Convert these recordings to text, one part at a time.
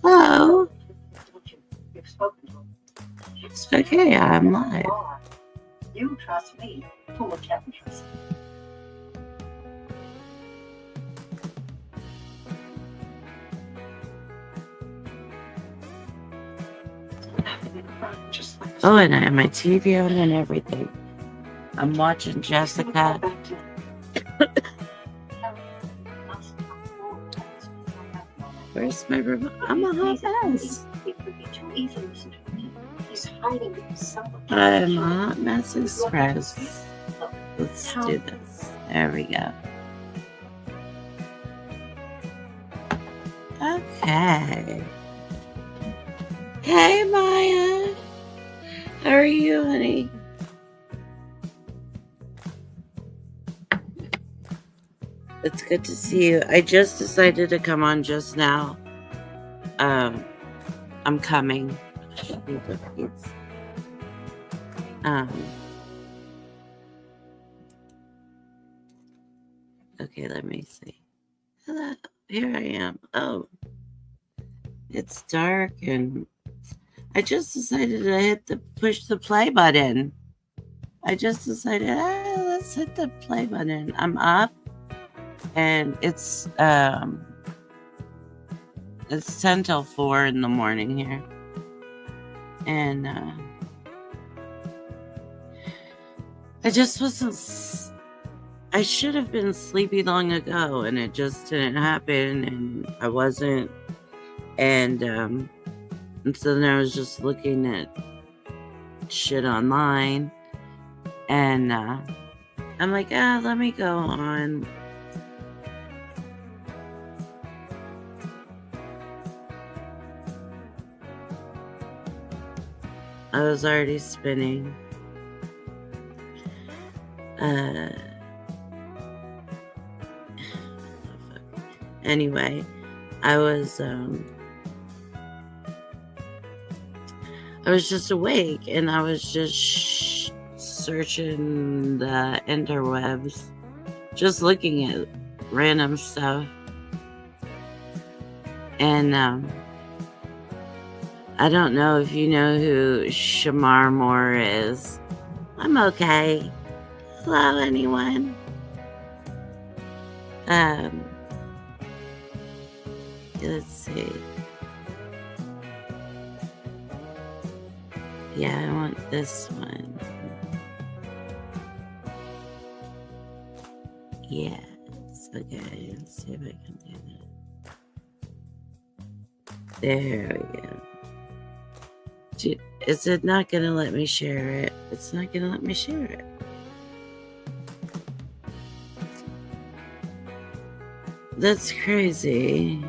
Hello. It's okay, I'm live. You trust me. Who can trust me? Oh, and I have my TV on and everything. I'm watching Jessica. Where's my remote? I'm a hot mess. I'm a hot mess express. Let's do this. There we go. Okay. Hey, Maya. How are you, honey? It's good to see you. I just decided to come on just now. I'm coming. Okay, let me see. Hello. Here I am. Oh. It's dark and I just decided to push the play button. I just decided, let's hit the play button. I'm up and it's 10 till 4 in the morning here. And I just wasn't, I should have been sleepy long ago and it just didn't happen and I wasn't. And so then I was just looking at shit online and I'm like, let me go on. I was already spinning. Anyway, I was just awake and I was just searching the interwebs, just looking at random stuff. And I don't know if you know who Shamar Moore is. I'm okay. Hello, anyone? Let's see. Yeah, I want this one. Yes. Okay, let's see if I can do that. There we go. Is it not going to let me share it? It's not going to let me share it. That's crazy.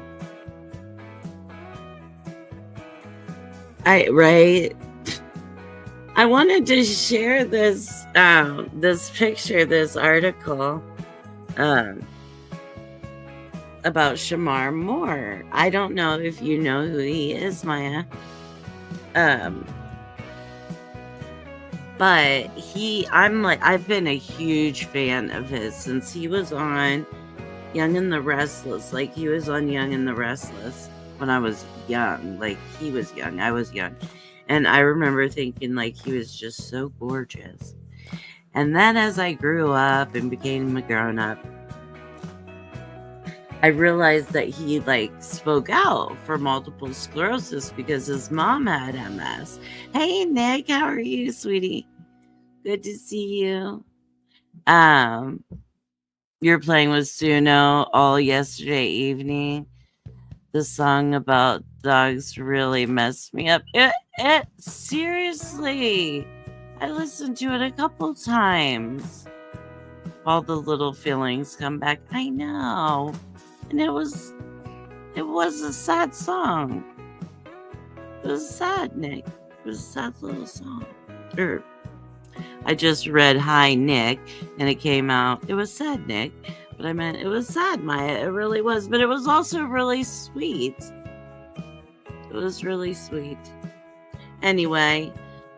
Right? I wanted to share this this picture, this article about Shamar Moore. I don't know if you know who he is, Maya. But I've been a huge fan of his since he was on Young and the Restless. Like he was on Young and the Restless when I was young. Like he was young, I was young. And I remember thinking like he was just so gorgeous. And then as I grew up and became a grown up, I realized that he like spoke out for multiple sclerosis because his mom had MS. Hey Nick, how are you, sweetie? Good to see you. You're playing with Suno all yesterday evening. The song about dogs really messed me up. It seriously. I listened to it a couple times. All the little feelings come back. I know. And it was a sad song. It was sad, Nick. It was a sad little song. I just read Hi Nick and it came out. It was sad, Nick. But I meant it was sad, Maya. It really was. But it was also really sweet. It was really sweet. Anyway,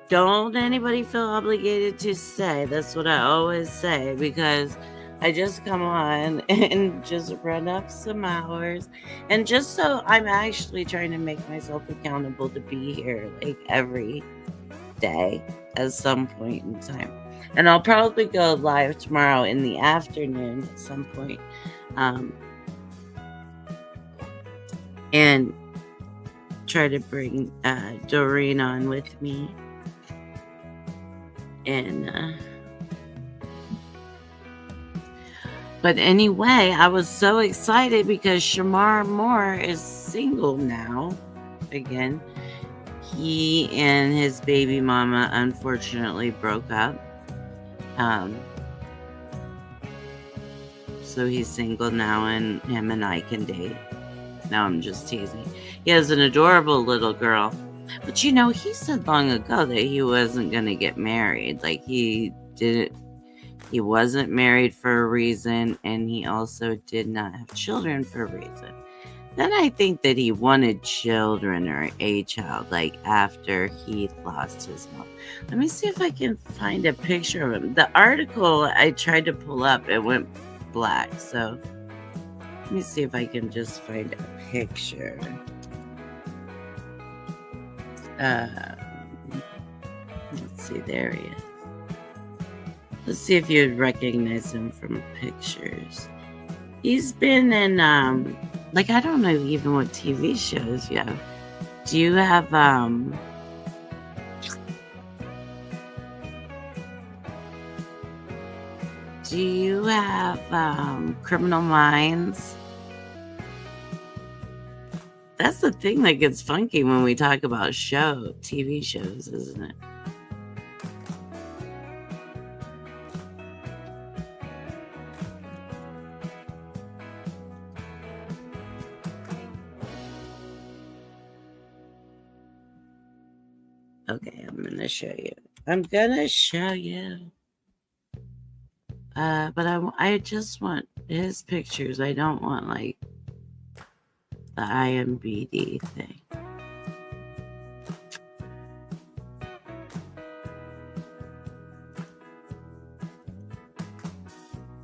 don't anybody feel obligated to say. That's what I always say. Because I just come on and just run up some hours. And just so I'm actually trying to make myself accountable to be here like every day at some point in time. And I'll probably go live tomorrow in the afternoon at some point. Um, and try to bring Doreen on with me. And but anyway, I was so excited because Shamar Moore is single now. Again, he and his baby mama unfortunately broke up. So he's single now, and him and I can date. No, I'm just teasing. He has an adorable little girl. But you know, he said long ago that he wasn't going to get married. Like, he wasn't married for a reason, and he also did not have children for a reason. Then I think that he wanted children or a child, like after he lost his mom. Let me see if I can find a picture of him. The article I tried to pull up, it went black. So let me see if I can just find a picture. Let's see, there he is. Let's see if you'd recognize him from pictures. He's been in, like, I don't know even what TV shows you have. Do you have, Criminal Minds? That's the thing that gets funky when we talk about TV shows, isn't it? Okay, I'm gonna show you. But I just want his pictures. I don't want like the IMBD thing.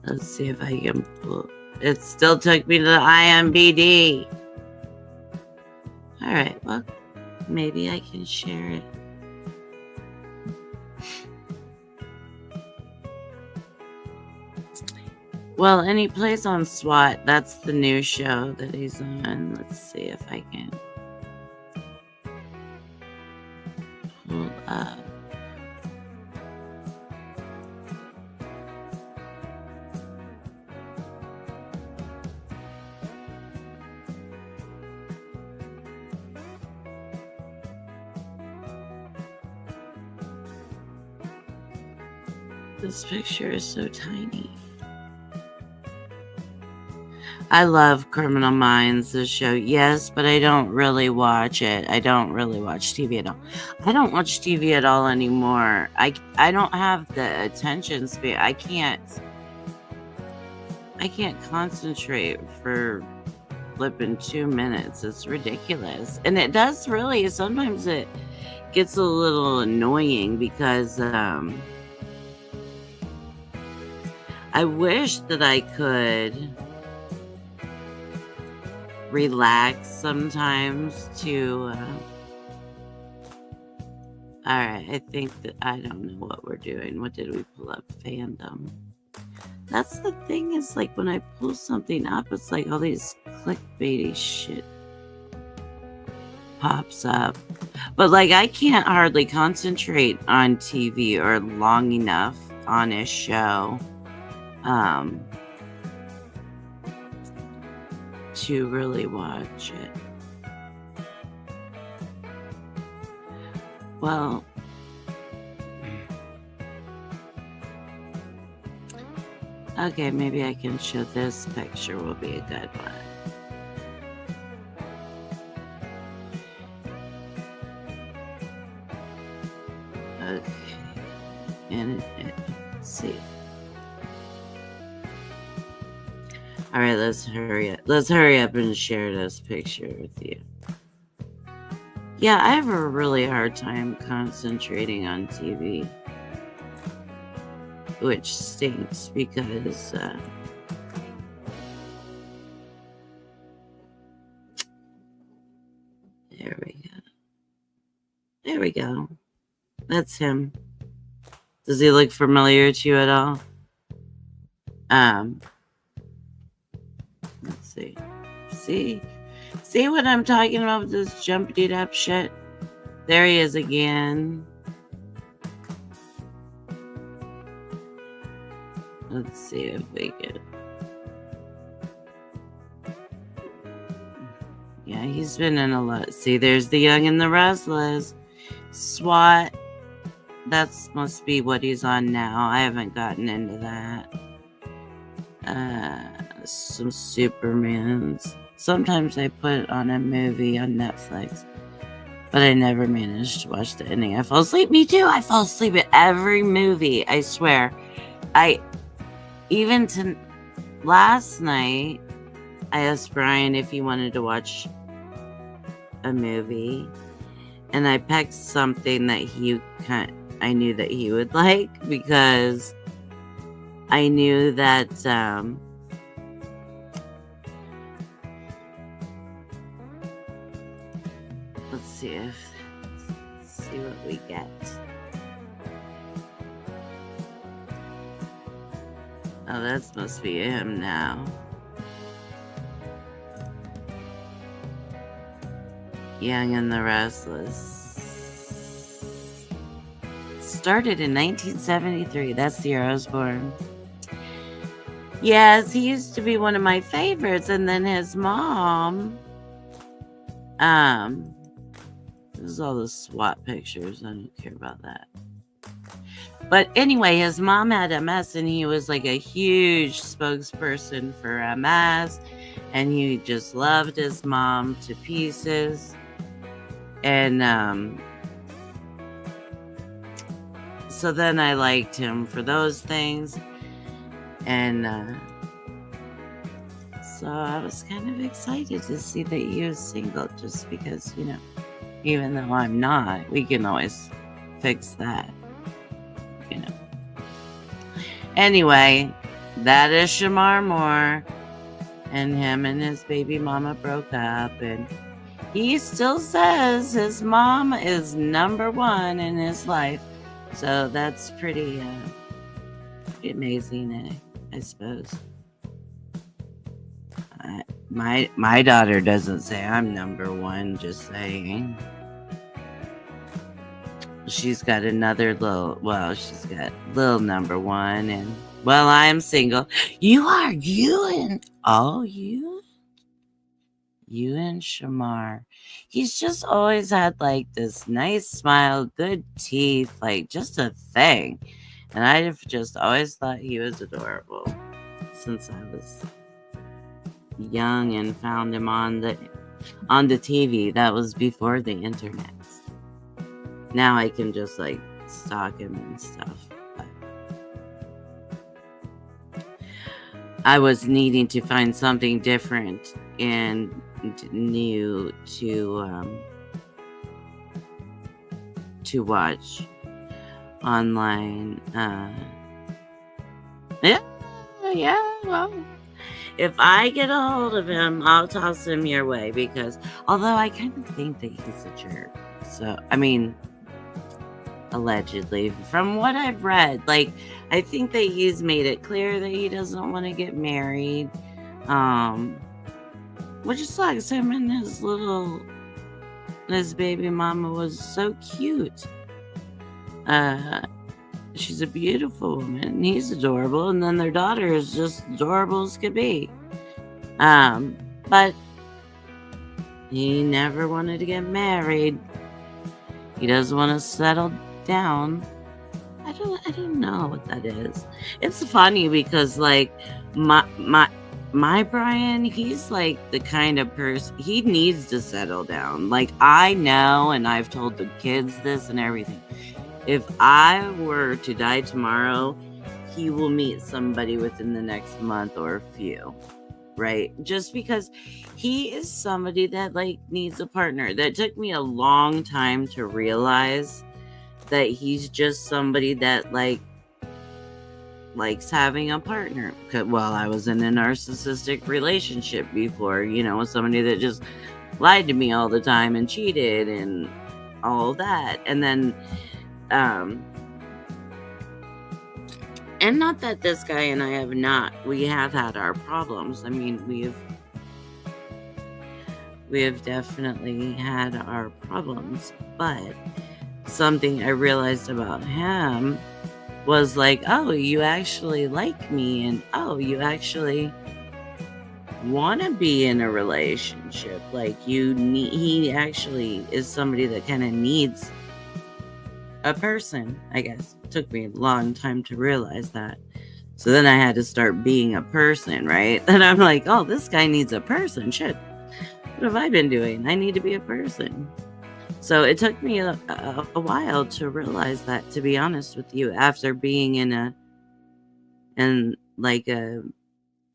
Let's see if I can pull. It still took me to the IMBD. All right, well, maybe I can share it. Well, and he plays on SWAT. That's the new show that he's on. Let's see if I can pull up. This picture is so tiny. I love Criminal Minds, the show. Yes, but I don't really watch it. I don't really watch TV at all. I don't watch TV at all anymore. I don't have the attention span. I can't concentrate for flipping 2 minutes. It's ridiculous. And it does really, sometimes it gets a little annoying because I wish that I could relax sometimes to all right, I think that I don't know what we're doing. What did we pull up? Fandom. That's the thing, is like when I pull something up, it's like all these clickbaity shit pops up. But like I can't hardly concentrate on TV or long enough on a show to really watch it. Well, okay, maybe I can show this picture will be a good one. Okay, and let's see. All right, let's hurry up. Let's hurry up and share this picture with you. Yeah, I have a really hard time concentrating on TV. which stinks because there we go. There we go. That's him. Does he look familiar to you at all? Let's see. See what I'm talking about with this jumped up shit? There he is again. Let's see if we can. Yeah, he's been in a lot. See, there's the Young and the Restless. SWAT. That must be what he's on now. I haven't gotten into that. Some Supermans. Sometimes I put on a movie on Netflix, but I never managed to watch the ending. I fall asleep. Me too. I fall asleep at every movie. I swear. Even last night, I asked Brian if he wanted to watch a movie, and I picked something that I knew that he would like, because I knew that let's see what we get. Oh, that must be him now. Young and the Restless. Started in 1973. That's the year I was born. Yes, he used to be one of my favorites, and then his mom. This is all the SWAT pictures. I don't care about that. But anyway, his mom had MS, and he was like a huge spokesperson for MS, and he just loved his mom to pieces. And so then I liked him for those things. And so I was kind of excited to see that he was single, just because, even though I'm not, we can always fix that. Anyway, that is Shamar Moore, and him and his baby mama broke up, and he still says his mom is number one in his life. So that's pretty amazing, I suppose. My daughter doesn't say I'm number one, just saying. She's got another she's got little number one, and I'm single. You and Shamar. He's just always had like this nice smile, good teeth, like just a thing. And I've just always thought he was adorable since I was young and found him on the TV. That was before the internet. Now I can just like stalk him and stuff. But I was needing to find something different and new to watch online. Well, if I get a hold of him, I'll toss him your way, because although I kind of think that he's a jerk. So, I mean, allegedly, from what I've read, like, I think that he's made it clear that he doesn't want to get married, which sucks. Him and his baby mama was so cute. She's a beautiful woman, and he's adorable, and then their daughter is just adorable as could be. But he never wanted to get married. He doesn't want to settle down. I don't know what that is. It's funny because like my Brian, he's like the kind of person, he needs to settle down. Like, I know, and I've told the kids this and everything. If I were to die tomorrow, he will meet somebody within the next month or a few. Right? Just because he is somebody that like needs a partner. That took me a long time to realize that he's just somebody that like likes having a partner. Well, I was in a narcissistic relationship before, with somebody that just lied to me all the time and cheated and all that. And then, and not that this guy and I we have had our problems. I mean, we have definitely had our problems, but something I realized about him was like, oh, you actually like me, and oh, you actually want to be in a relationship. Like he actually is somebody that kind of needs a person, I guess. It took me a long time to realize that. So then I had to start being a person, right? And I'm like, oh, this guy needs a person. Shit. What have I been doing? I need to be a person. So it took me a while to realize that, to be honest with you, after being in a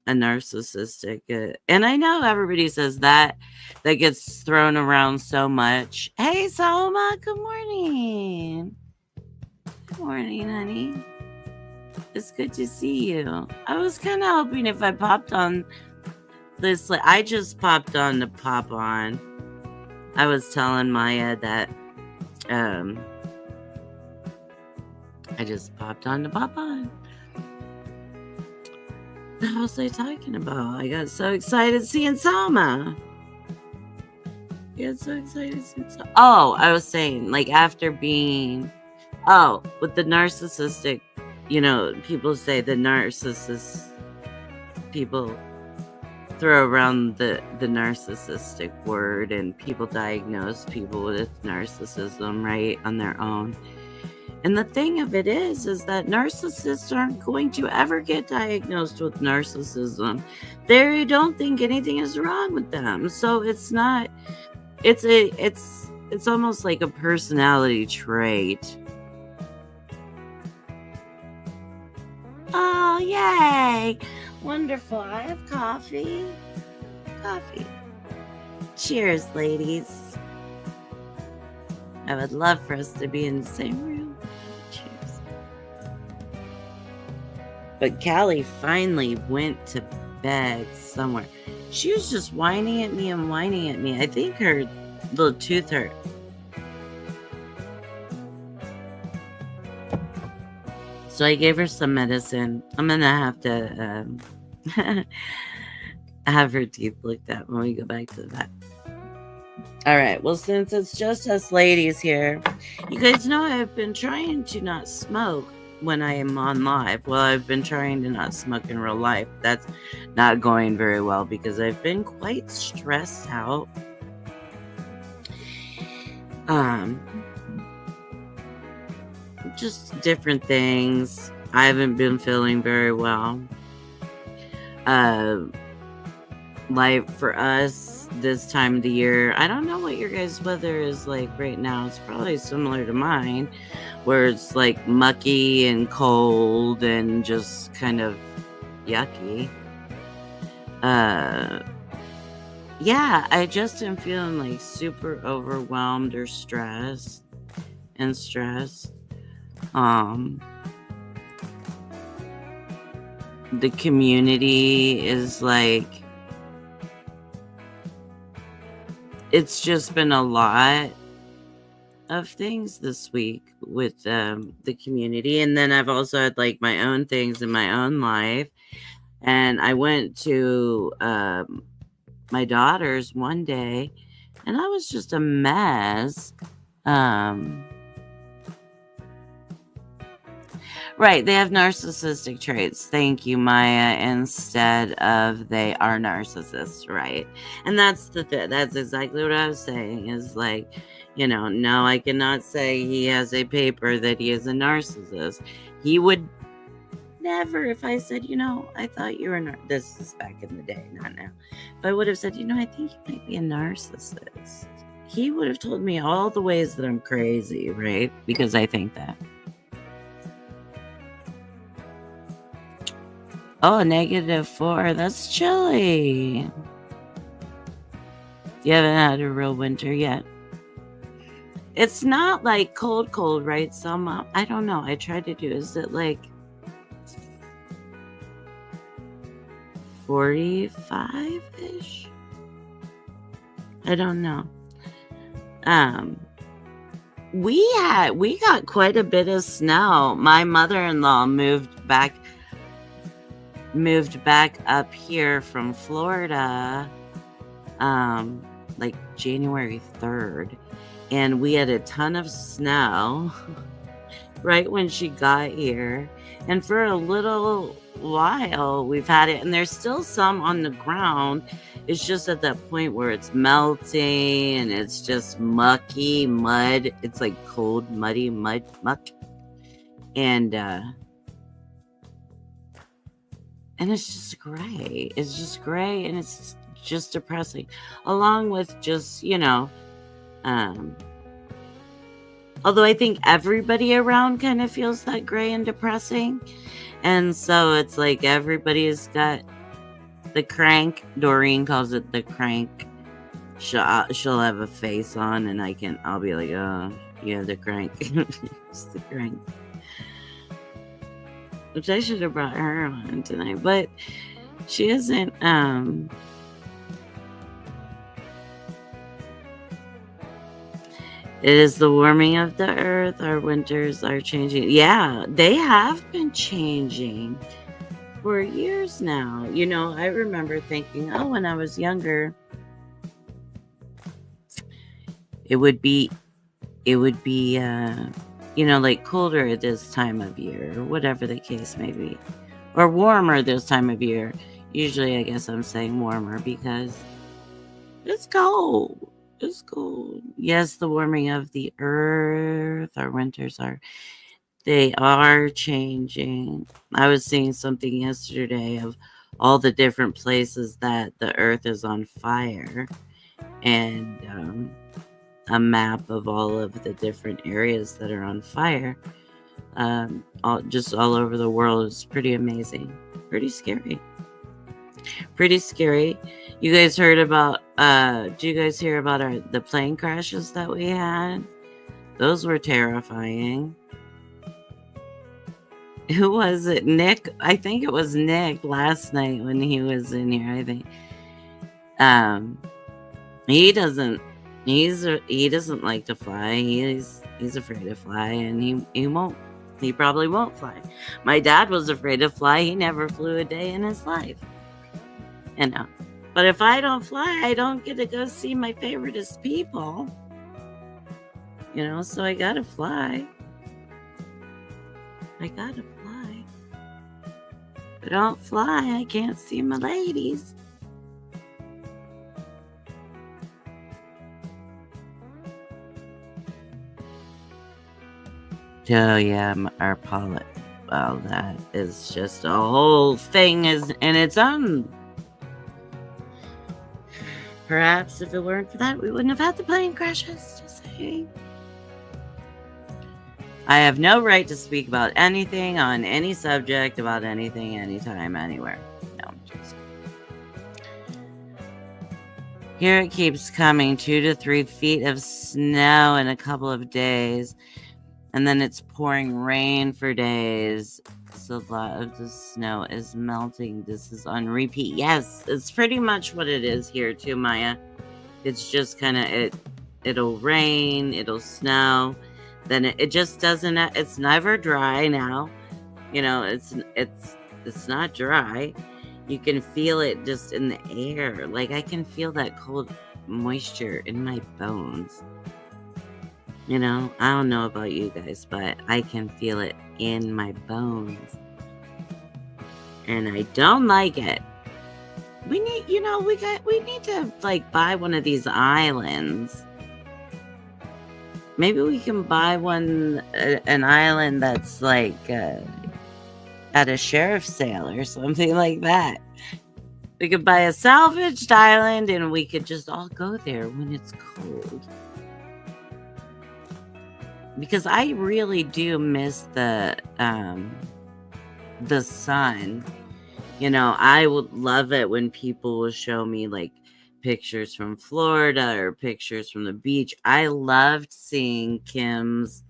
narcissistic, and I know everybody says that gets thrown around so much. Hey, Salma, good morning. Good morning, honey. It's good to see you. I was kind of hoping if I popped on this, I just popped on to pop on. I was telling Maya that I just popped on to pop on. What was I talking about? I got so excited seeing Salma. Oh, I was saying, after being, with the narcissistic, people say the narcissist people throw around the narcissistic word, and people diagnose people with narcissism, right, on their own. And the thing of it is that narcissists aren't going to ever get diagnosed with narcissism. They don't think anything is wrong with them. So it's not, it's almost like a personality trait. Oh, yay. Wonderful. I have coffee. Cheers, ladies. I would love for us to be in the same room. Cheers. But Callie finally went to bed somewhere. She was just whining at me. I think her little tooth hurt. So I gave her some medicine. I'm going to have to have her teeth looked at when we go back to the vet. All right. Well, since it's just us ladies here, you guys know I've been trying to not smoke when I am on live. Well, I've been trying to not smoke in real life. That's not going very well because I've been quite stressed out. Just different things. I haven't been feeling very well. Like for us this time of the year, I don't know what your guys' weather is like right now. It's probably similar to mine, where it's like mucky and cold and just kind of yucky. Yeah, I just am feeling like super overwhelmed or stressed. The community is like, it's just been a lot of things this week with the community. And then I've also had like my own things in my own life. And I went to my daughter's one day and I was just a mess. Right, they have narcissistic traits. Thank you, Maya, instead of they are narcissists, right? And that's that's exactly what I was saying, is like, no, I cannot say he has a paper that he is a narcissist. He would never, if I said, I thought you were this is back in the day, not now. If I would have said, I think you might be a narcissist, he would have told me all the ways that I'm crazy, right? Because I think that. Oh, -4. That's chilly. You haven't had a real winter yet. It's not like cold, right, Selma? I don't know. I tried to do. Is it like 45-ish. I don't know. Um, we got quite a bit of snow. My mother-in-law moved back up here from Florida like January 3rd, and we had a ton of snow right when she got here. And for a little while we've had it, and there's still some on the ground. It's just at that point where it's melting and it's just mucky mud. It's like cold, muddy muck. And it's just gray. It's just gray, and it's just depressing. Along with just, although I think everybody around kind of feels that gray and depressing. And so it's like everybody's got the crank. Doreen calls it the crank. She'll have a face on, and I'll be like, oh, you have the crank. It's the crank. Which I should have brought her on tonight, but she isn't. It is the warming of the earth. Our winters are changing. Yeah, they have been changing for years now. I remember thinking, oh, when I was younger, it would be like colder at this time of year, or whatever the case may be, or warmer this time of year. Usually, I guess I'm saying warmer because it's cold. It's cold. Yes, the warming of the earth. Our winters they are changing. I was seeing something yesterday of all the different places that the earth is on fire, and a map of all of the different areas that are on fire, just all over the world. It's pretty amazing. Pretty scary. You guys heard about do you guys hear about the plane crashes that we had? Those were terrifying. Who was it? Nick? I think it was Nick last night when he was in here. I think he doesn't like to fly. He's afraid to fly, and he probably won't fly. My dad was afraid to fly. He never flew a day in his life. But if I don't fly, I don't get to go see my favoriteest people. So I gotta fly. If I don't fly, I can't see my ladies. Oh yeah, our pilot. Well, that is just a whole thing in its own. Perhaps if it weren't for that, we wouldn't have had the plane crashes. Just saying. I have no right to speak about anything on any subject, about anything, anytime, anywhere. No, just. Here it keeps coming, 2 to 3 feet of snow in a couple of days. And then it's pouring rain for days. So a lot of the snow is melting. This is on repeat. Yes, it's pretty much what it is here too, Maya. It's just kind of it'll rain, it'll snow, then it just doesn't. It's never dry now. It's not dry. You can feel it just in the air. Like I can feel that cold moisture in my bones. I don't know about you guys, but I can feel it in my bones. And I don't like it. We need, we need to like buy one of these islands. Maybe we can buy an island that's like at a sheriff's sale or something like that. We could buy a salvaged island and we could just all go there when it's cold. Because I really do miss the sun. I would love it when people will show me like pictures from Florida or pictures from the beach. I loved seeing Kim's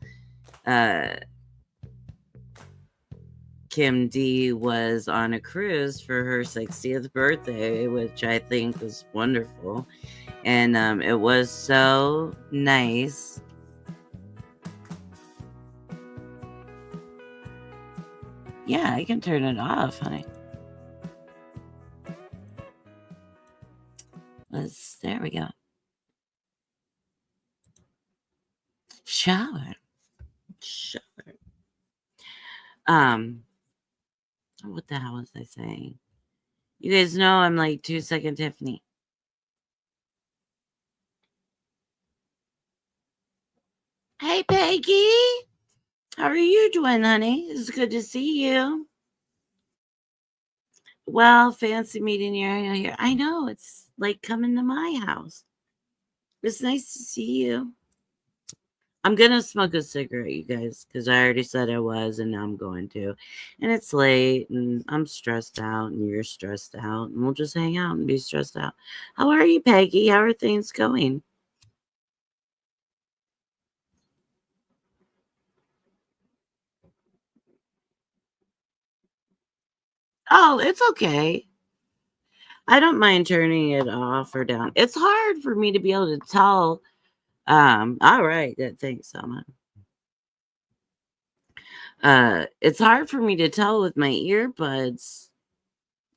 Kim D was on a cruise for her 60th birthday, which I think was wonderful. And it was so nice. Yeah, I can turn it off, honey. There we go. Shower. Shower. Um, what the hell was I saying? You guys know I'm like 2-second Tiffany. Hey, Peggy. How are you doing, honey? It's good to see you. Well, fancy meeting you here. I know, it's like coming to my house. It's nice to see you. I'm gonna smoke a cigarette, you guys, because I already said I was, and now I'm going to. And it's late, and I'm stressed out, and you're stressed out, and we'll just hang out and be stressed out. How are you, Peggy? How are things going? Oh, it's okay. I don't mind turning it off or down. It's hard for me to be able to tell. All right, thanks, Selma. It's hard for me to tell with my earbuds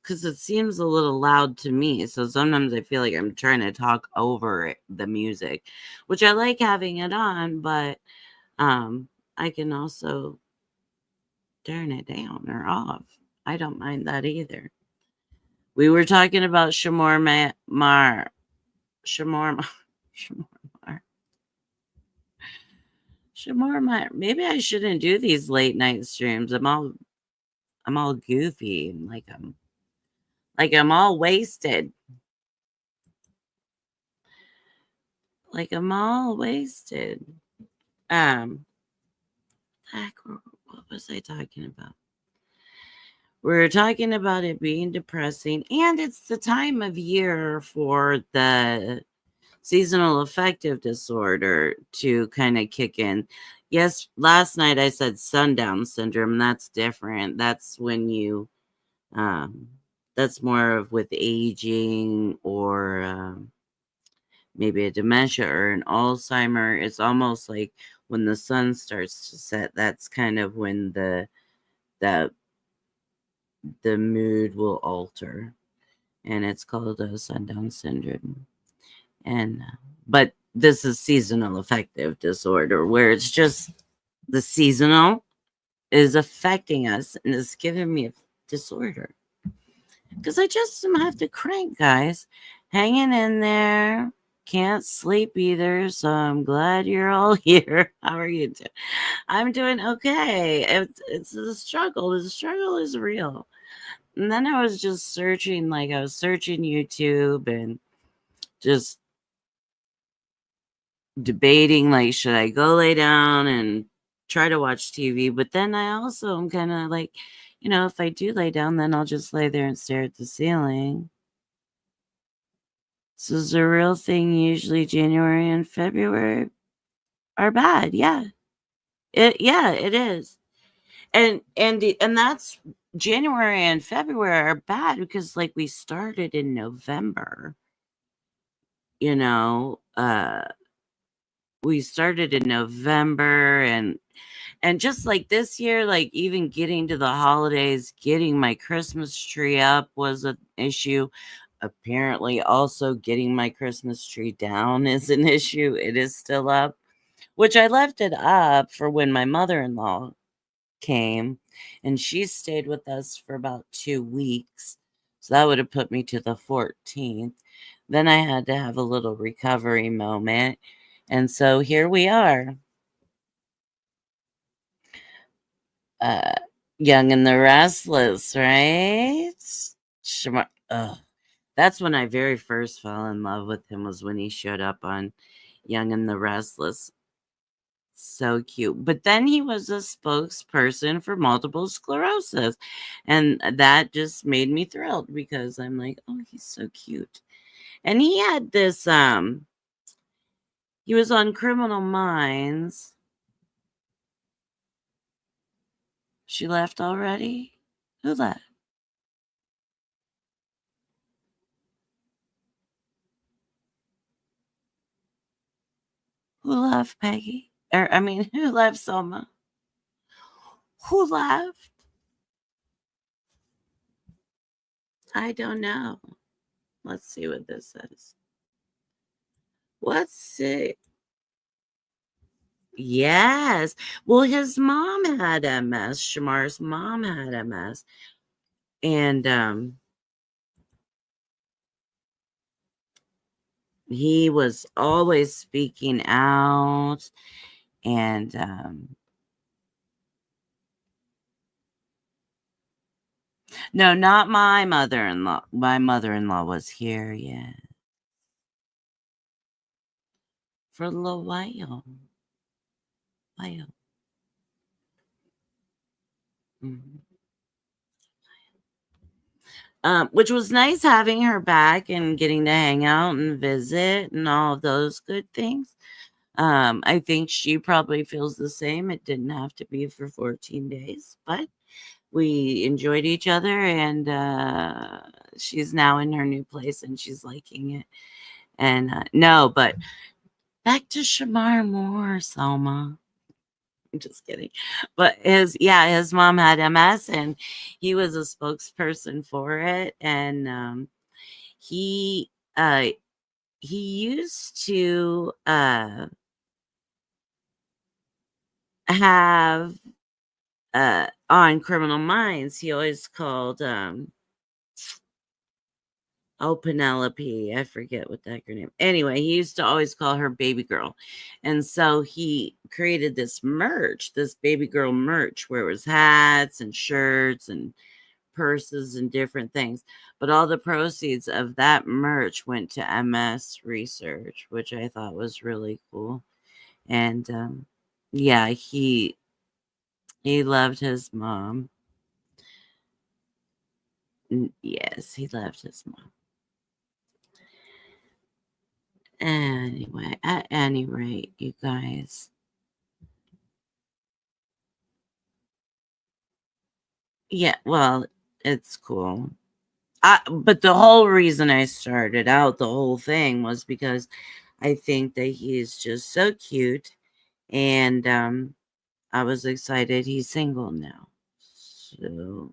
because it seems a little loud to me. So sometimes I feel like I'm trying to talk over the music, which I like having it on, but I can also turn it down or off. I don't mind that either. We were talking about Shamor Mar Shamor Shamor Shamor Mar. Maybe I shouldn't do these late night streams. I'm all goofy and like I'm all wasted. Like I'm all wasted. Um, heck, what was I talking about? We're talking about it being depressing, and it's the time of year for the seasonal affective disorder to kind of kick in. Yes, last night I said sundown syndrome. That's different. That's when um, that's more of with aging or maybe a dementia or an Alzheimer. It's almost like when the sun starts to set, that's kind of when the the mood will alter, and it's called a sundown syndrome. And but this is seasonal affective disorder, where it's just the seasonal is affecting us and it's giving me a disorder because I just am have to crank, guys, hanging in there. Can't sleep either, so I'm glad you're all here. How are you doing? I'm doing okay. It's a struggle. The struggle is real. And then I was just searching, like I was searching YouTube and just debating, like, should I go lay down and try to watch TV? But then I also am kind of like, if I do lay down, then I'll just lay there and stare at the ceiling. So is the real thing usually January and February are bad. Yeah. It is. And that's January and February are bad because like we started in November, you know, we started in November and just like this year, like even getting to the holidays, getting my Christmas tree up was an issue. Apparently also getting my Christmas tree down is an issue. It is still up, which I left it up for when my mother-in-law came, and she stayed with us for about 2 weeks. So that would have put me to the 14th. Then I had to have a little recovery moment. And so here we are. Uh Young and the Restless, right? Ugh. That's when I very first fell in love with him was when he showed up on Young and the Restless. So cute. But then he was a spokesperson for multiple sclerosis. And that just made me thrilled because I'm like, oh, he's so cute. And he had this he was on Criminal Minds. She left already? Who left? Who left, Peggy? I mean, who left, Selma? Who left? I don't know. Let's see what this says. What's it? Yes. Well, his mom had MS. Shamar's mom had MS. And he was always speaking out. And no, not my mother-in-law. My mother-in-law was here, yeah, for a little while. While. Mhm. Which was nice having her back and getting to hang out and visit and all of those good things. I think she probably feels the same. It didn't have to be for 14 days, but we enjoyed each other, and she's now in her new place and she's liking it. And no, but back to Shamar Moore, Selma. I'm just kidding. But his mom had MS and he was a spokesperson for it. And he uh he used to have on Criminal Minds, he always called Penelope. I forget what that girl name. Anyway, he used to always call her baby girl. And so he created this merch, this baby girl merch, where it was hats and shirts and purses and different things. But all the proceeds of that merch went to MS research, which I thought was really cool. And yeah, he loved his mom. Yes, he loved his mom. Anyway, at any rate, you guys. Yeah, well, it's cool. But the whole reason I started out the whole thing was because I think that he's just so cute, and I was excited he's single now. So,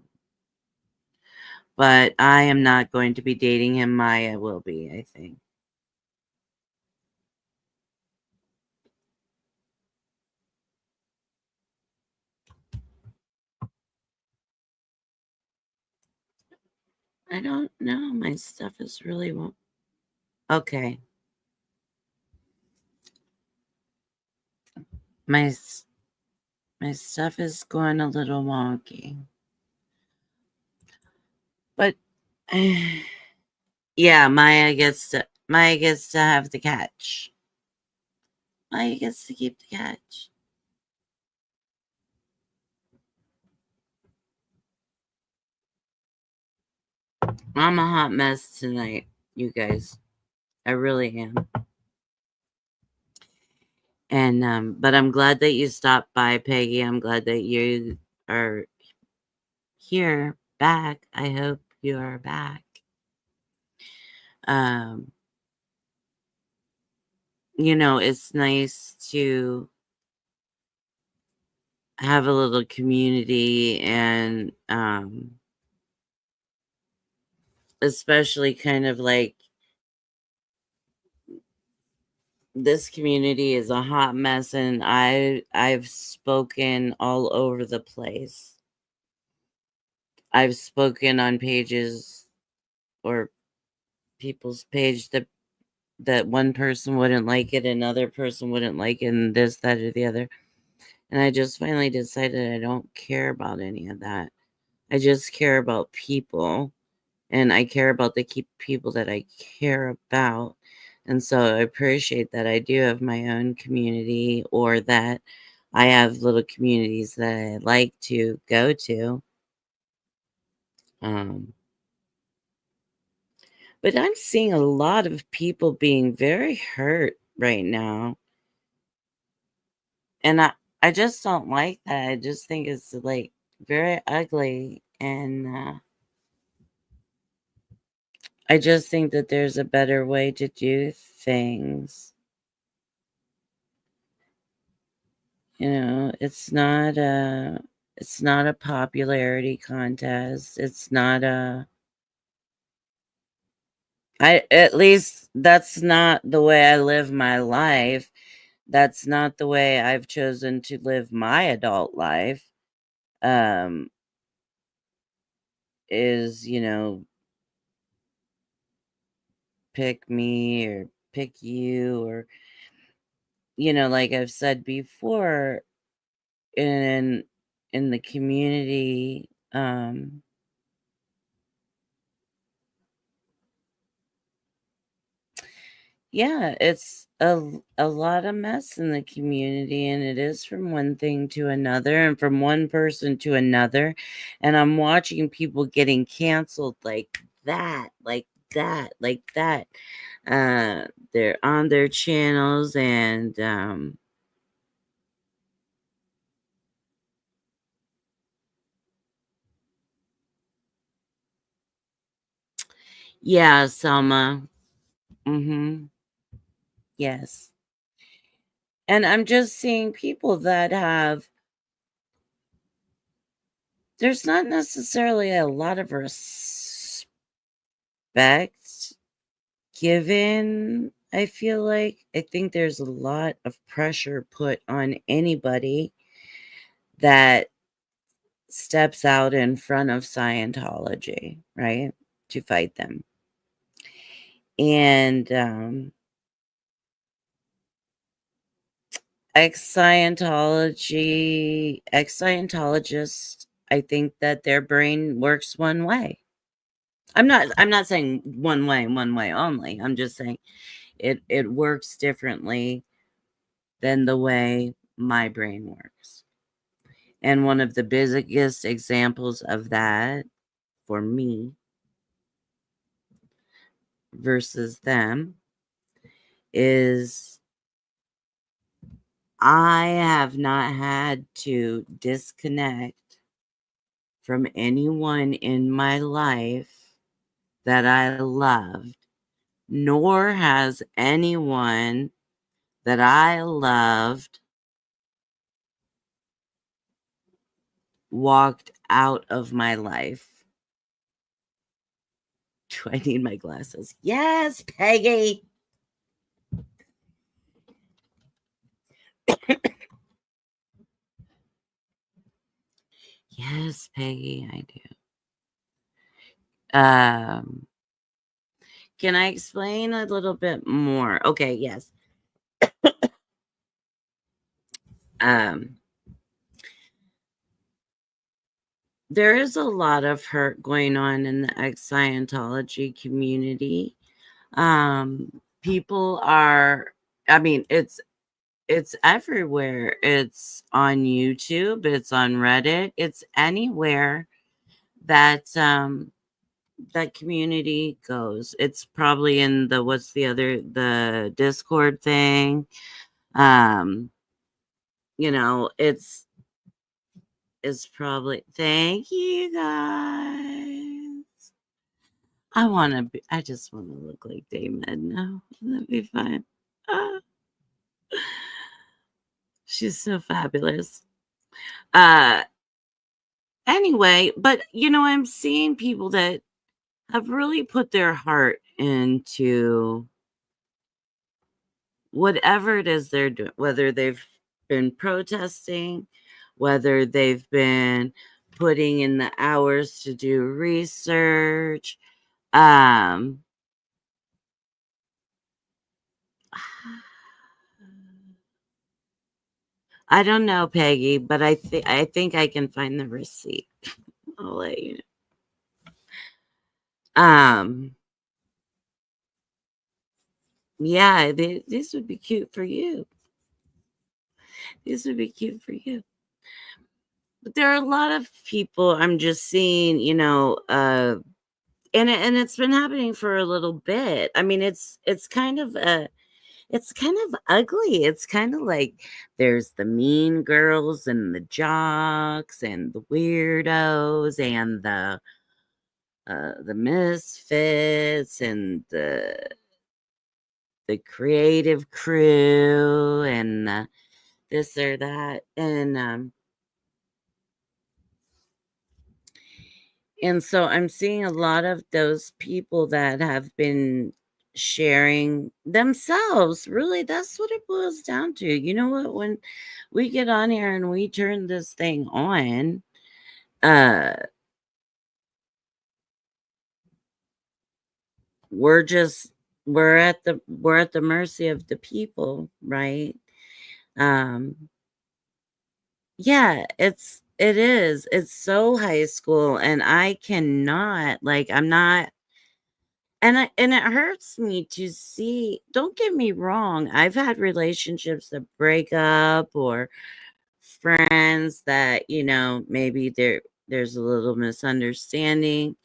but I am not going to be dating him. Maya will be, I think. I don't know. My stuff is really okay. My my stuff is going a little wonky. But yeah, Maya gets to have the catch. Maya gets to keep the catch. I'm a hot mess tonight, you guys. I really am. And but I'm glad that you stopped by, Peggy. I'm glad that you are here back. I hope you are back. Um, it's nice to have a little community and especially kind of like this community is a hot mess and I've spoken all over the place. I've spoken on pages or people's page that one person wouldn't like it, another person wouldn't like it, and this, that, or the other. And I just finally decided I don't care about any of that. I just care about people, and I care about the people that I care about. And so I appreciate that I do have my own community, or that I have little communities that I like to go to. Um, but I'm seeing a lot of people being very hurt right now. And I just don't like that. I just think it's like very ugly. And I just think that there's a better way to do things. It's not a popularity contest. It's not a I at least that's not the way I live my life. That's not the way I've chosen to live my adult life. Um is, pick me or pick you or like I've said before in the community, yeah, it's a lot of mess in the community, and it is from one thing to another and from one person to another. And I'm watching people getting canceled like that, like that, like that. Uh, they're on their channels, and yeah, Selma. Mm-hmm. Yes. And I'm just seeing people that have there's not necessarily a lot of respect given. I feel like I think there's a lot of pressure put on anybody that steps out in front of Scientology, right? To fight them. And ex Scientologists, I think that their brain works one way. I'm not saying one way only. I'm just saying it works differently than the way my brain works. And one of the biggest examples of that for me versus them is I have not had to disconnect from anyone in my life that I loved, nor has anyone that I loved walked out of my life. Do I need my glasses? Yes, Peggy. Yes, Peggy, I do. Can I explain a little bit more? Okay, yes. Um, there is a lot of hurt going on in the ex Scientology community. People are, I mean, it's everywhere. It's on YouTube, it's on Reddit, it's anywhere that that community goes. It's probably in the what's the Discord thing. Um, it's probably thank you guys. I just want to look like Damon now. That'd be fine. Ah, she's so fabulous. Uh anyway, but I'm seeing people that have really put their heart into whatever it is they're doing, whether they've been protesting, whether they've been putting in the hours to do research. Um, I don't know, Peggy, but I think I can find the receipt. I'll let you know. Yeah, this would be cute for you. This would be cute for you. But there are a lot of people I'm just seeing, and it's been happening for a little bit. I mean, it's kind of it's kind of ugly. It's kind of like there's the mean girls and the jocks and the weirdos and the misfits and the creative crew and this or that and so I'm seeing a lot of those people that have been sharing themselves. Really, that's what it boils down to. You know what? When we get on here and we turn this thing on, uh, we're just we're at the mercy of the people, right? Um, yeah, it is. It's so high school, and I cannot like I'm not and it hurts me to see, don't get me wrong, I've had relationships that break up or friends that, maybe there's a little misunderstanding.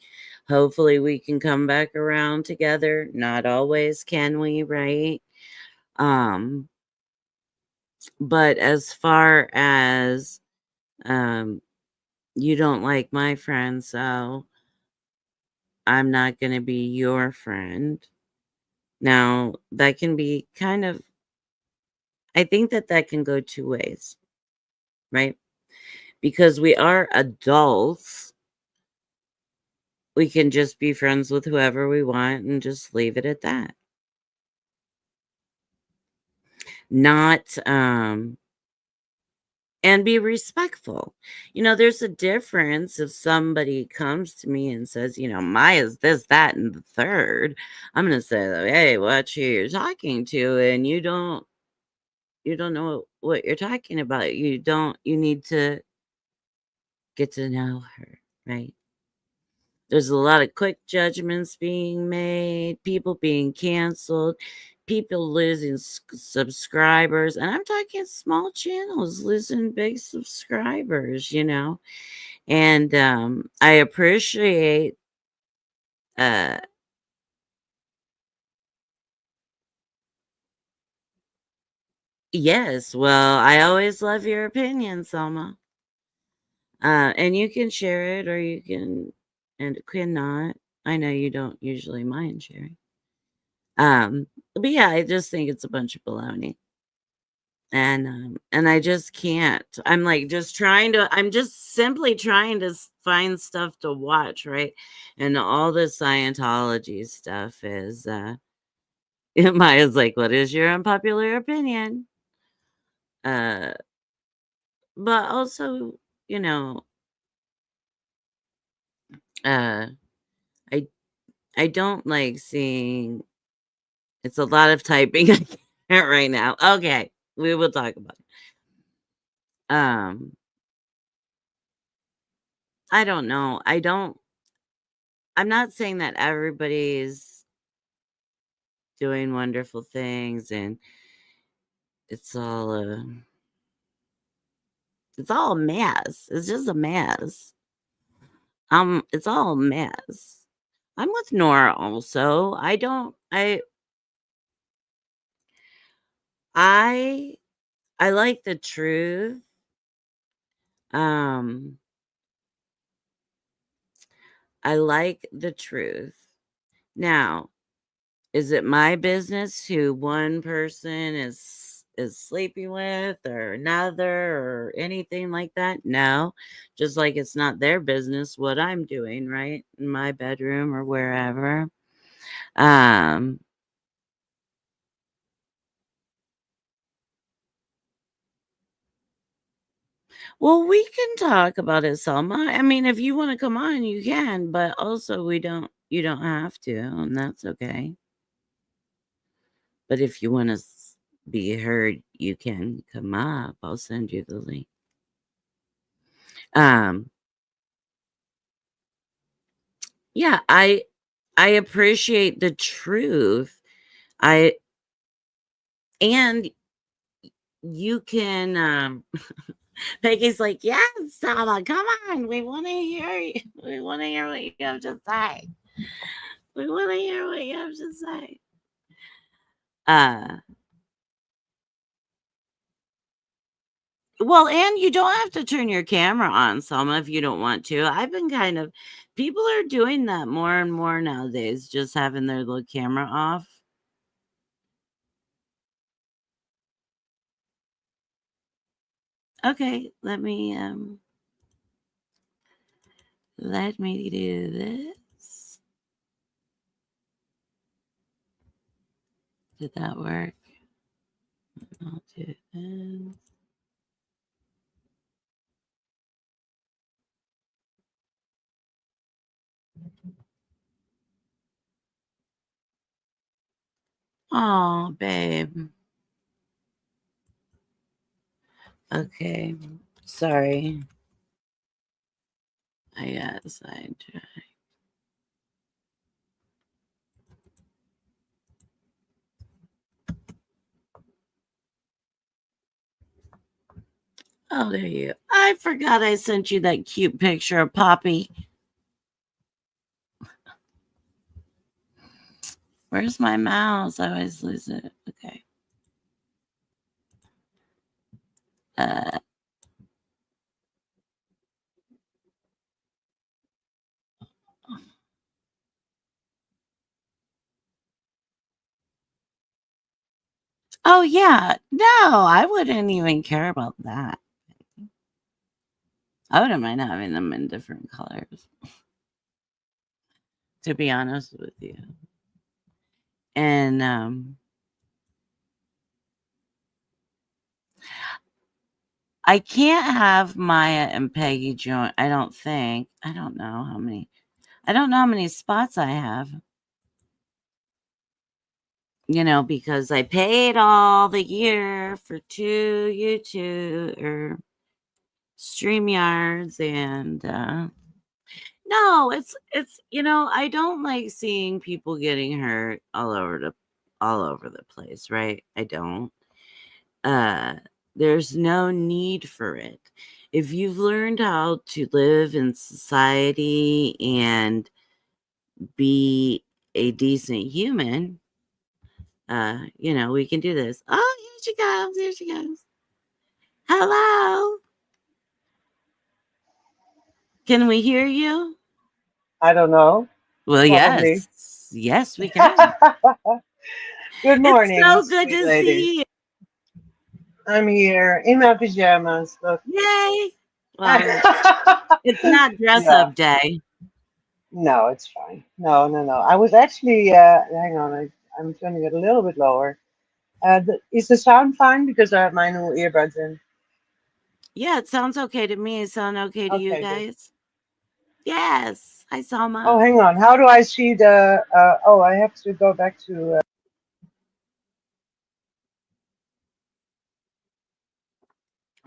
Hopefully we can come back around together. Not always can we, right? Um, but as far as um you don't like my friend, so I'm not going to be your friend. Now, that can be kind of I think that that can go two ways, right? Because we are adults, we can just be friends with whoever we want and just leave it at that. Not and be respectful. There's a difference if somebody comes to me and says, Maya's this, that, and the third. I'm gonna say, hey, watch who you're talking to, and you don't know what you're talking about. You need to get to know her, right? There's a lot of quick judgments being made, people being canceled, people losing subscribers. And I'm talking small channels losing big subscribers. And I appreciate, uh, yes, well, I always love your opinion, Selma. And you can share it or you can, and cannot. I know you don't usually mind sharing. But yeah, I just think it's a bunch of baloney. And I just can't. I'm like I'm just simply trying to find stuff to watch, right? And all the Scientology stuff is Maya's like, what is your unpopular opinion? Uh but also, you know, uh I I don't like seeing it's a lot of typing I can't right now. Okay, we will talk about it. I don't know. I'm not saying that everybody's doing wonderful things and it's all a mess. It's just a mess. It's all a mess. I'm with Nora also. I I like the truth. Um I like the truth. Now, is it my business who one person is sleeping with or another or anything like that? No. Just like it's not their business what I'm doing, right? In my bedroom or wherever. Um well, we can talk about it, Selma. I mean, if you want to come on, you can, but also you don't have to, and that's okay. But if you want to be heard, you can come up. I'll send you the link. Um Yeah, I appreciate the truth. I and you can Peggy's like, "Yes, Selma, come on. We want to hear you. We want to hear what you have to say. We want to hear what you have to say." Uh Well, and you don't have to turn your camera on, Selma, if you don't want to. I've been kind of people are doing that more and more nowadays, just having their little camera off. Okay, let me do this. Did that work? I'll do this. Oh, babe. Okay. Sorry. I got sidetracked. Oh, there you. I forgot I sent you that cute picture of Poppy. Where's my mouse? I always lose it. Okay. Uh, oh yeah. No, I wouldn't even care about that. I wouldn't mind having them in different colors, to be honest with you. And I can't have Maya and Peggy join. I don't think. I don't know how many. I don't know how many spots I have. Because I paid all the year for two YouTube or StreamYards and no, it's I don't like seeing people getting hurt all over the place, right? I don't. Uh there's no need for it. If you've learned how to live in society and be a decent human, we can do this. Oh, here she comes. Here she comes. Hello. Can we hear you? I don't know. Well, Probably. yes. Yes, we can. Good It's morning, so good sweet to lady. see you. I'm here in my pajamas. Look. Yay. Well, it's not dress Yeah. up day. No, it's fine. No, no, no. I was actually. Hang on. I'm turning it a little bit lower. Is the sound fine because I have my new earbuds in? Yeah, it sounds okay to me. It sound okay to you Okay, good. guys? Yes. Hi, Oh, Selma. hang on. How do I see the? Oh, I have to go back to.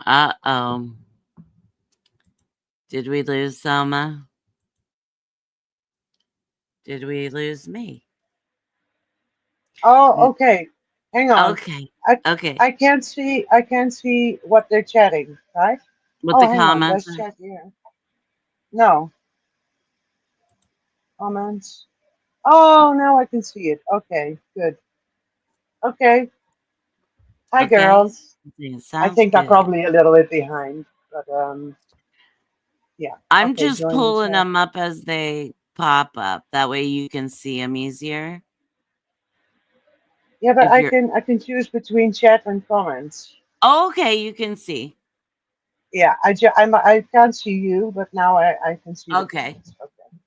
Uh-oh. Did we lose Selma? Did we lose me? Oh, okay. Hang on. Okay. I Okay. I can't see. I can't see what they're chatting. Right? What Oh, the hang on. comments Let's are. check here. No comments. Oh, now I can see it. Okay, good. Okay. Hi, Okay. girls. Yeah, I sounds think I'm good. probably a little bit behind, but yeah. I'm Okay, just join the pulling chat. them up as they pop up. That way you can see them easier. Yeah, but If I you're can I can choose between chat and comments. okay, you can see. Yeah, I can't see you, but now I can see the Okay. comments. Okay,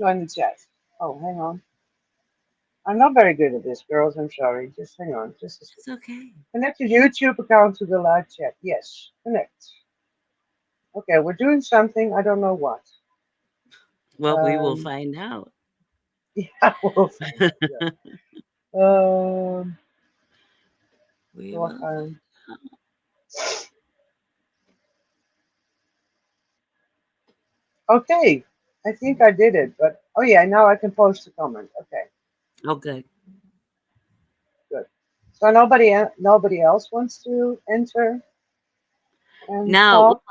join the chat. Oh, hang on. I'm not very good at this, girls. I'm sorry. Just hang on. Just a second. It's okay. Connect your YouTube account to the live chat. Yes, connect. Okay, we're doing something. I don't know what. Well, we will Um, find out. yeah, we'll find out. Yeah. Um, We so, will find out. okay, I think I did it, but oh yeah, now I can post a comment. Okay, Oh, good. good. So nobody else wants to enter and Now, well, talk.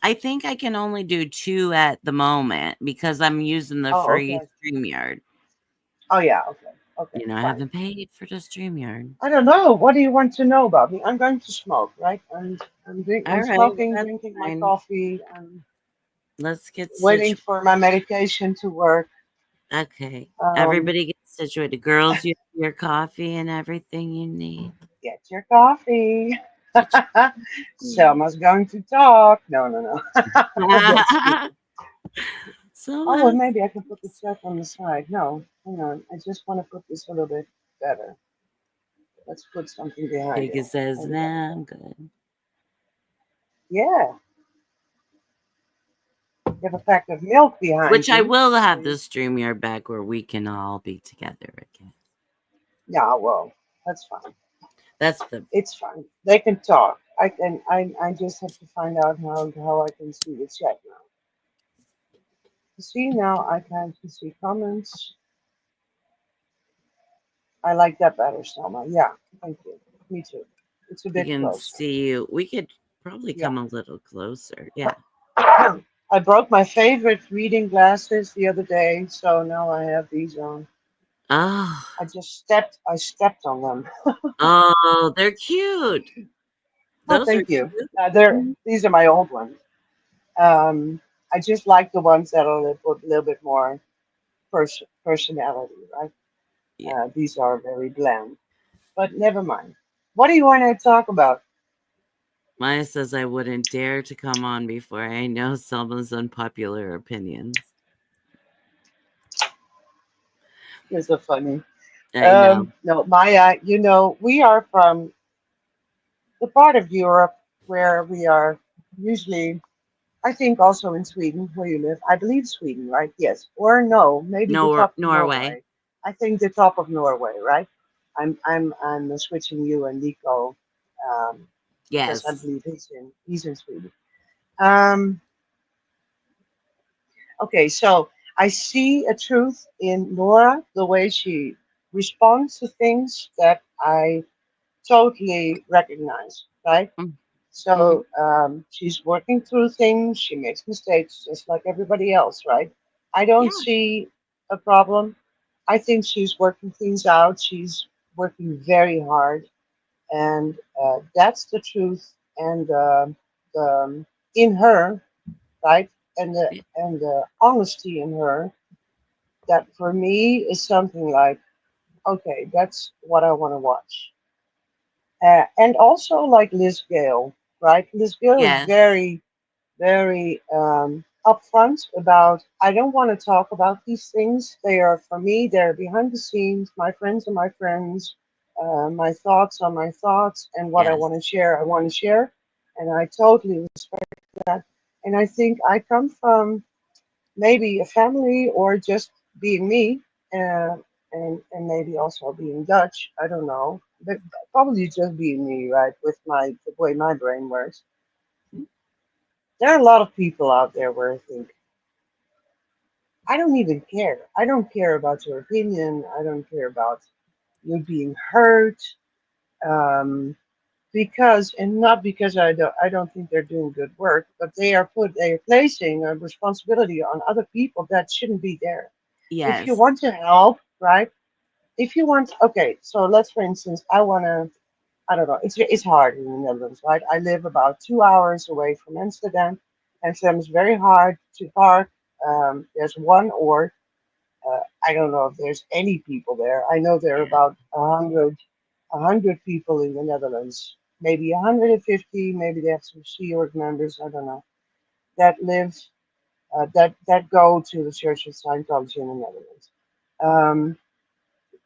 I think I can only do two at the moment because I'm using the Oh, free okay. StreamYard. Oh yeah, okay. Okay, I fine. haven't paid for the StreamYard. I don't know. What do you want to know about me? I'm going to smoke, right? All I'm right, well, smoking, that's drinking my fine. coffee. I'm Let's get waiting situated. for my medication to work. Okay. Um, Everybody get situated. Girls, you have your coffee and everything you need. get your coffee. Get your Selma's going to talk. No, no, no. That's coffee. stupid. So Oh, well, that's maybe I can put the check on the side. No, hang on. I just want to put this a little bit better. Let's put something behind it. Piggy says, Maybe like nah, that. I'm good. Yeah, you have a pack of milk behind Which I you. will So have the you, StreamYard back where we can all be together again. yeah, well, that's fine. That's the It's fine. They can talk. I can. I just have to find out how I can see the chat now. See now, I can see comments. I like that better, Selma. Yeah, thank you. Me too. It's a we bit can closer. see you. We could probably Yeah. come a little closer. Yeah. I broke my favorite reading glasses the other day, so now I have these on. Oh, I stepped on them. oh, they're cute. Oh, Those are thank you. cute. They're these are my old ones. I just like the ones that are put a little bit more personality, right? Yeah. These are very bland, but never mind. What do you want to talk about? Maya says I wouldn't dare to come on before I know Selma's unpopular opinions. You're so funny. I know. No, Maya, we are from the part of Europe where we are usually, I think also in Sweden, where you live. I believe Sweden, right? Yes. Or no, maybe the top of Norway. Norway. I think the top of Norway, right? I'm switching you and Nico, um, because I Yes. believe he's in Sweden. Um, okay, so I see a truth in Nora, the way she responds to things that I totally recognize, right? Mm-hmm. So she's working through things. She makes mistakes just like everybody else, right? I don't Yeah. see a problem. I think she's working things out. She's working very hard, and that's the truth. And the in her, right, and the honesty in her. That for me is something like, okay, that's what I want to watch. And also like Liz Gale, right? Liz Gale is Yes. very upfront about, I don't want to talk about these things. They are for me, they're behind the scenes. My friends are my friends. My thoughts are my thoughts. And what I Yes. want to share, I want to share. And I totally respect that. And I think I come from maybe a family or just being me. Uh, and maybe also being Dutch. I don't know, but probably just being me, right? With the way my brain works. There are a lot of people out there where I think, I don't even care. I don't care about your opinion. I don't care about you being hurt. Um, because, and not because I don't think they're doing good work, but they are placing a responsibility on other people that shouldn't be there. If you Yes. want to help, right? If you want, okay, so let's, for instance, I don't know, it's hard in the Netherlands, right? I live about 2 hours away from Amsterdam. Amsterdam is very hard to park. There's one or I don't know if there's any people there. I know there are Yeah. about a hundred people in the Netherlands, maybe 150. Maybe they have some Sea Org members. I don't know that live that go to the Church of Scientology in the Netherlands. Um,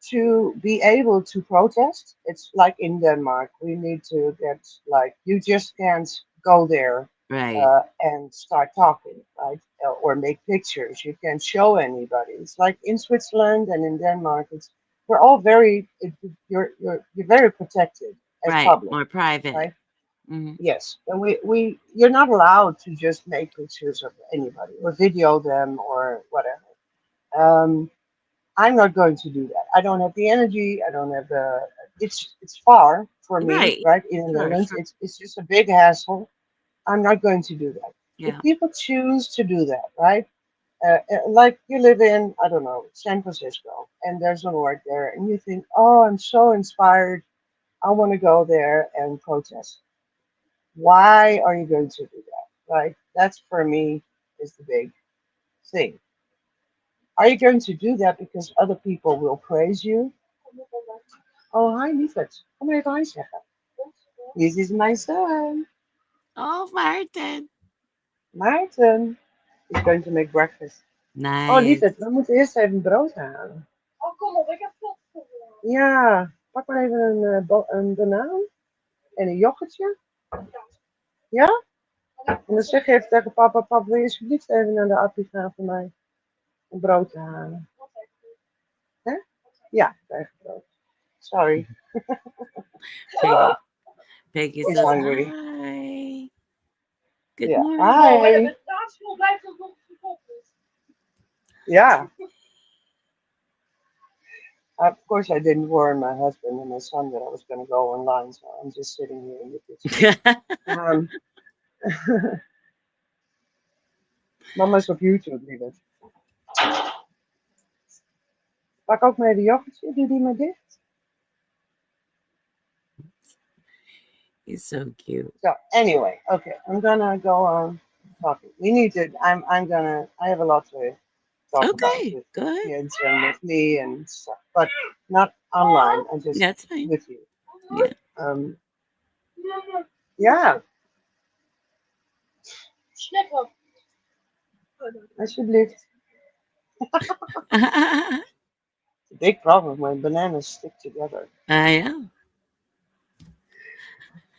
to be able to protest, it's like in Denmark. We need to get, like, you just can't go there Right. and start talking, right? Or make pictures. You can't show anybody. It's like in Switzerland and in Denmark. We're all you're very protected as Right. public, More private. right? Hmm. Yes, and you're not allowed to just make pictures of anybody or video them or whatever. Um, I'm not going to do that. I don't have the energy. I don't have the. It's far for me, Right. right? In the Sure. Netherlands, Sure. it's just a big hassle. I'm not going to do that. If Yeah. people choose to do that, right? Like you live in, I don't know, San Francisco, and there's an org there, and you think, oh, I'm so inspired. I want to go there and protest. Why are you going to do that? Right? That's for me is the big thing. Are you going to do that because other people will praise you? Oh, hi, lieverd. Kom maar even hi zeggen. This is my son. Oh, Martin. Maarten is going to make breakfast. Oh, lieverd, Nice. we moeten eerst even brood halen. Oh, kom op, ik heb pot voor je. Ja, pak maar even een banaan en een yoghurtje. Ja? En dan zeg je even tegen papa, papa, wil je alsjeblieft even naar de appie gaan voor mij om brood te halen? Hè? Ja, eigen brood. Sorry, Piggy. Piggy he's says hungry. hi. Good Yeah. morning. Hi. De tafel blijft ook nog verkocht. Yeah. Of course, I didn't warn my husband and my son that I was going to go online, so I'm just sitting here in the kitchen. Um, Mama's op YouTube, lieverd. Pak ook mee de yoghurtje, doe die maar dicht. He's so cute. So anyway, okay, I'm gonna go on talking. We need to. I have a lot to talk about Okay, with go ahead. kids and with me and stuff, but not online. I just That's fine. with you. Yeah. Um, yeah, alsjeblieft. I It's a big problem when bananas stick together. am.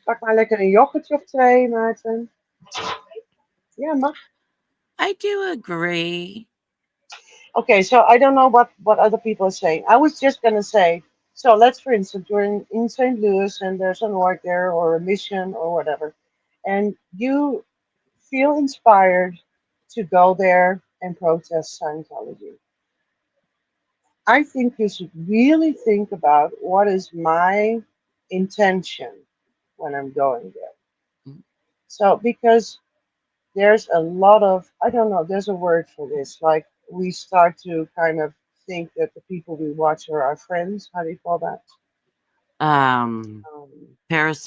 Pak maar lekker een yoghurtje of twee, Maarten. Ja, mag. I do agree. Okay, so I don't know what other people are saying. I was just gonna say, so let's for instance, you're in St. Louis and there's an org there or a mission or whatever, and you feel inspired to go there and protest Scientology. I think you should really think about what is my intention when I'm going there. So because there's a lot of, I don't know, there's a word for this, like we start to kind of think that the people we watch are our friends. How do you call that? Um, Um,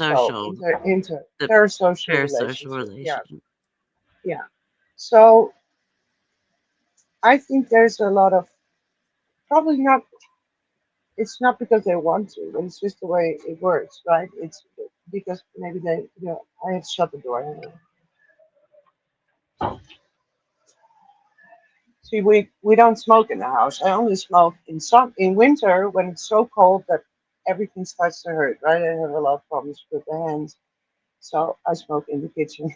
so Parasocial. inter The parasocial parasocial relationship. Yeah, relation. yeah. So I think there's a lot of probably not. It's not because they want to, but it's just the way it works, right? It's because maybe they, I have to shut the door. Hang on. See, we don't smoke in the house. I only smoke in winter when it's so cold that everything starts to hurt, right? I have a lot of problems with the hands, so I smoke in the kitchen.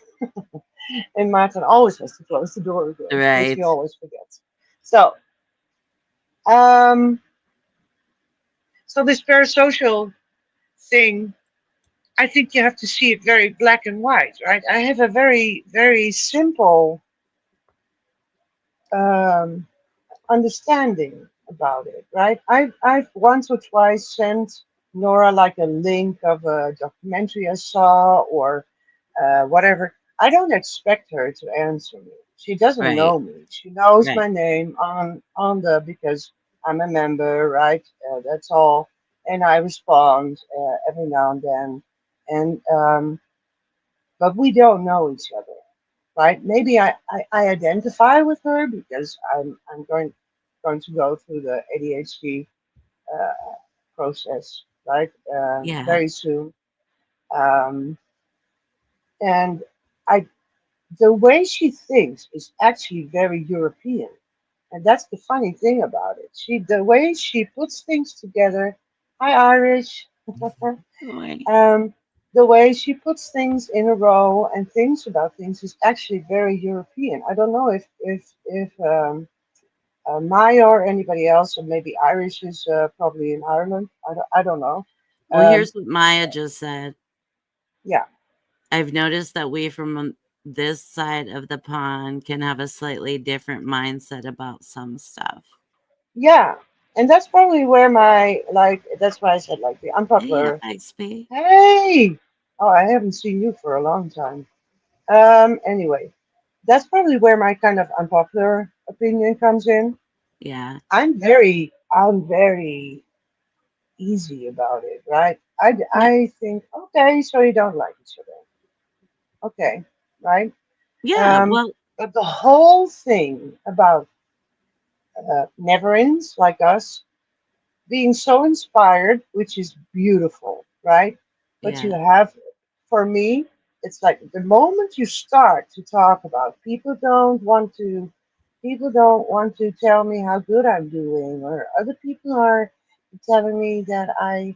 And Martin always has to close the door again, which he Right. always forgets. So, um, so this parasocial thing, I think you have to see it very black and white, right? I have a very, very simple um, understanding about it, right? I've once or twice sent Nora like a link of a documentary I saw or whatever. I don't expect her to answer me. She doesn't Right. know me. She knows Right. my name on the because I'm a member, right? That's all. And I respond every now and then. And but we don't know each other, right? Maybe I identify with her because I'm going to go through the ADHD uh, process, right? Yeah. Very soon. Um, and I the way she thinks is actually very European. And that's the funny thing about it. The way she puts things together, hi Irish, Right. um, the way she puts things in a row and thinks about things is actually very European. I don't know if Maya or anybody else, or maybe Irish is probably in Ireland. I don't know. Well, Um, here's what Maya just said. yeah, I've noticed that we from this side of the pond can have a slightly different mindset about some stuff. yeah, and that's probably where my like. That's why I said like the Hey, unpopular. FXP. Hey, oh, I haven't seen you for a long time. Anyway, that's probably where my kind of unpopular opinion comes in. Yeah. I'm very easy about it, right? Yeah. I think, okay, so you don't like each other, okay, right? Yeah. Um, Well, but the whole thing about never ends like us being so inspired, which is beautiful, right? But you yeah. have, for me, it's like the moment you start to talk about people don't want to tell me how good I'm doing, or other people are telling me that I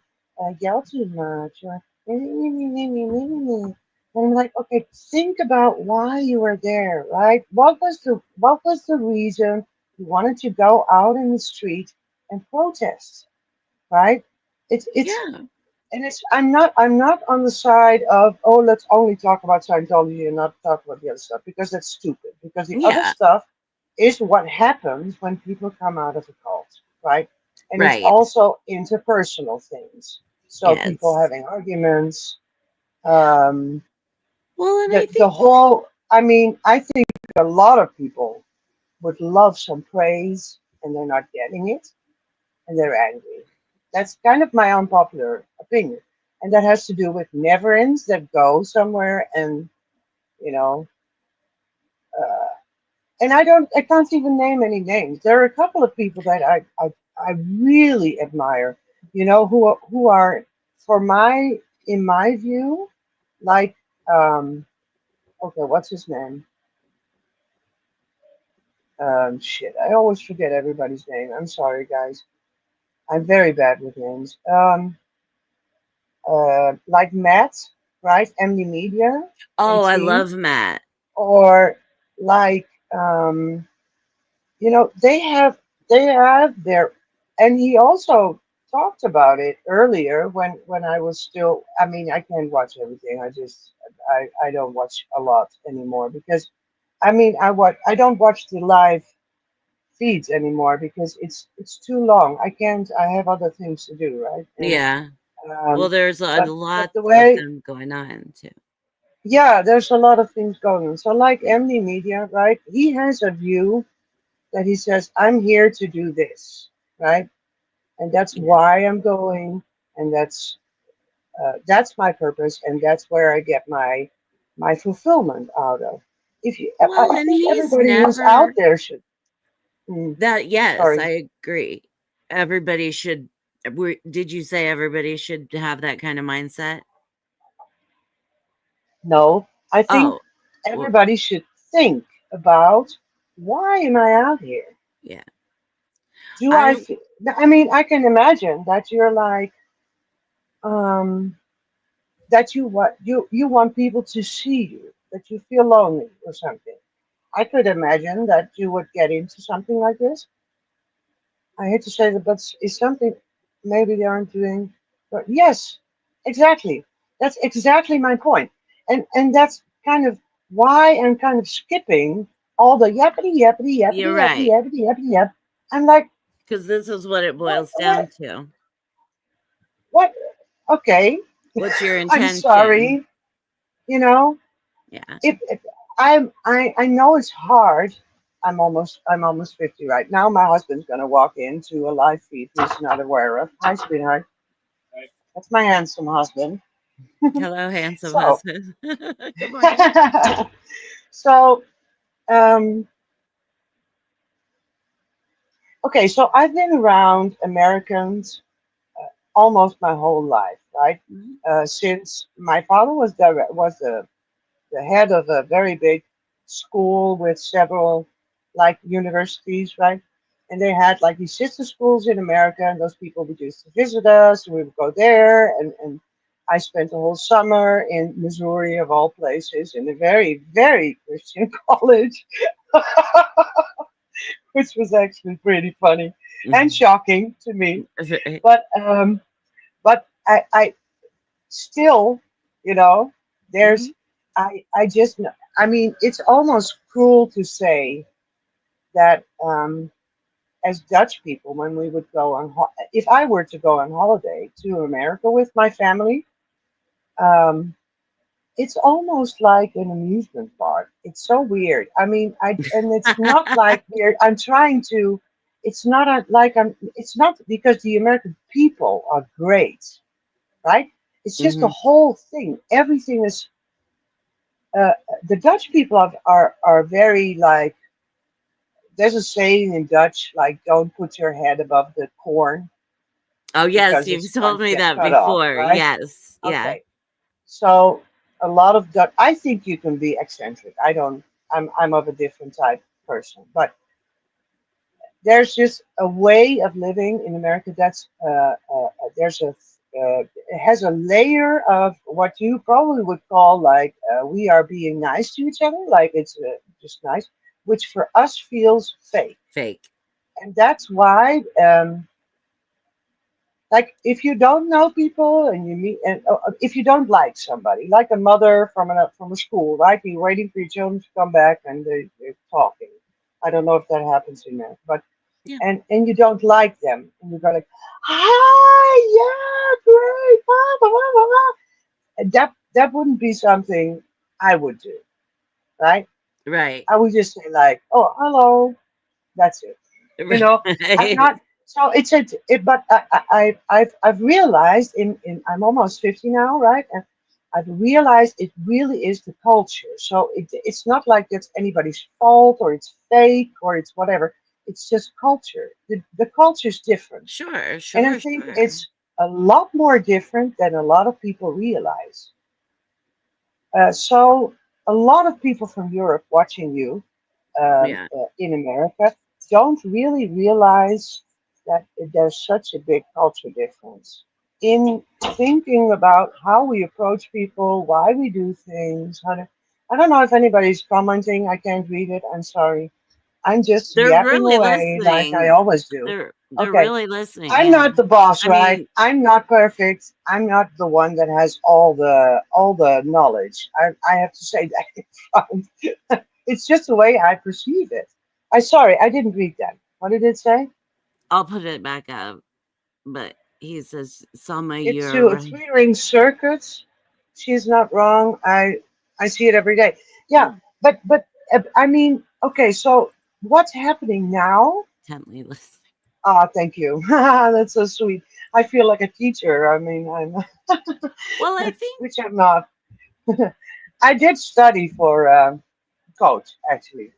yell too much, or and I'm like, okay, think about why you were there, right? What was the reason you wanted to go out in the street and protest, right? It's Yeah. and it's I'm not on the side of, oh, let's only talk about Scientology and not talk about the other stuff, because that's stupid, because the other Yeah. stuff is what happens when people come out of a cult, right? And it's Right. also interpersonal things, so people Yes. having arguments, um Well, and I the think, whole, I mean, I think a lot of people would love some praise and they're not getting it and they're angry. That's kind of my unpopular opinion. And that has to do with never ends that go somewhere, and, you know, uh, and I can't even name any names. There are a couple of people that I really admire, who are, for in my view, like, okay, what's his name? Shit, I always forget everybody's name. I'm sorry, guys. I'm very bad with names. Like Matt, right? MD Media, oh, I 18, love Matt. or like, um, they have their, and he also talked about it earlier when I was still. I mean, I can't watch everything. I don't watch a lot anymore, because, I mean, I don't watch the live feeds anymore because it's too long. I can't. I have other things to do, right? And Yeah. Well, um, there's a but lot the of way, them going on too. yeah, there's a lot of things going on. So, like Yeah. MD Media, right? He has a view that he says, I'm here to do this, right? And that's Yes. why I'm going, and that's my purpose, and that's where I get my fulfillment out of. I Well, and think he's everybody who's out never there should. Mm, that. Yes, sorry, I agree. Everybody should. Did you say everybody should have that kind of mindset? no. I think Oh, well, everybody should think about, why am I out here? yeah. Do I I feel? I mean, I can imagine that you're like, um, that you want people to see you, that you feel lonely or something. I could imagine that you would get into something like this. I hate to say that, but it's something maybe they aren't doing. But yes, exactly. That's exactly my point. And that's kind of why I'm kind of skipping all the yappity yappity you're yappity yappity right, yappity yappity yap. I'm like, because this is what it what boils what down to. what? Okay, What's your I'm intention? sorry. You know, Yeah. if I know it's hard. I'm almost 50 right now. My husband's gonna walk into a live feed he's not aware of. Hi, sweetheart. That's my handsome husband. Hello, handsome So, husband. Good morning. so, um, okay. So I've been around Americans almost my whole life, right? Mhm. Since my father was the head of a very big school with several, like, universities, right? And they had like these sister schools in America, and those people would used to visit us, and we would go there. And I spent the whole summer in Missouri, of all places, in a very, very Christian college, which was actually pretty funny and Mhm. shocking to me. Right. But still, you know, there's, Mhm. I just know. I mean, it's almost cruel to say that, as Dutch people, when we would go if I were to go on holiday to America with my family, um, it's almost like an amusement park. It's so weird. I mean, and it's not like weird. I'm trying to. It's not like I'm. It's not because the American people are great, right? It's just the Hmm. whole thing. Everything is. Uh, the Dutch people are very like. There's a saying in Dutch like, "Don't put your head above the corn Oh, yes, because you've it's going told to me get that cut off," before. right? Yes. Yeah. Okay. So a lot of Dutch. I think you can be eccentric. I don't. I'm of a different type person, but there's just a way of living in America that's there's a it has a layer of what you probably would call like we are being nice to each other, like it's just nice, which for us feels fake, Fake. and that's why. Like if you don't know people and you meet and if you don't like somebody like a mother from a school, right, you're waiting for your children to come back and they're talking. I don't know if that happens in there, but Yeah. and you don't like them and you go like, hi, yeah, great, blah, blah, blah, blah, blah. And that wouldn't be something I would do, right? Right. I would just say like, oh, hello, that's it. You know, I'm Right. not. So it's a. But I've realized in I'm almost 50 now, right? And I've realized it really is the culture. So it's not like it's anybody's fault or it's fake or it's whatever. It's just culture. The culture is different, Sure, and I sure, think sure. it's a lot more different than a lot of people realize. So a lot of people from Europe watching you Yeah. in America don't really realize that there's such a big culture difference in thinking about how we approach people, why we do things. How to, I don't know if anybody's commenting. I can't read it. I'm sorry. I'm just They're yapping really away like I listening. always do. They're Okay. really listening, I'm yeah. not the boss, I right? mean, I'm not perfect. I'm not the one that has all the knowledge. I have to say that in front. It's just the way I perceive it. I sorry, I didn't read that. What did it say? I'll put it back up, but he says, "Selma, It's you're to a right." three-ring circuit. She's not wrong. I see it every day. Yeah, Yeah, but I mean, okay. So what's happening now? intently listening. Ah, thank you. That's so sweet. I feel like a teacher. I mean, I'm Well, I think which I'm not. I did study for coach actually,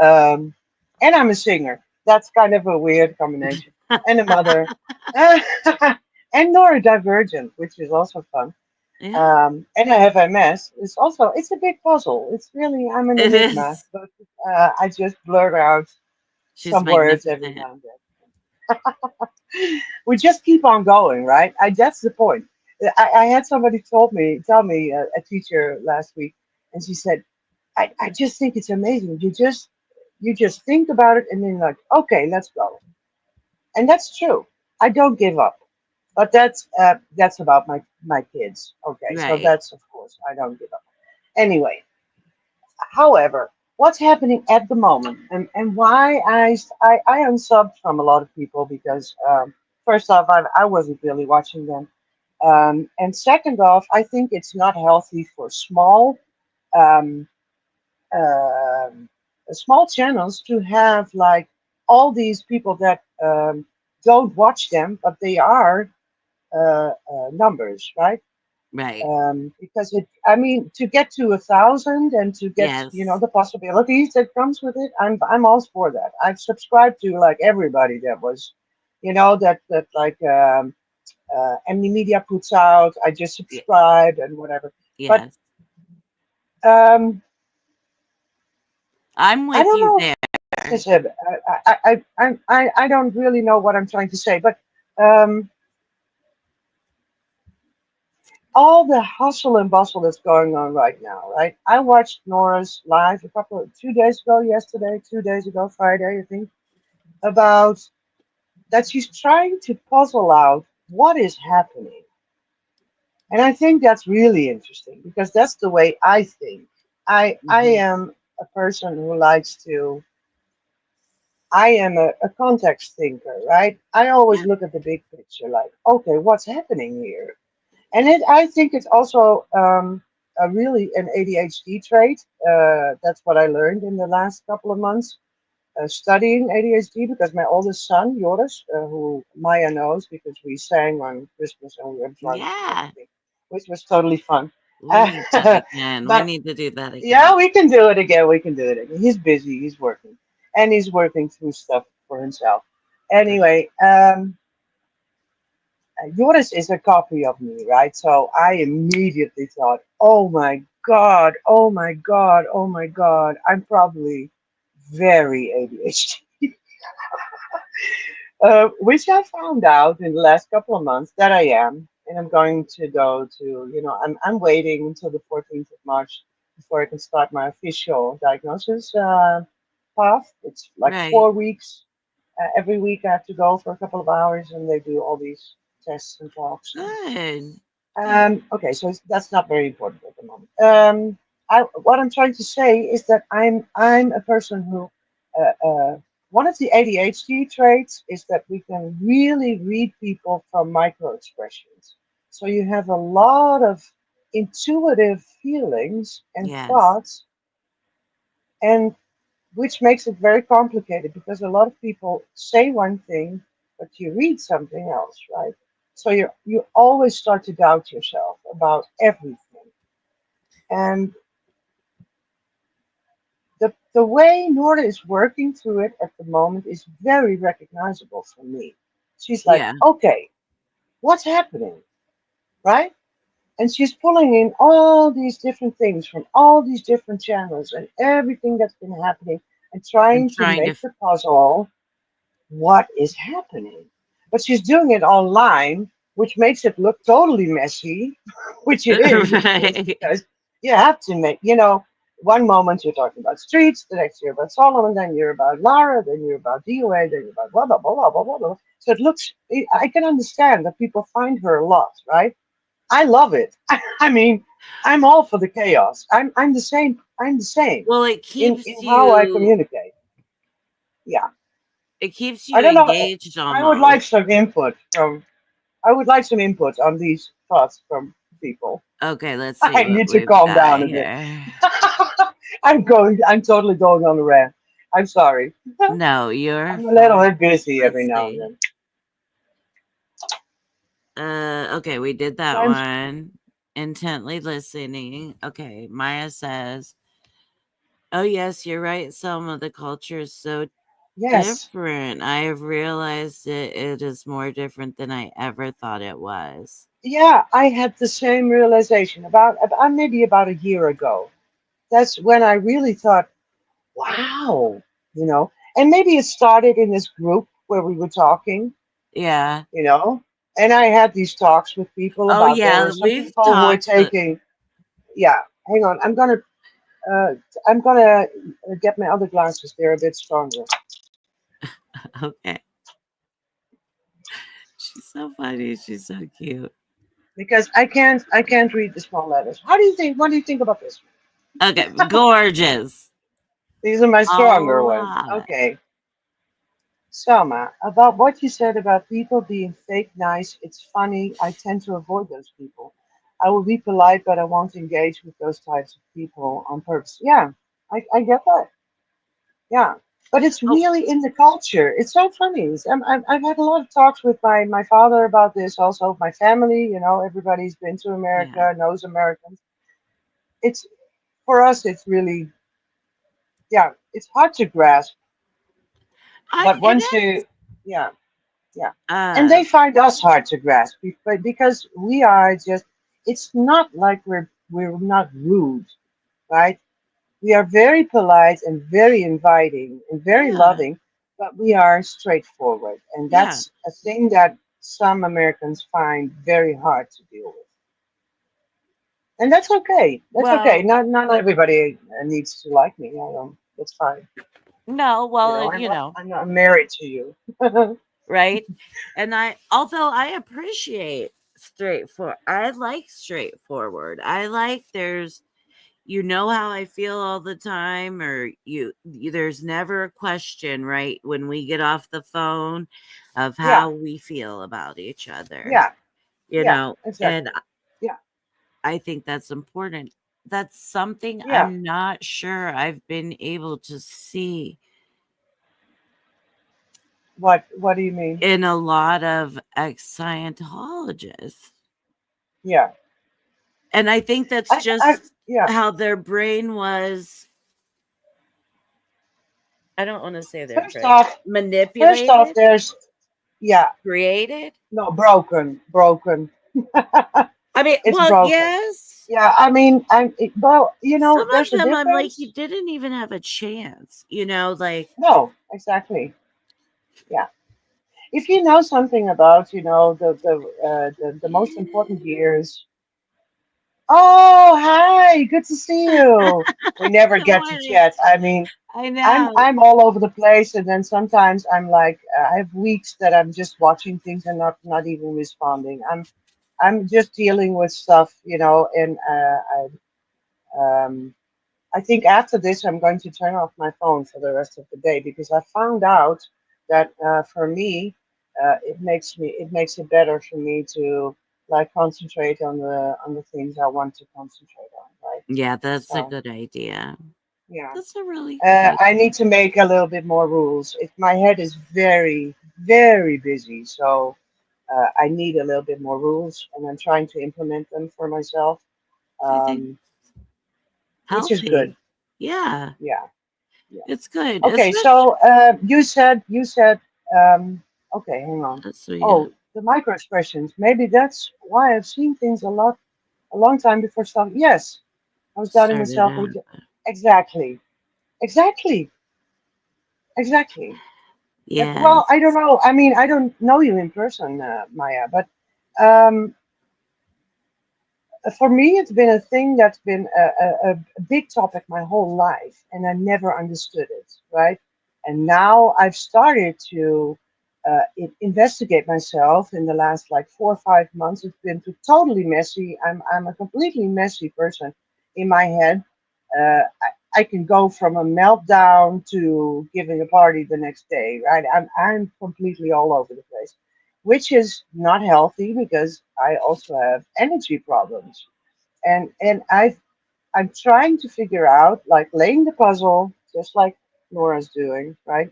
um, and I'm a singer. That's kind of a weird combination. And a mother, and neurodivergent, which is also fun. yeah, And I have MS. It's a big puzzle. It's really I'm an it enigma, is. but I just blurt out She's some words every magnificent. now and then. We just keep on going, right? That's the point. I had somebody tell me a teacher last week, and she said, I just think it's amazing. You just think about it and then like, okay, let's go. And that's true. I don't give up. But that's about my kids. Okay, so Right. that's of course I don't give up. Anyway, however, what's happening at the moment and why I unsubbed from a lot of people because first off I wasn't really watching them. And second off, I think it's not healthy for um, um, small channels to have like all these people that don't watch them, but they are numbers, right? Right. Because I mean, to get to 1,000 and to get, Yes. the possibilities that comes with it, I'm all for that. I've subscribed to like everybody that was, that like any media puts out. I just Ye subscribe and whatever. But yes. um, I'm I with don't you know there. if this is I don't really know what I'm trying to say, but um, all the hustle and bustle that's going on right now, right? I watched Nora's live a couple of 2 days ago, yesterday, 2 days ago, Friday, I think, about that she's trying to puzzle out what is happening. And I think that's really interesting because that's the way I think. I Mhm. am a person who likes to I am a context thinker, right? I always Yeah. look at the big picture, like, okay, what's happening here? And I think it's also really an ADHD trait. That's what I learned in the last couple of months studying ADHD because my oldest son, Joris, who Maya knows because we sang on Christmas and we were drunk and Yeah. everything, which was totally fun. We need to again. We But need to do that yeah, again. we can do it again. We can do it again. He's busy. He's working, and he's working through stuff for himself. Good. Anyway, Joris is a copy of me, right? So I immediately thought, oh my God, oh my God, oh my God, I'm probably very ADHD. Which I found out in the last couple of months that I am. And I'm going to go to, I'm waiting until the 14th of March before I can start my official diagnosis path. It's like Right. 4 weeks. Every week I have to go for a couple of hours and they do all these tests and talks. Good. Good. Okay, so that's not very important at the moment. What I'm trying to say is that I'm a person who one of the ADHD traits is that we can really read people from micro expressions. So you have a lot of intuitive feelings and Yes. thoughts, and which makes it very complicated because a lot of people say one thing, but you read something else, right? So you always start to doubt yourself about everything. And the way Nora is working through it at the moment is very recognizable for me. She's like, Yeah. okay, what's happening, right? And she's pulling in all these different things from all these different channels and everything that's been happening and And trying to trying to make the puzzle what is happening. But she's doing it online, which makes it look totally messy, which it is, of course, right. because you have to make, one moment you're talking about streets, the next you're about Solomon, then you're about Lara, then you're about DOA, then you're about blah, blah, blah, blah, blah, blah, blah. So it looks, I can understand that people find her a lot, right? I love it. I mean, I'm all for the chaos. I'm the same. I'm the same Well, in how I communicate. Yeah. it keeps I you don't know. engaged I would like almost. some input from. I would like some input on these thoughts from people. Okay, let's see I what need to we've calm got down a bit. here. I'm going. I'm totally going on a rant. I'm sorry. No, you're I'm a little fine. bit busy every Let's now and see. then. Okay, we did that Times. one. Intently listening. Okay, Maya says, "Oh yes, you're right. Some of the culture is so Yes. different. I have realized it is more different than I ever thought it was." Yeah, I had the same realization about maybe about a year ago. That's when I really thought, wow, And maybe it started in this group where we were talking, Yeah. you know. And I had these talks with people Oh about there were yeah, some we've people who were talked. taking, yeah, hang on, uh, I'm gonna get my other glasses. They're a bit stronger Okay, she's so funny. She's so cute. because I can't read the small letters. How do you think? What do you think about this? Okay, gorgeous. These are my A stronger ones. lot. Okay. Selma, about what you said about people being fake nice, it's funny. I tend to avoid those people. I will be polite, but I won't engage with those types of people on purpose. Yeah, I get that. Yeah. But it's Oh really in the culture. It's so funny. I've had a lot of talks with my father about this, also my family. Everybody's been to yeah. America, knows Americans. It's for us, it's really, yeah, it's hard to grasp. I But it once is. you, yeah. Yeah. And Uh they find us hard to grasp because we are just, it's not like we're not rude, right? We are very polite and very inviting and very yeah. loving, but we are straightforward. And Yeah. that's a thing that some Americans find very hard to deal with. And that's okay. That's okay. Well, Not everybody needs to like me. I don't. That's fine. no, well, I'm not. I'm not married to you. right? And although I appreciate straightforward, I like straightforward. I like you know how I feel all the time, or there's never a question, right? When we get off the phone of Yeah. how we feel about each other, Yeah. Yeah. and Exactly. Yeah. I think that's important. that's something Yeah. I'm not sure I've been able to see What do you mean? in a lot of ex-Scientologists. Yeah. And I think that's I just yeah. how their brain was, I don't want to say their First brain, off, first off, manipulated, there's yeah. created. No, broken. I mean, It's well, broken. yes. Yeah, I mean, well, Some of there's a them I'm like, you difference. didn't even have a chance, like, No, exactly. Yeah. If you know something about, the most important years. Oh, hi, good to see you. We never good get to morning. chat. I mean, I I'm know. I'm all over the place, and then sometimes I'm like, I have weeks that I'm just watching things and not even responding. I'm just dealing with stuff, and um, I think after this, I'm going to turn off my phone for the rest of the day because I found out that for me, it makes it better for me to like concentrate on the things I want to concentrate on, right? Yeah, that's a So good idea. yeah, That's a really good I idea. need to make a little bit more rules. My head is very very busy, so I need a little bit more rules, and I'm trying to implement them for myself, I think um, which is good. healthy. Yeah, Yeah. Yeah. it's good. Okay, Especially, so you said okay, hang on. so yeah, Oh, the micro expressions. Maybe that's why I've seen things a long time before stuff. Yes, I was doubting started myself. out. Exactly, exactly, exactly. Well, I don't Yes, know. I mean, I don't know you in person, Maya, but um, for me, it's been a thing that's been a big topic my whole life, and I never understood it, right? And now I've started to investigate myself in the last like 4 or 5 months. It's been totally messy. I'm a completely messy person in my head. I can go from a meltdown to giving a party the next day, right? I'm completely all over the place, which is not healthy because I also have energy problems. And I'm trying to figure out, like laying the puzzle, just like Laura's doing, right?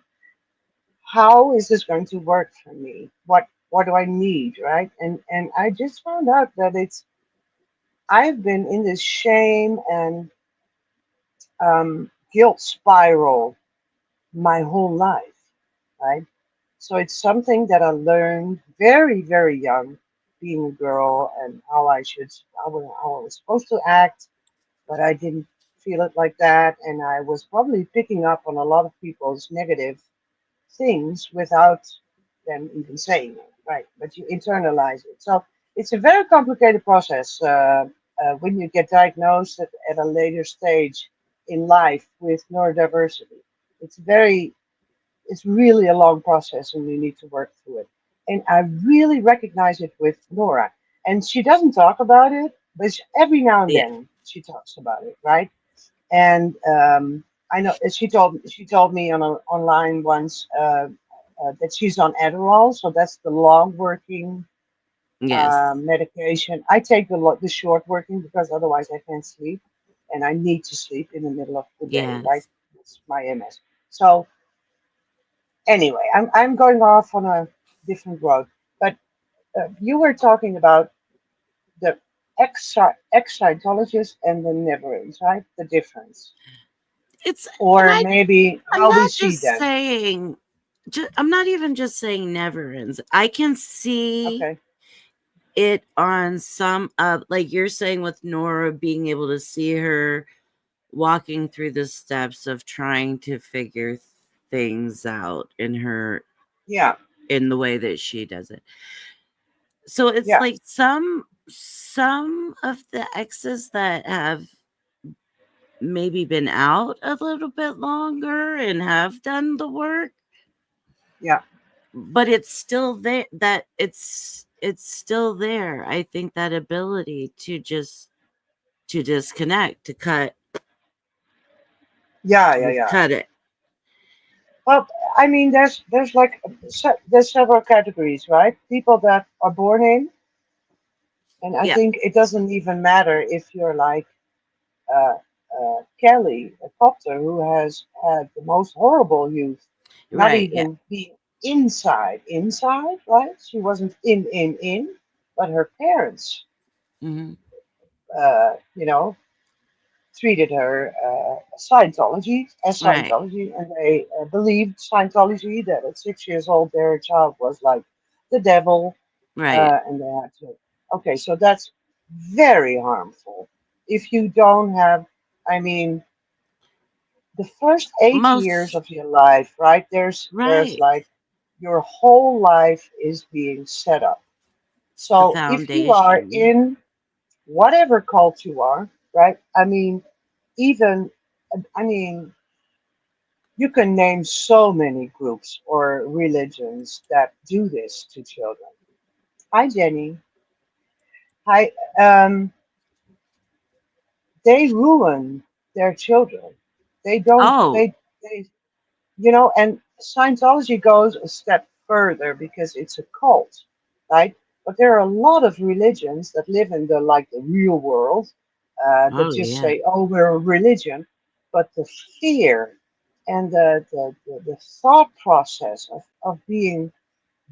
How is this going to work for me? What do I need, right? And I just found out that I've been in this shame and guilt spiral my whole life, right? So it's something that I learned very, very young, being a girl, and how I was supposed to act, but I didn't feel it like that, and I was probably picking up on a lot of people's negative things without them even saying it, right? But you internalize it. So it's a very complicated process when you get diagnosed at a later stage in life with neurodiversity. It's very it's really a long process and you need to work through it. And I really recognize it with Nora. And she doesn't talk about it, but every now and yeah, then she talks about it, right? And I know she told me online once that she's on Adderall, so that's the long working yes, medication. I take the short working because otherwise I can't sleep, and I need to sleep in the middle of the day, right? yes. That's my MS. So anyway, I'm going off on a different road. But you were talking about the ex-Scientologists and the Neverins, right? The difference, It's and or maybe I'm how we not see just them. saying. I'm not even just saying never ends. I can see Okay. it on some of, like you're saying with Nora, being able to see her walking through the steps of trying to figure things out Yeah. in the way that she does it. So it's Yeah. like some of the exes that have maybe been out a little bit longer and have done the work, Yeah. but it's still there, that it's still there. I think that ability to disconnect, Yeah. to Yeah. just Yeah. cut it. Well, I mean, there's like there's several categories, right? People that are born in, and I Yeah. think it doesn't even matter if you're like uh, Kelly Potter, who has had the most horrible youth, not Right. Yeah. even being inside, right? She wasn't in, but her parents, Hmm. you know, treated her as Right. Scientology, and they believed Scientology that at 6 years old their child was like the devil, Right. and they had to. Okay, so that's very harmful. If you don't have, I mean, the first 8 years Most. of your life, right? There's Right. like your whole life is being set up. It's the So if you are foundation. in whatever cult you are, right? Even I mean, you can name so many groups or religions that do this to children. Hi, Jenny. Hi. They ruin their children. They don't. Oh. They. And Scientology goes a step further because it's a cult, right? But there are a lot of religions that live in the like the real world that Oh just yeah. say, "Oh, we're a religion," but the fear and the thought process of being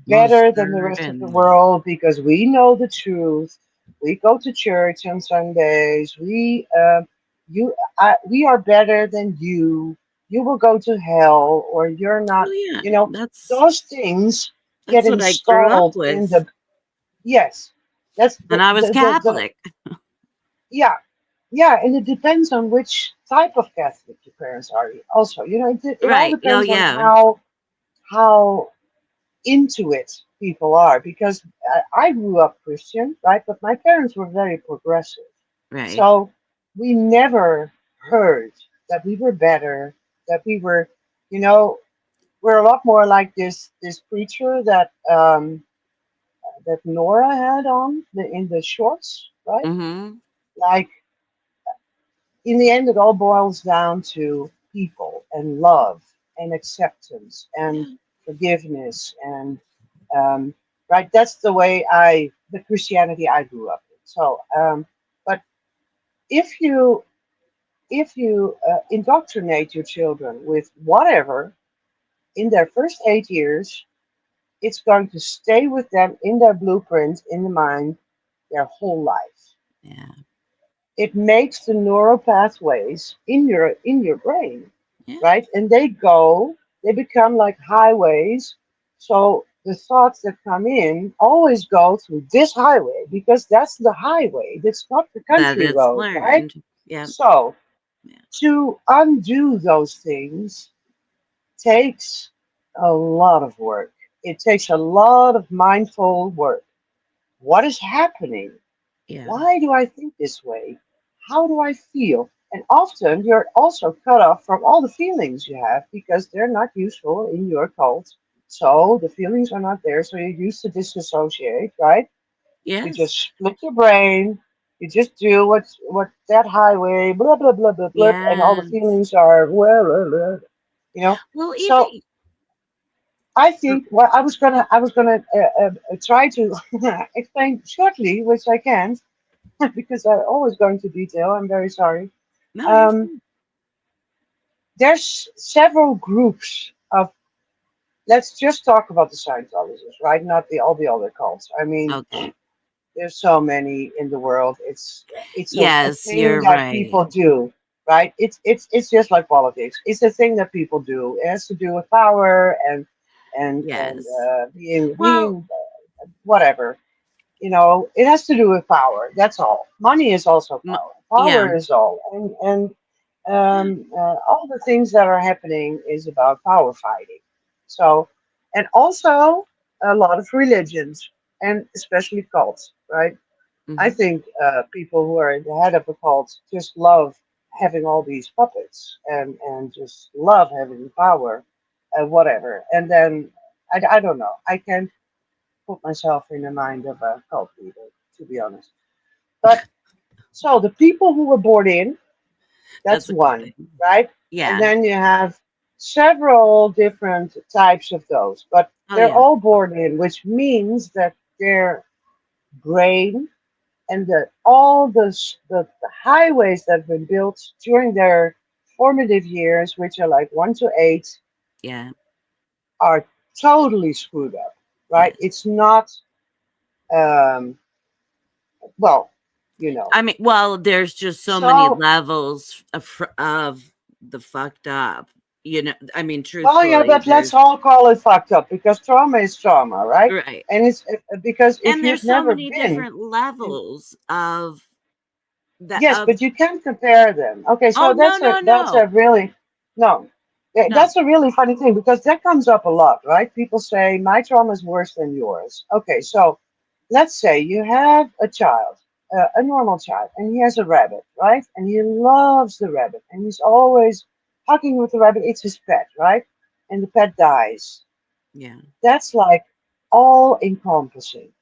Most better than the rest of the certainly. world because we know the truth. We go to church on Sundays. We are better than you. You will go to hell, or you're Oh not. yeah. You know, That's those things get that's what I grew up installed in with, the. Yes, that's and I was the Catholic. yeah, yeah, and it depends on which type of Catholic your parents are. Also, it all Right. Oh depends on yeah. how into it people are because I grew up Christian, right? But my parents were very progressive. Right. So we never heard that we were better, that we were, you know, we're a lot more like this preacher that Nora had in the shorts, right? Mm-hmm. Like in the end, it all boils down to people and love and acceptance and Yeah. forgiveness and right. That's the Christianity I grew up in. So, but if you indoctrinate your children with whatever in their first 8 years, it's going to stay with them in their blueprint in the mind their whole life. Yeah. It makes the neural pathways in your brain, Yeah. right? And they become like highways. So the thoughts that come in always go through this highway because that's the highway. That's not the That country it's road, right? learned. Yeah. So Yeah. to undo those things takes a lot of work. It takes a lot of mindful work. What is happening? Yeah. Why do I think this way? How do I feel? And often you're also cut off from all the feelings you have because they're not useful in your cult. So the feelings are not there. So you're used to disassociate, right? You just Yes. split your brain. You just do what that highway, blah blah blah blah blah, and all the Yes. feelings are well, you know. Well, So even I think what I was gonna try to explain shortly, which I can't because I always go into detail. I'm very sorry. no, you're Um, fine. there's several groups of. Let's just talk about the Scientologists, right? Not all the other cults. I mean, Okay. there's so many in the world. It's a Yes, thing you're that right. people do, right? It's just like politics. It's a thing that people do. It has to do with power and Yes. Well, being whatever. It has to do with power. That's all. Money is also m- power. yeah. Power is all, Yeah. all the things that are happening is about power fighting. So, and also a lot of religions and especially cults, right? I Hmm. think people who are in the head of a cult just love having all these puppets and just love having power and whatever. And then I don't know. I can't put myself in the mind of a cult leader, to be honest. But so the people who were born in, that's That's a good one, thing. right? And Yeah. then you have several different types of those, but Oh they're yeah. all born in, which means that their brain and all the highways that have been built during their formative years, which are like 1 to 8, Yeah. are totally screwed up, right? Yes. It's not, um, well, you know. I mean, well, there's just so many So, levels of the fucked up. I mean, well, yeah, truthfully, but let's all call it fucked up because trauma is trauma, right? right. And it's because if And you've there's so never many been, different in, levels of that yes, of but you can't compare them. Okay, oh so no, no, that's a no. really no. No. That's a really funny thing because that comes up a lot, right? People say my trauma is worse than yours. Okay, so let's say you have a child, a normal child, and he has a rabbit, right? And he loves the rabbit, and he's always hugging with the rabbit. It's his pet, right? And the pet dies. Yeah. That's like all encompassing.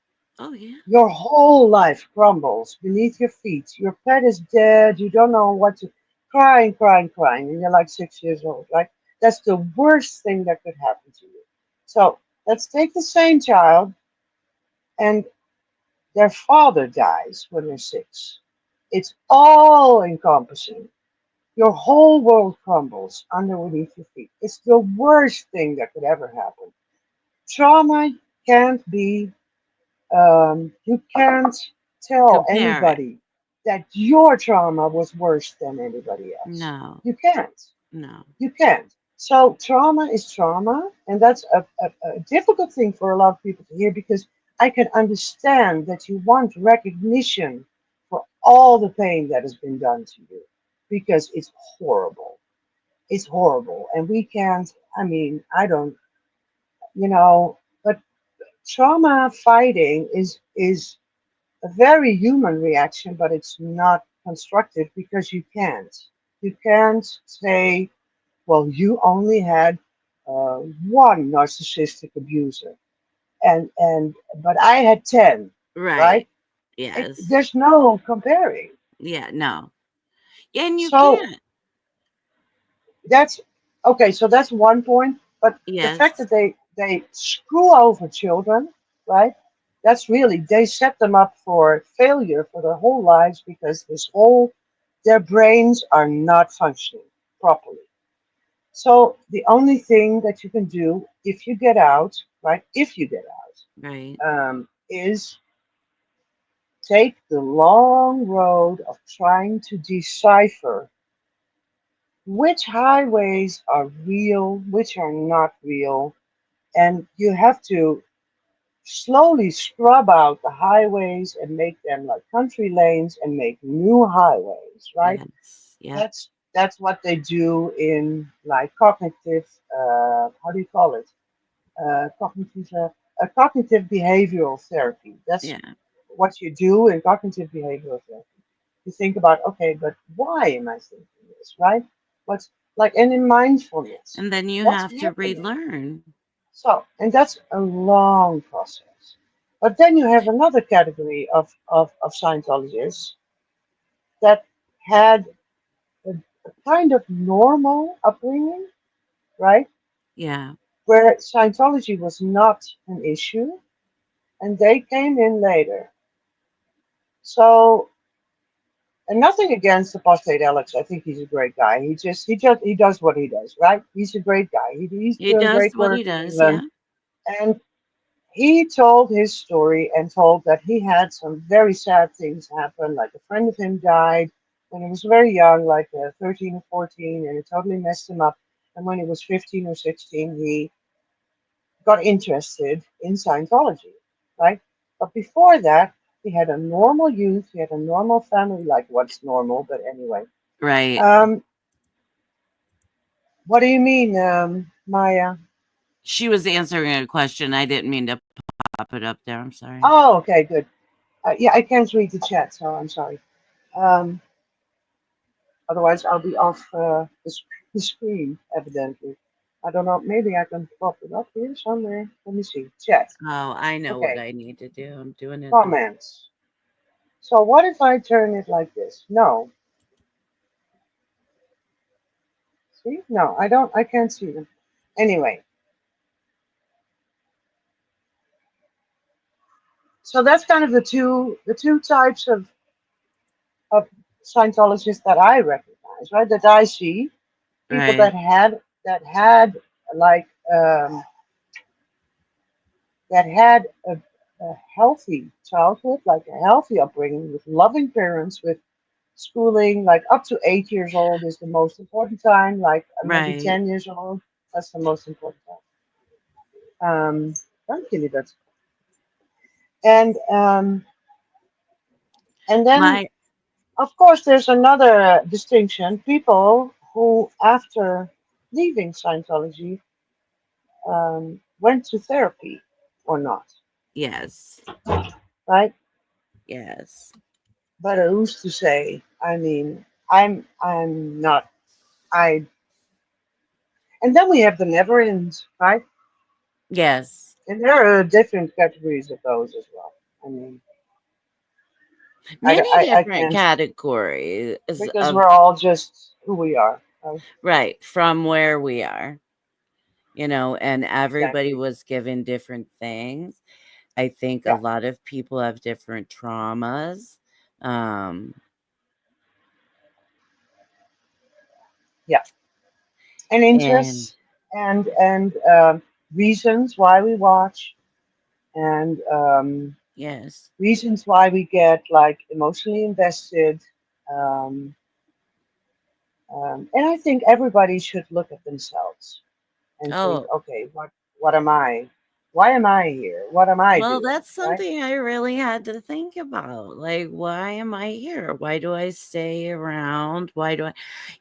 Oh yeah. Your whole life crumbles beneath your feet. Your pet is dead. You don't know what to crying, crying, crying, and you're like 6 years old, right? That's the worst thing that could happen to you. So let's take the same child and their father dies when they're 6. It's all encompassing. Your whole world crumbles underneath your feet. It's the worst thing that could ever happen. Trauma can't be, you can't tell Compare it. anybody that your trauma was worse than anybody else. No. You can't. No. You can't. So trauma is trauma, and that's a difficult thing for a lot of people to hear because I can understand that you want recognition for all the pain that has been done to you because it's horrible. It's horrible, and we can't. I mean, I don't, but trauma fighting is a very human reaction, but it's not constructive because you can't. You can't say, well, you only had one narcissistic abuser, and but I had 10, right? Right. Yes. There's no comparing. Yeah. No. And you So can't. that's okay. So that's one point. But the fact Yes. that they screw over children, right? That's really they set them up for failure for their whole lives because their brains are not functioning properly. So the only thing that you can do if you get out, right? If you get Right. out, is take the long road of trying to decipher which highways are real, which are not real, and you have to slowly scrub out the highways and make them like country lanes and make new highways, right? Yes. Yep. That's what they do in like cognitive, how do you call it? Cognitive behavioral therapy. That's Yeah. what you do in cognitive behavioral therapy. You think about, okay, but why am I thinking this, right? What's like, and in mindfulness, And then you what's have to happening? relearn. So, and that's a long process. But then you have another category of Scientologists that had a kind of normal upbringing, right? Yeah. Where Scientology was not an issue, and they came in later. So, and nothing against Apostate Alex. I think he's a great guy. He does what he does, right? He's a great guy. He's He doing does great what he work in does. England, Yeah. and he told his story and told that he had some very sad things happen. Like a friend of him died when he was very young, like 13 or 14, and it totally messed him up. And when he was 15 or 16, he got interested in Scientology, right? But before that, he had a normal youth, he had a normal family, like what's normal, but anyway. Right. Um, what do you mean, Maya? She was answering a question. I didn't mean to pop it up there. I'm sorry. Oh, okay, good. Yeah, I can't read the chat, so I'm sorry. Um, Otherwise, I'll be off the screen, evidently. I don't know, maybe I can pop it up here somewhere. Let me see. Chat. Oh, I know what Okay, I need to do. I'm doing it now. comments. So what if I turn it like this? No. See? No, I can't see them. Anyway, So that's kind of the two types of Scientologists that I recognize, right? That I see people Right. that had like that had a healthy childhood, like a healthy upbringing with loving parents, with schooling, like up to 8 years old is the most important time, like maybe Right. 10 years old, that's the most important time. Dank jullie dat. And and then My of course there's another distinction: people who after leaving Scientology went to therapy or not, yes. right? Yes. But who's to say? I mean, I'm not. I And then we have the never ends, right? Yes. And there are different categories of those as well. I mean, Many I different can't, categories because of we're all just who we are. Right? right from where we are, and everybody Exactly. was given different things. I think a Yeah, lot of people have different traumas. Um, yeah. And and interests and reasons why we watch, and yes. reasons why we get like emotionally invested. Um, and I think everybody should look at themselves and think, Oh, okay, what am I? Why am I here? What am I well, doing? that's Right? something I really had to think about. Like, why am I here? Why do I stay around? Why do I,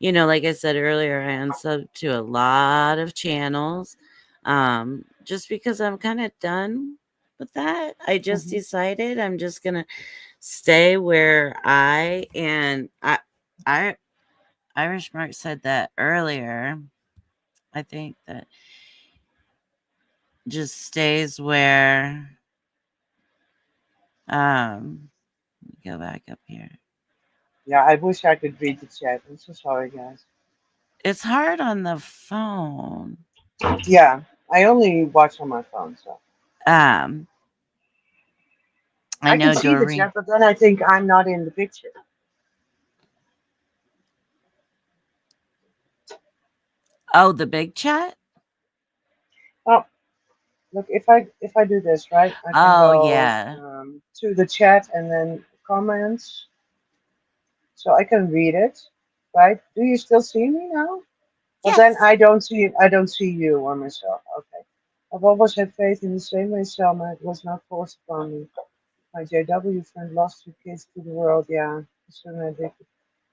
like I said earlier, I unsub to a lot of channels. Just because I'm kind of done with that. I just Hmm. decided I'm just gonna stay where I Irish Mark said that earlier. I think that just stays where let me go back up here. Yeah, I wish I could read the chat. I'm so sorry, guys. It's hard on the phone. Yeah, I only watch on my phone, so Um, I I can know see the Doreen. chat, but then I think I'm not in the picture. Oh, the big chat? Oh, look, if I do this right, I can Oh go yeah. to the chat and then comments, so I can read it. Right? Do you still see me now? But then Yes. I don't see you or myself. Okay. I've always had faith in the same way, Selma. It was not forced upon me. My JW friend lost her kids to the world. Yeah, so addicted.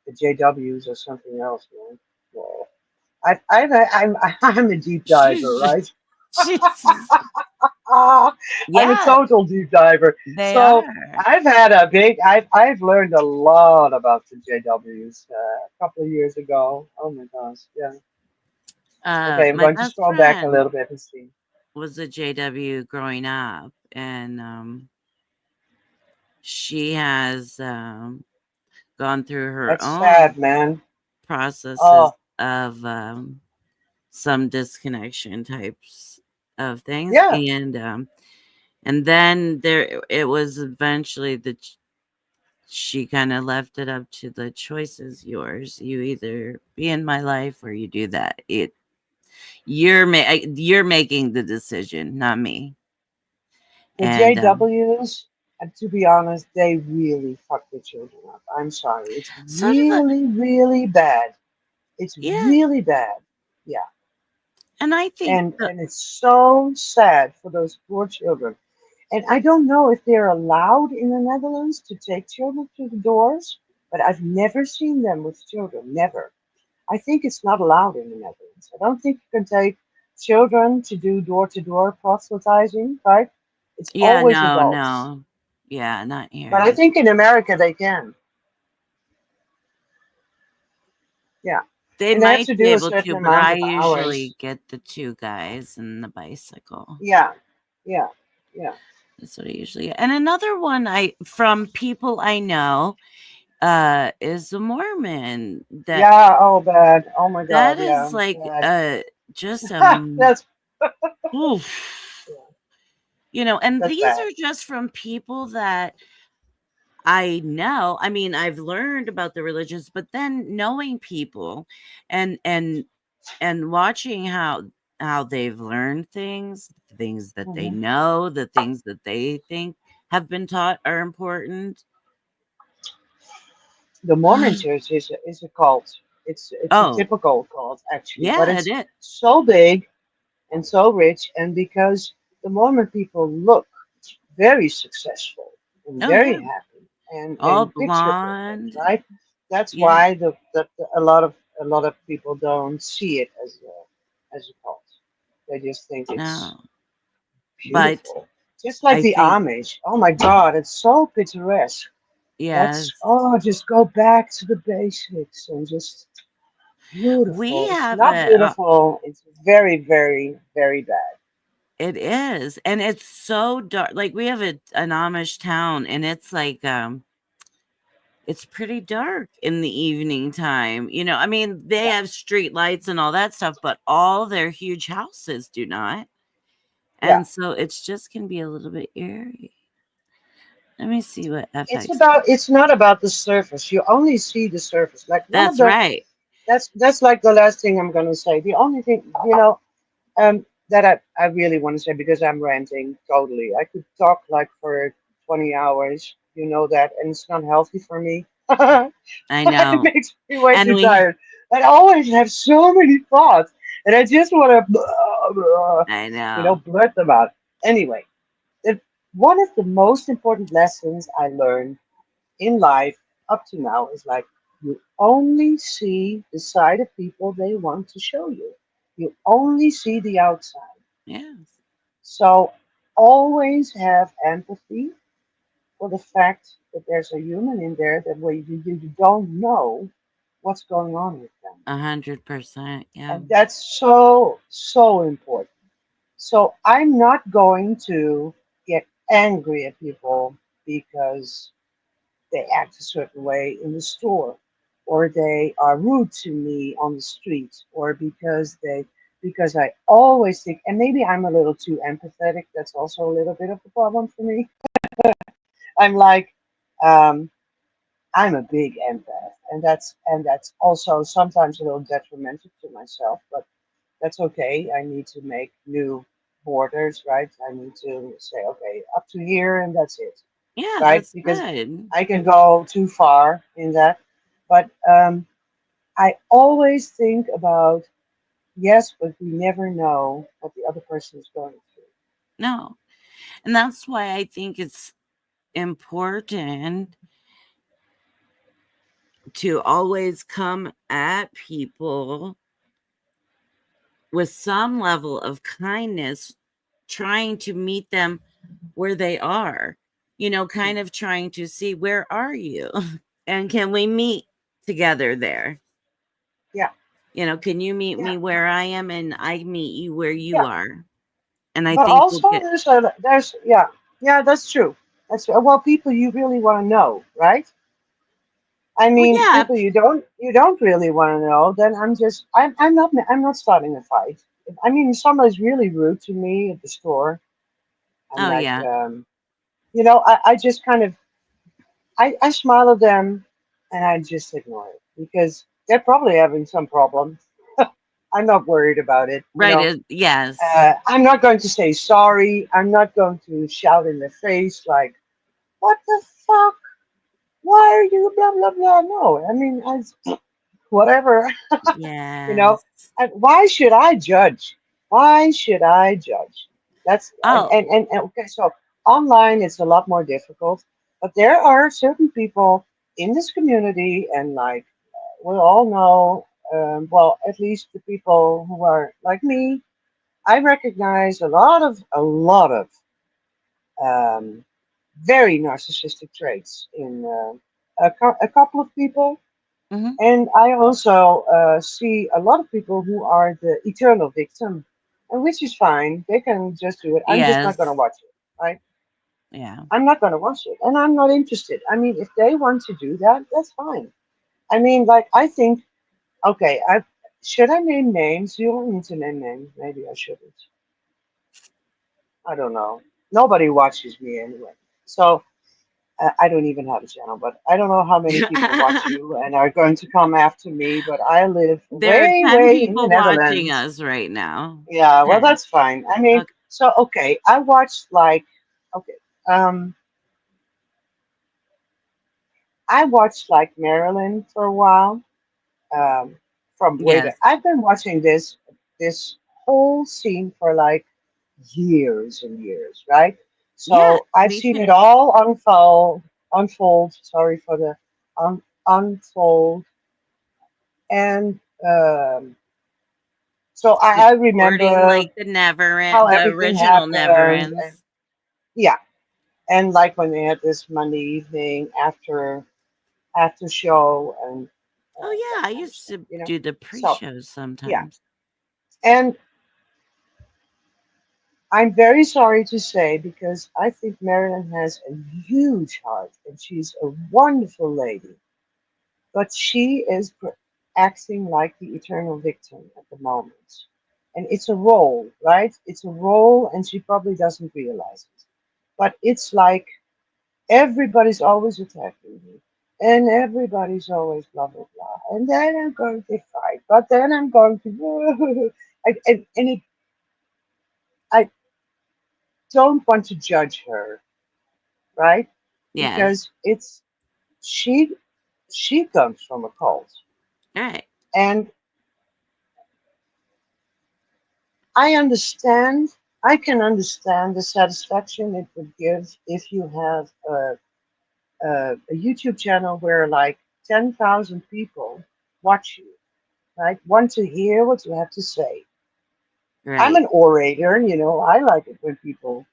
The JWs or something else, man. Whoa. I'm I'm a deep diver, right? Jesus. Ah, I'm a Yeah, total deep diver. they So are. I've learned a lot about the JWs a couple of years ago. Oh my gosh, yeah. Okay, I'm My going to best scroll back a friend little bit and see. was a JW growing up, and she has gone through her That's own sad, man. processes Oh, of some disconnection types of things, yeah. and then there it was eventually she kind of left it up to the choices yours. You either be in my life or you do that. You're making the decision, not me. The And JWs, to be honest, they really fuck the children up. I'm sorry. It's so do the really, really bad. It's yeah, really bad. Yeah. and I think And it's so sad for those poor children. And I don't know if they're allowed in the Netherlands to take children to the doors, but I've never seen them with children. Never. I think it's not allowed in the Netherlands. I don't think you can take children to do door to door proselytizing, right? It's yeah, always no, adults. no, yeah, not But I here. think in America they can. Yeah. They And they have might to be do a able certain to, but I amount of usually hours. get the two guys and the bicycle. Yeah. Yeah. Yeah. That's what I usually get. And another one I from people I know is a Mormon. Yeah. Oh, bad. Oh my That God. is Yeah. like Bad. just That's oof. yeah. And That's these bad. are just from people that I know. I mean, I've learned about the religions, but then knowing people and watching how they've learned things that they Hmm. know, the things that they think have been taught are important. The Mormon Church is a cult. It's a Oh, typical cult actually, but yeah, it it's is. so big and so rich, and because the Mormon people look very successful and Oh, yeah. very happy All and picture perfect, blonde. right? That's Yeah. why a lot of people don't see it as a cult. They just think it's No. But beautiful, just like I the think Amish. Oh my God, it's so picturesque. That's yes. just go back to the basics and just We beautiful. It's have not beautiful. It's very, very, very bad. it is, and it's so dark. Like we have an Amish town, and it's like it's pretty dark in the evening time. I mean, they Yeah, have street lights and all that stuff, but all their huge houses do not. yeah. And so it's just can be a little bit eerie. Let me see what FX. It's not about the surface. You only see the surface. Like one of That's the right. that's like the last thing I'm gonna say. The only thing, that I really want to say, because I'm ranting totally. I could talk like for 20 hours, you know that, and it's not healthy for me. I It know. makes me way And too we tired. I always have so many thoughts, and I just want to, I know. blurt them out. Anyway, the, one of the most important lessons I learned in life up to now is like you only see the side of people they want to show you. You only see the outside. Yes. So always have empathy for the fact that there's a human in there that way you don't know what's going on with them. 100%. Yeah. And that's so, so important. So I'm not going to get angry at people because they act a certain way in the store, or they are rude to me on the street, or because I always think, and maybe I'm a little too empathetic. That's also a little bit of a problem for me. I'm like, um, I'm a big empath, and that's also sometimes a little detrimental to myself, but that's okay. I need to make new borders, right? I need to say, okay, up to here, and that's it, Yeah, right? that's Because good. I can go too far in that. But I always think about, yes, but we never know what the other person is going through. No. And that's why I think it's important to always come at people with some level of kindness, trying to meet them where they are, kind Mhm. of trying to see where are you and can we meet together there? Yeah, Can you meet yeah, me where I am and I meet you where you yeah. are? And I But think we'll also get, yeah, that's true. Well, people you really want to know, right? I well, mean, yeah, people you don't really want to know. Then I'm not starting a fight. I mean, if somebody's really rude to me at the store, I'm oh, like, yeah, I just kind of I smile at them and I just ignore it because they're probably having some problem. I'm not worried about it. right. Yes. I'm not going to say sorry. I'm not going to shout in their face like, "What the fuck? Why are you blah blah blah?" No, I mean, whatever. you know. Yes. And why should I judge? Why should I judge? That's Oh, and okay. So online, it's a lot more difficult, but there are certain people in this community, and like we all know, well, at least the people who are like me, I recognize a lot of um, very narcissistic traits in a couple of people. mhm. And I also see a lot of people who are the eternal victim, and which is fine. They can just do it. I'm just not going to Yes. watch it. Right? Yeah. I'm not going to watch it, and I'm not interested. I mean, if they want to do that, that's fine. I mean, like I think, okay, I should I name names? You want me to name names? Maybe I shouldn't. I don't know. Nobody watches me anyway. So I don't even have a channel, but I don't know how many people watch you and are going to come after me. But I live There are way, 10 way in the people watching Netherlands. us right now. Yeah, well, 10. that's fine. I mean, Okay. so okay, I watched like okay, um, I watched like Marilyn for a while, um, from way back. Yes. I've been watching this whole scene for like years and years, right? Yeah, So I've me seen too. it all unfold. Sorry for the unfold, and so I Supporting remember like the never how the everything original never happened, and ends. yeah, and like when they had this Monday evening after show and Oh that yeah, I kind of used stuff, to you know. do the So pre-shows yeah, sometimes. and I'm very sorry to say because I think Marilyn has a huge heart and she's a wonderful lady, but she is acting like the eternal victim at the moment. And it's a role, right? It's a role, and she probably doesn't realize it. But it's like everybody's always attacking me, and everybody's always blah blah blah. And then I'm going to fight, but then I'm going to, and I don't want to judge her, right? Yes. Because it's she she comes from a cult, All right. and I can understand the satisfaction it would give if you have a YouTube channel where like 10,000 people watch you, right? Want to hear what you have to say. I'm Right. an orator, you know, I like it when people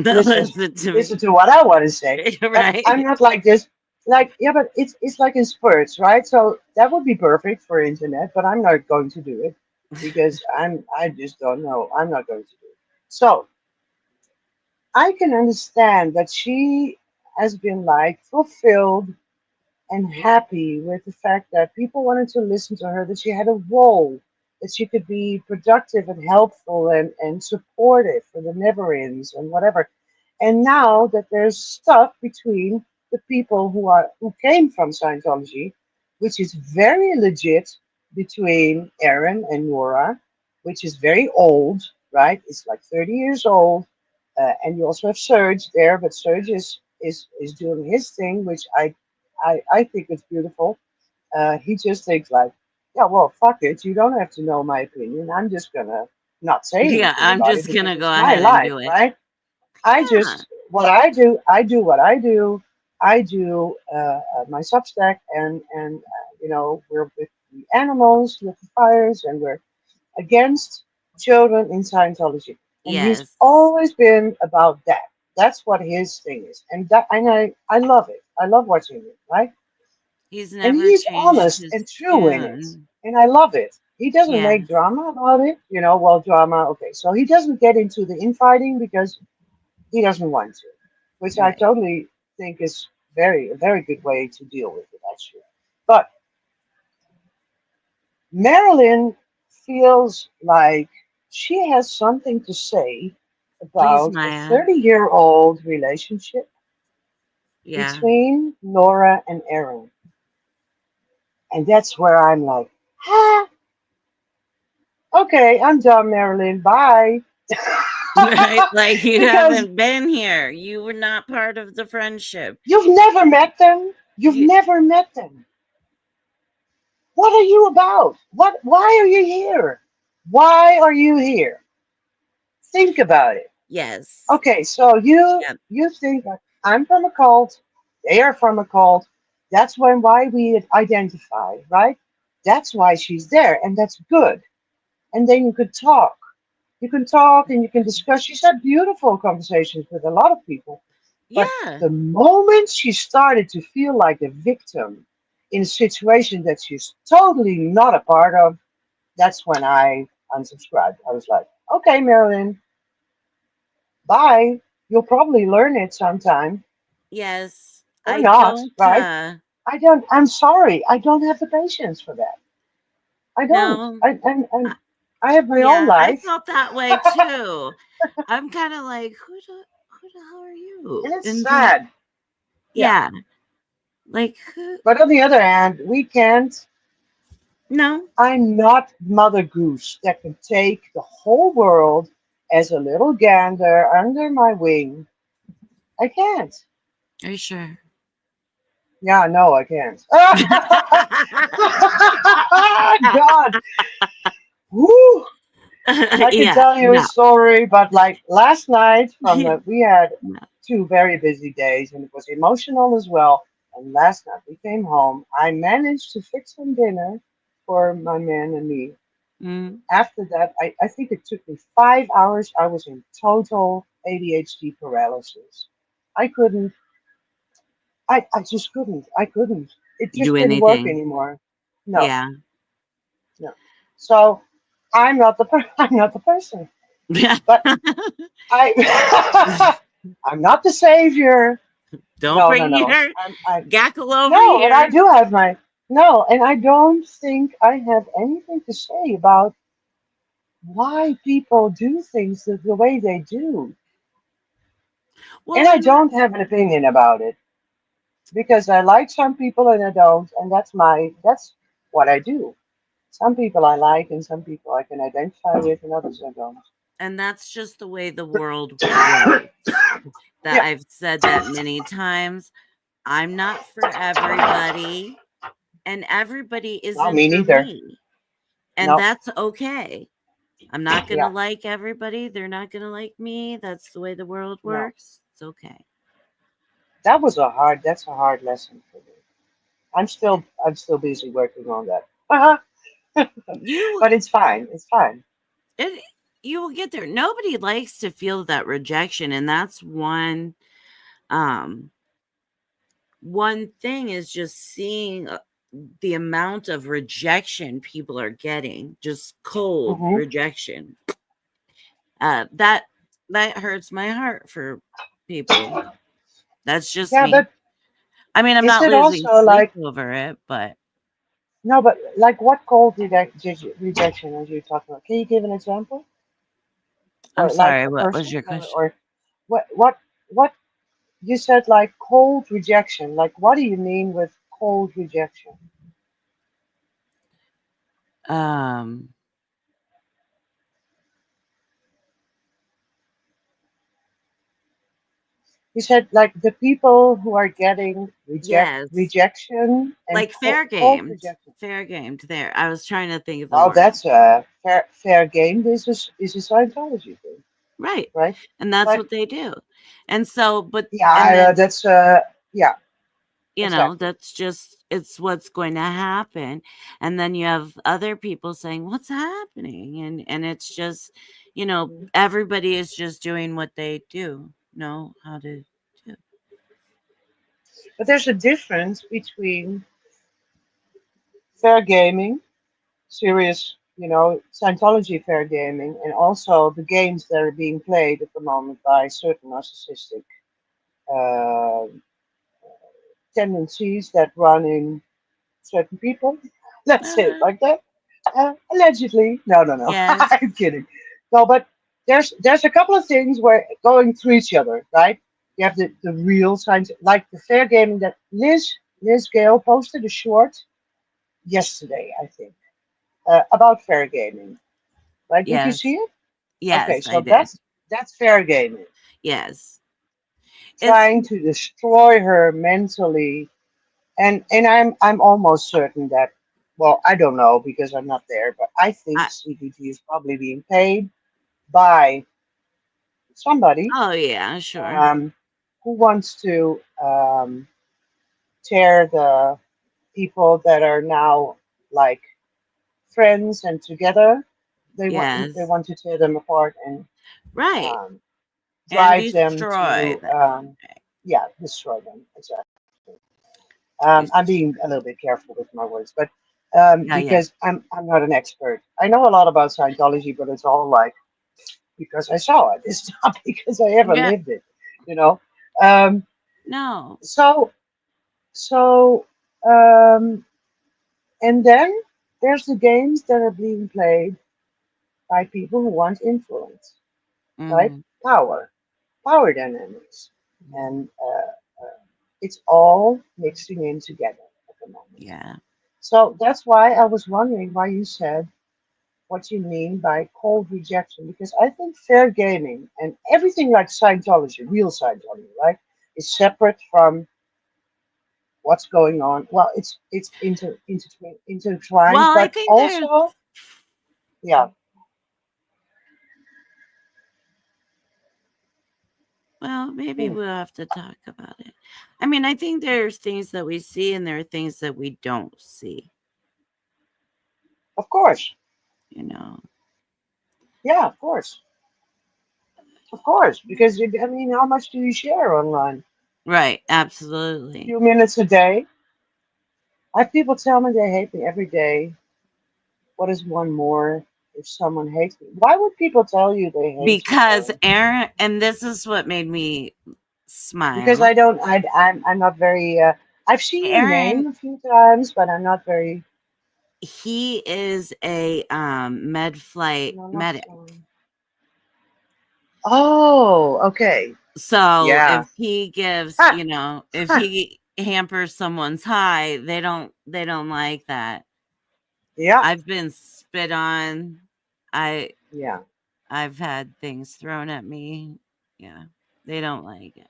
listen Listen to listen me. to what I want to say. But I'm Right. not like this. Like, yeah, but it's like in spurts, right? So that would be perfect for internet, but I'm not going to do it because I just don't know. I'm not going to do it. So I can understand that she has been like fulfilled and happy with the fact that people wanted to listen to her, that she had a role, that she could be productive and helpful and supportive for the never-ends and whatever. And now that there's stuff between the people who came from Scientology, which is very legit between Aaron and Nora, which is very old, right? It's like 30 years old. And you also have Serge there, but Serge is doing his thing, which I think it's beautiful. He just thinks like, yeah, well, fuck it. You don't have to know my opinion. I'm just gonna not say Yeah, anything I'm about it just because gonna go it's my ahead and life, do it. right? I Yeah. just what I do. I do what I do. I do my Substack, and you know we're with the animals, with the fires, and we're against children in Scientology. And he's Yes. always been about that. That's what his thing is, and I love it. I love watching it, right? He's And never he's changed honest his and true in it, tune. and I love it. He doesn't make Yes. drama about it, you know. Well, drama, okay. So he doesn't get into the infighting because he doesn't want to, which I Right. totally think is a very good way to deal with it, actually. But Marilyn feels like she has something to say Please, about a Maya. 30-year-old relationship Yeah. between Nora and Aaron. And that's where I'm like, ah, okay, I'm done, Marilyn. Bye. Right? Like you Because haven't been here. You were not part of the friendship. you've never met them. You've You, never met them. What are you about? Why are you here? Why are you here? Think about it. yes. Okay, so Yeah. you think that I'm from a cult, they are from a cult. That's why we identify, right? That's why she's there, and that's good. And then you could talk. You can talk and you can discuss. She's had beautiful conversations with a lot of people. But Yeah. the moment she started to feel like a victim in a situation that she's totally not a part of, that's when I unsubscribed. I was like, okay, Marilyn, bye. You'll probably learn it sometime Yes. or I not, don't right? I'm sorry. I don't have the patience for that. I don't. no. And I have my own Yeah, I life, felt that way too. I'm kind of like, who the hell are you? and it's And then, sad. Yeah. yeah, like who? But on the other hand, we can't. No, I'm not Mother Goose that can take the whole world as a little gander under my wing. I can't. are you sure? Yeah, no, I can't. God, whoo! I can Yeah, tell you a no, story, but like last night, we had no. 2 very busy days, and it was emotional as well. And last night we came home. I managed to fix some dinner for my man and me. Mm. After that, I think it took me 5 hours. I was in total ADHD paralysis. I couldn't, I just couldn't. I couldn't. It Do just didn't work anything? anymore. No, Yeah. no. So I'm not the person. But I I'm not the savior. Don't No, no, bring no. your I gackle over no, but I here. do have my no, and I don't think I have anything to say about why people do things the way they do. And Well, I don't have an opinion about it because I like some people and I don't, and that's what I do. Some people I like and some people I can identify with and others I don't. and that's just the way the world works. That Yeah, I've said that many times. I'm not for everybody, and everybody not isn't me for neither. me. And No, that's okay. I'm not going to yeah, like everybody. They're not going to like me. That's the way the world no. works. It's okay. That's a hard lesson for me. I'm still busy working on that. Uh-huh. You But it's fine. It's fine. it, you will get there. Nobody likes to feel that rejection, and that's um one thing is just seeing the amount of rejection people are getting, just cold Hmm. rejection. That hurts my heart for people. That's just Yeah, me. but I mean, I'm is not it losing also sleep like over it, but no? But like what cold rejection are you talking about? Can you give an example, I'm or like sorry, a what was person, your or, question? or what you said like cold rejection? Like what do you mean with cold rejection? Um, You said like the people who are getting yes, rejection and like fair cold gamed, rejection. fair gamed. There, I was trying to think of the Oh, word. that's a fair game. This is a Scientology thing, Right, right? and that's But what they do. And so, but yeah, and then that's yeah, exactly. that's just it's what's going to happen. And then you have other people saying, "What's happening?" And it's just, Mhm. everybody is just doing what they do, know how to do. But there's a difference between fair gaming, serious, Scientology fair gaming, and also the games that are being played at the moment by certain narcissistic uh, tendencies that run in certain people. Let's say it Uh, like that. Allegedly, no, no, no. yes, I'm kidding. No, but there's a couple of things where going through each other, right? You have the real signs, like the fair gaming that Liz Gale posted a short yesterday, I think, about fair gaming. Right? Did you see yes, it? yes, Okay, I so did. that's fair gaming, Yes, it's trying to destroy her mentally, and I'm almost certain that, well, I don't know because I'm not there, but I think I, CBT is probably being paid by somebody oh yeah, sure. um, who wants to tear the people that are now like friends and together. They Yes, want to tear them apart and right, um, and drive them destroy to them. yeah, destroy them exactly. I'm It's- being a little bit careful with my words, but yeah, yeah, because I'm not an expert. I know a lot about Scientology, but it's all like because I saw it. It's not because I ever yeah. lived it, you know. Um, No, so so um, and then there's the games that are being played by people who want influence, right? Mm, Power, power dynamics, and it's all mixing in together at the moment. yeah. So that's why I was wondering why you said what you mean by cold rejection, because I think fair gaming and everything like Scientology, real Scientology, right, is separate from what's going on. Well, it's intertwined, Well, I but think there's, also, yeah. well, maybe Hmm, we'll have to talk about it. I mean, I think there's things that we see and there are things that we don't see, of course, you know. yeah, of course, because I mean, how much do you share online? Right, A absolutely. few minutes a day. I have people tell me they hate me every day. What is one more if someone hates me? Why would people tell you they hate you, Because Aaron? Aaron, and this is what made me Because smile. I don't, I'm not very. I've seen your Aaron, name a few times, but I'm not very. he is a med flight No, not medic. so. Oh, okay. So if Yeah. he gives, Ha, you know, if ha. he hampers someone's high, they don't like that. Yeah, I've been spit on. I yeah. I've had things thrown at me. Yeah. They don't like it.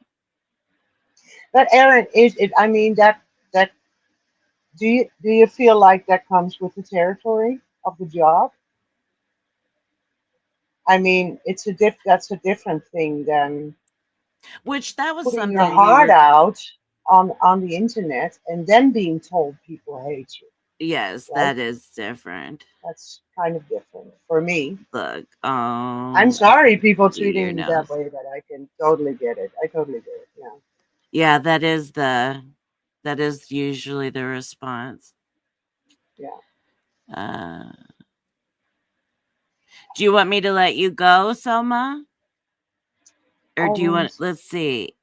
But Aaron, is it? I mean, that do you feel like that comes with the territory of the job? I mean, that's a different thing than Which that was putting your something we heart were out on the internet and then being told people hate you, yes, right? that is different. That's kind of different for me. Look, I'm sorry people your treating me that nose. way, but I can totally get it. I totally get it. Yeah. Yeah, that is usually the response. Yeah. Uh, do you want me to let you go, Selma? Or do you want, Almost. let's see.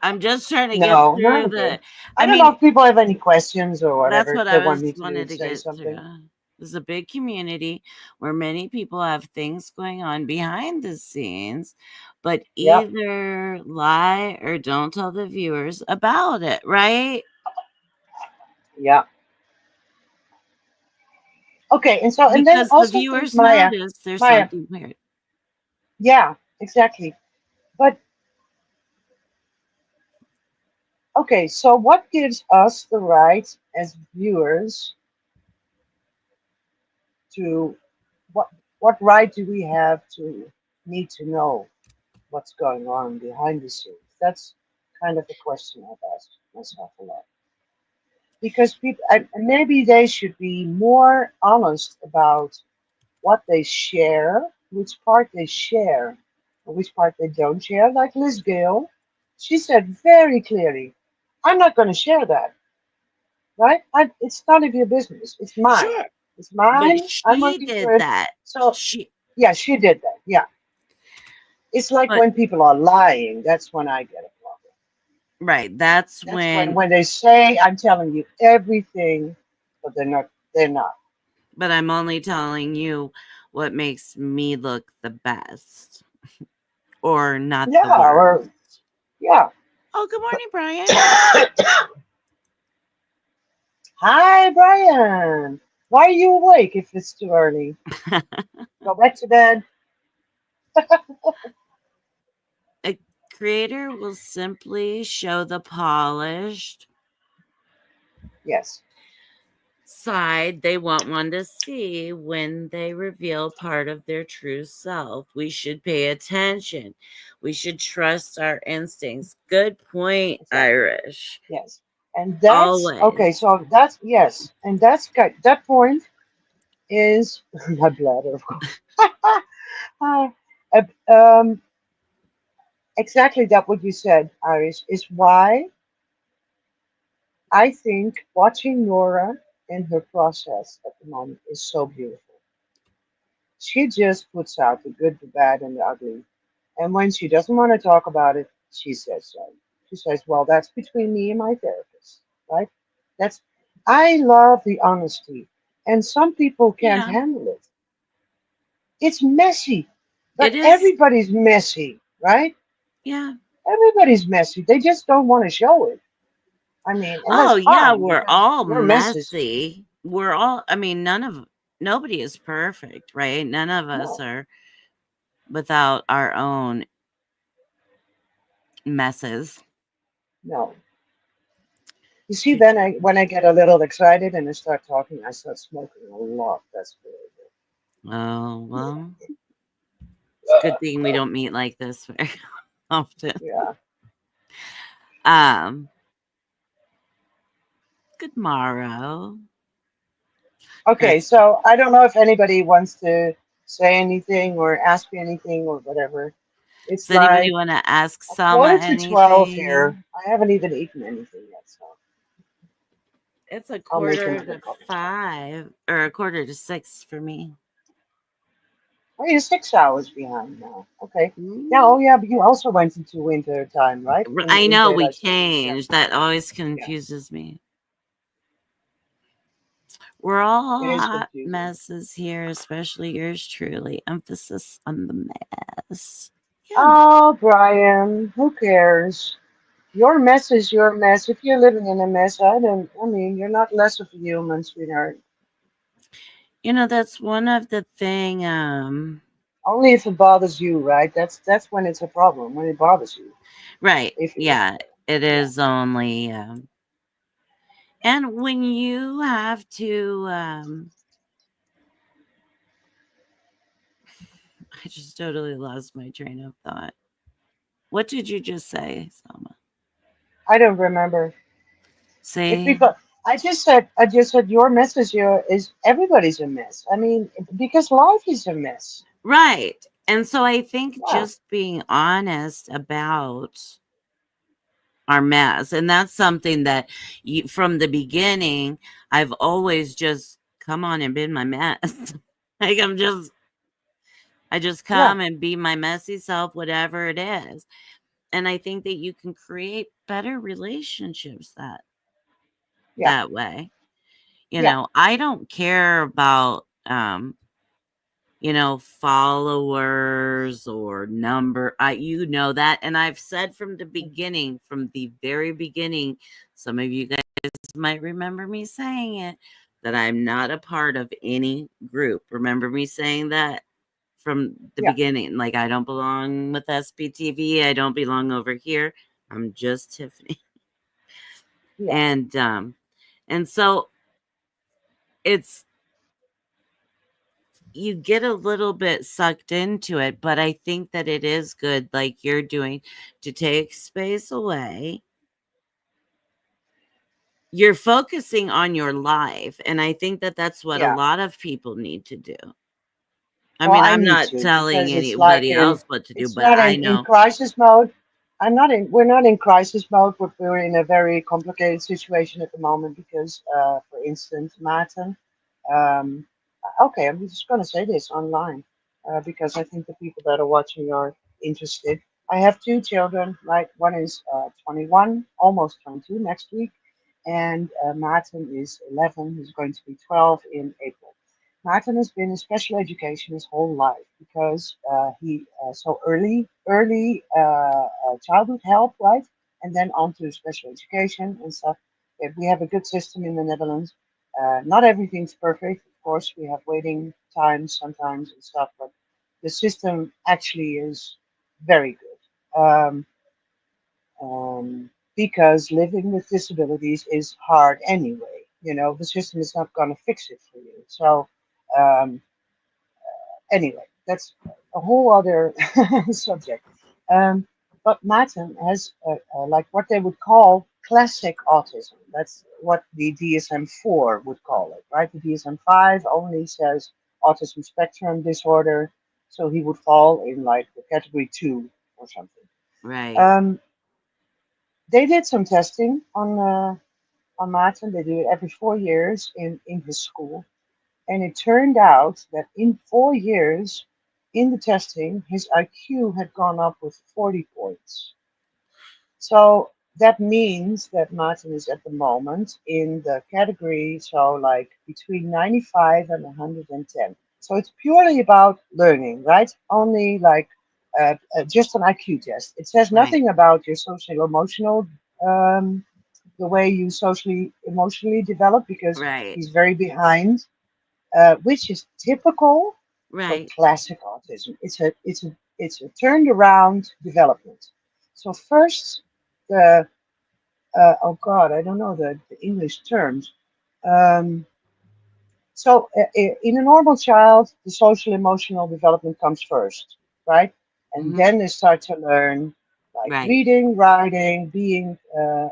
I'm just trying to get No, no, I'm through okay. the, I I don't know mean, if people have any questions or that's whatever, if what they I want was me to wanted to say get through. something. This is a big community where many people have things going on behind the scenes, but Yep. either lie or don't tell the viewers about it, right? Yeah. Okay, and then Because the also think viewers Maya, notice there's Maya. something weird. Yeah, exactly. But okay, so what gives us the right as viewers to what what right do we have to need to know what's going on behind the scenes? That's kind of a question I've asked myself a lot. Because people, and maybe they should be more honest about what they share, which part they share, and which part they don't share. Like Liz Gale, she said very clearly, I'm not going to share that, right? It's none of your business. It's mine. Sure. It's But mine. I'm she working for did it. that. So, She yeah, she did that. Yeah. It's like but when people are lying. That's when I get a problem. right, that's That's when, when when they say, I'm telling you everything, but they're not. They're not. but I'm only telling you what makes me look the best or not the Yeah, or, worst. yeah. Oh, good morning, Brian. Hi, Brian. Why are you awake if it's too early? Go back to bed. A creator will simply show the polished Yes, side they want one to see when they reveal part of their true self. We should pay attention. We should trust our instincts. Good point, exactly. Irish. Yes. And that's Always. okay. So that's yes. And that point is my bladder, of course. Hi. Um, exactly that what you said, Iris, is why I think watching Nora in her process at the moment is so beautiful. She just puts out the good, the bad, and the ugly. And when she doesn't want to talk about it, she says so. She says, well, that's between me and my therapist, right? That's, I love the honesty. And some people can't Yeah. handle it. It's messy, It but is. everybody's messy, right? Yeah. Everybody's messy. They just don't want to show it. I mean, and Oh that's yeah, fine we're because all your mess is messy. We're all, I mean, nobody is perfect, right? None of us no, are without our own messes. no. You see, To then try. I when I get a little excited and I start talking, I start smoking a lot. That's what Oh, well, it's a good thing we don't meet like this very often. Yeah. Um, good morrow, Okay, Chris. so I don't know if anybody wants to say anything or ask me anything or whatever. It's Does anybody like want to ask a Selma quarter to 12 here. anything? I haven't even eaten anything yet, so It's a I'll make quarter another to cup of tea. 5 or a quarter to 6 for me. Oh, you're 6 hours behind now. Okay. Yeah, Mm. oh yeah, but you also went into winter time, right? I In know we daylight savings. Yeah, changed. That always yeah. confuses me. We're all It is hot confusing. messes here, especially yours truly. Emphasis on the mess. Yeah. Oh, Brian, who cares? Your mess is your mess. If you're living in a mess, I mean, you're not less of a human, sweetheart. That's one of the thing, Only if it bothers you, right? That's when it's a problem, when it bothers you. right. If it, Yeah, it yeah, is only, and when you have to, I just totally lost my train of thought. What did you just say, Selma? I don't remember. If See? people, I just said your mess is everybody's a mess. I mean, because life is a mess. Right. And so I think Yeah, just being honest about our mess, and that's something that from the beginning, I've always just come on and been my mess. like I just yeah, come and be my messy self, whatever it is. And I think that you can create better relationships yeah, that way. yeah, I don't care about followers or number. You know that. And I've said from the beginning, from the very beginning, some of you guys might remember me saying it, that I'm not a part of any group. Remember me saying that from the yeah, beginning? Like, I don't belong with SPTV. I don't belong over here. I'm just Tiffany. yeah. And so it's you get a little bit sucked into it, but I think that it is good, like you're doing, to take space away. You're focusing on your life, and I think that that's what a Yeah. lot of people need to do. I Well, mean, I I'm need not to telling because it's like anybody in else what to do, it's but not I in know. crisis mode. I'm not in we're not in crisis mode, but we're in a very complicated situation at the moment because, for instance, Martin. Um, okay, I'm just going to say this online because I think the people that are watching are interested. I have two children, right? One is 21, almost 22 next week, and Martin is 11. He's going to be 12 in April. Martin has been in special education his whole life because he so early childhood help, right, and then on to special education and stuff. We have a good system in the Netherlands. Not everything's perfect, of course. We have waiting times sometimes and stuff, but the system actually is very good. Because living with disabilities is hard anyway. You know, the system is not going to fix it for you. So, um, anyway, that's a whole other subject. Um, but Martin has like what they would call classic autism. That's what the DSM-4 would call it, right? The DSM-5 only says autism spectrum disorder, so he would fall in like the category 2 or something. Right. Um, they did some testing on Martin. They do it every 4 years in his school, and it turned out that in 4 years, in the testing, his IQ had gone up with 40 points. So that means that Martin is at the moment in the category, so like between 95 and 110. So it's purely about learning, right? Only like just an IQ test. It says Right. nothing about your social emotional, um, the way you socially emotionally develop, because Right. he's very behind, which is typical for Right. classic autism. It's a turned around development. So first, the oh God, I don't know the English terms. Um, in a normal child, the social emotional development comes first, right? And Hmm. then they start to learn like Right. reading, writing, uh,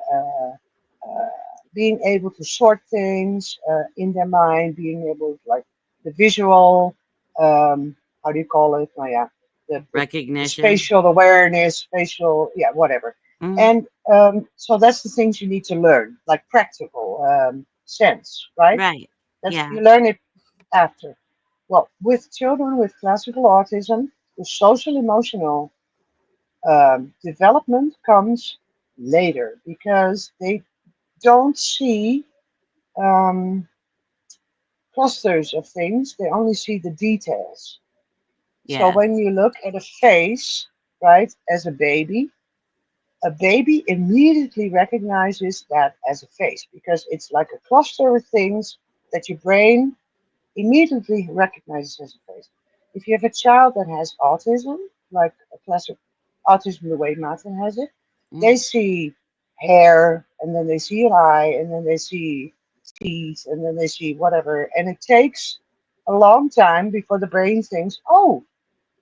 being able to sort things in their mind, being able to, like the visual, how do you call it? Oh, yeah, the Recognition. spatial awareness, spatial, yeah, whatever. Hmm. And so that's the things you need to learn, like practical sense, right? Right. That's Yeah. you learn it after. Well, with children with classical autism, the social emotional development comes later because they don't see um, clusters of things, they only see the details. So when Yes. you look at a face, right, as a baby immediately recognizes that as a face because it's like a cluster of things that your brain immediately recognizes as a face. If you have a child that has autism, like a classic autism the way Martin has it, Mm. they see hair and then they see an eye and then they see teeth and then they see whatever. And it takes a long time before the brain thinks, oh,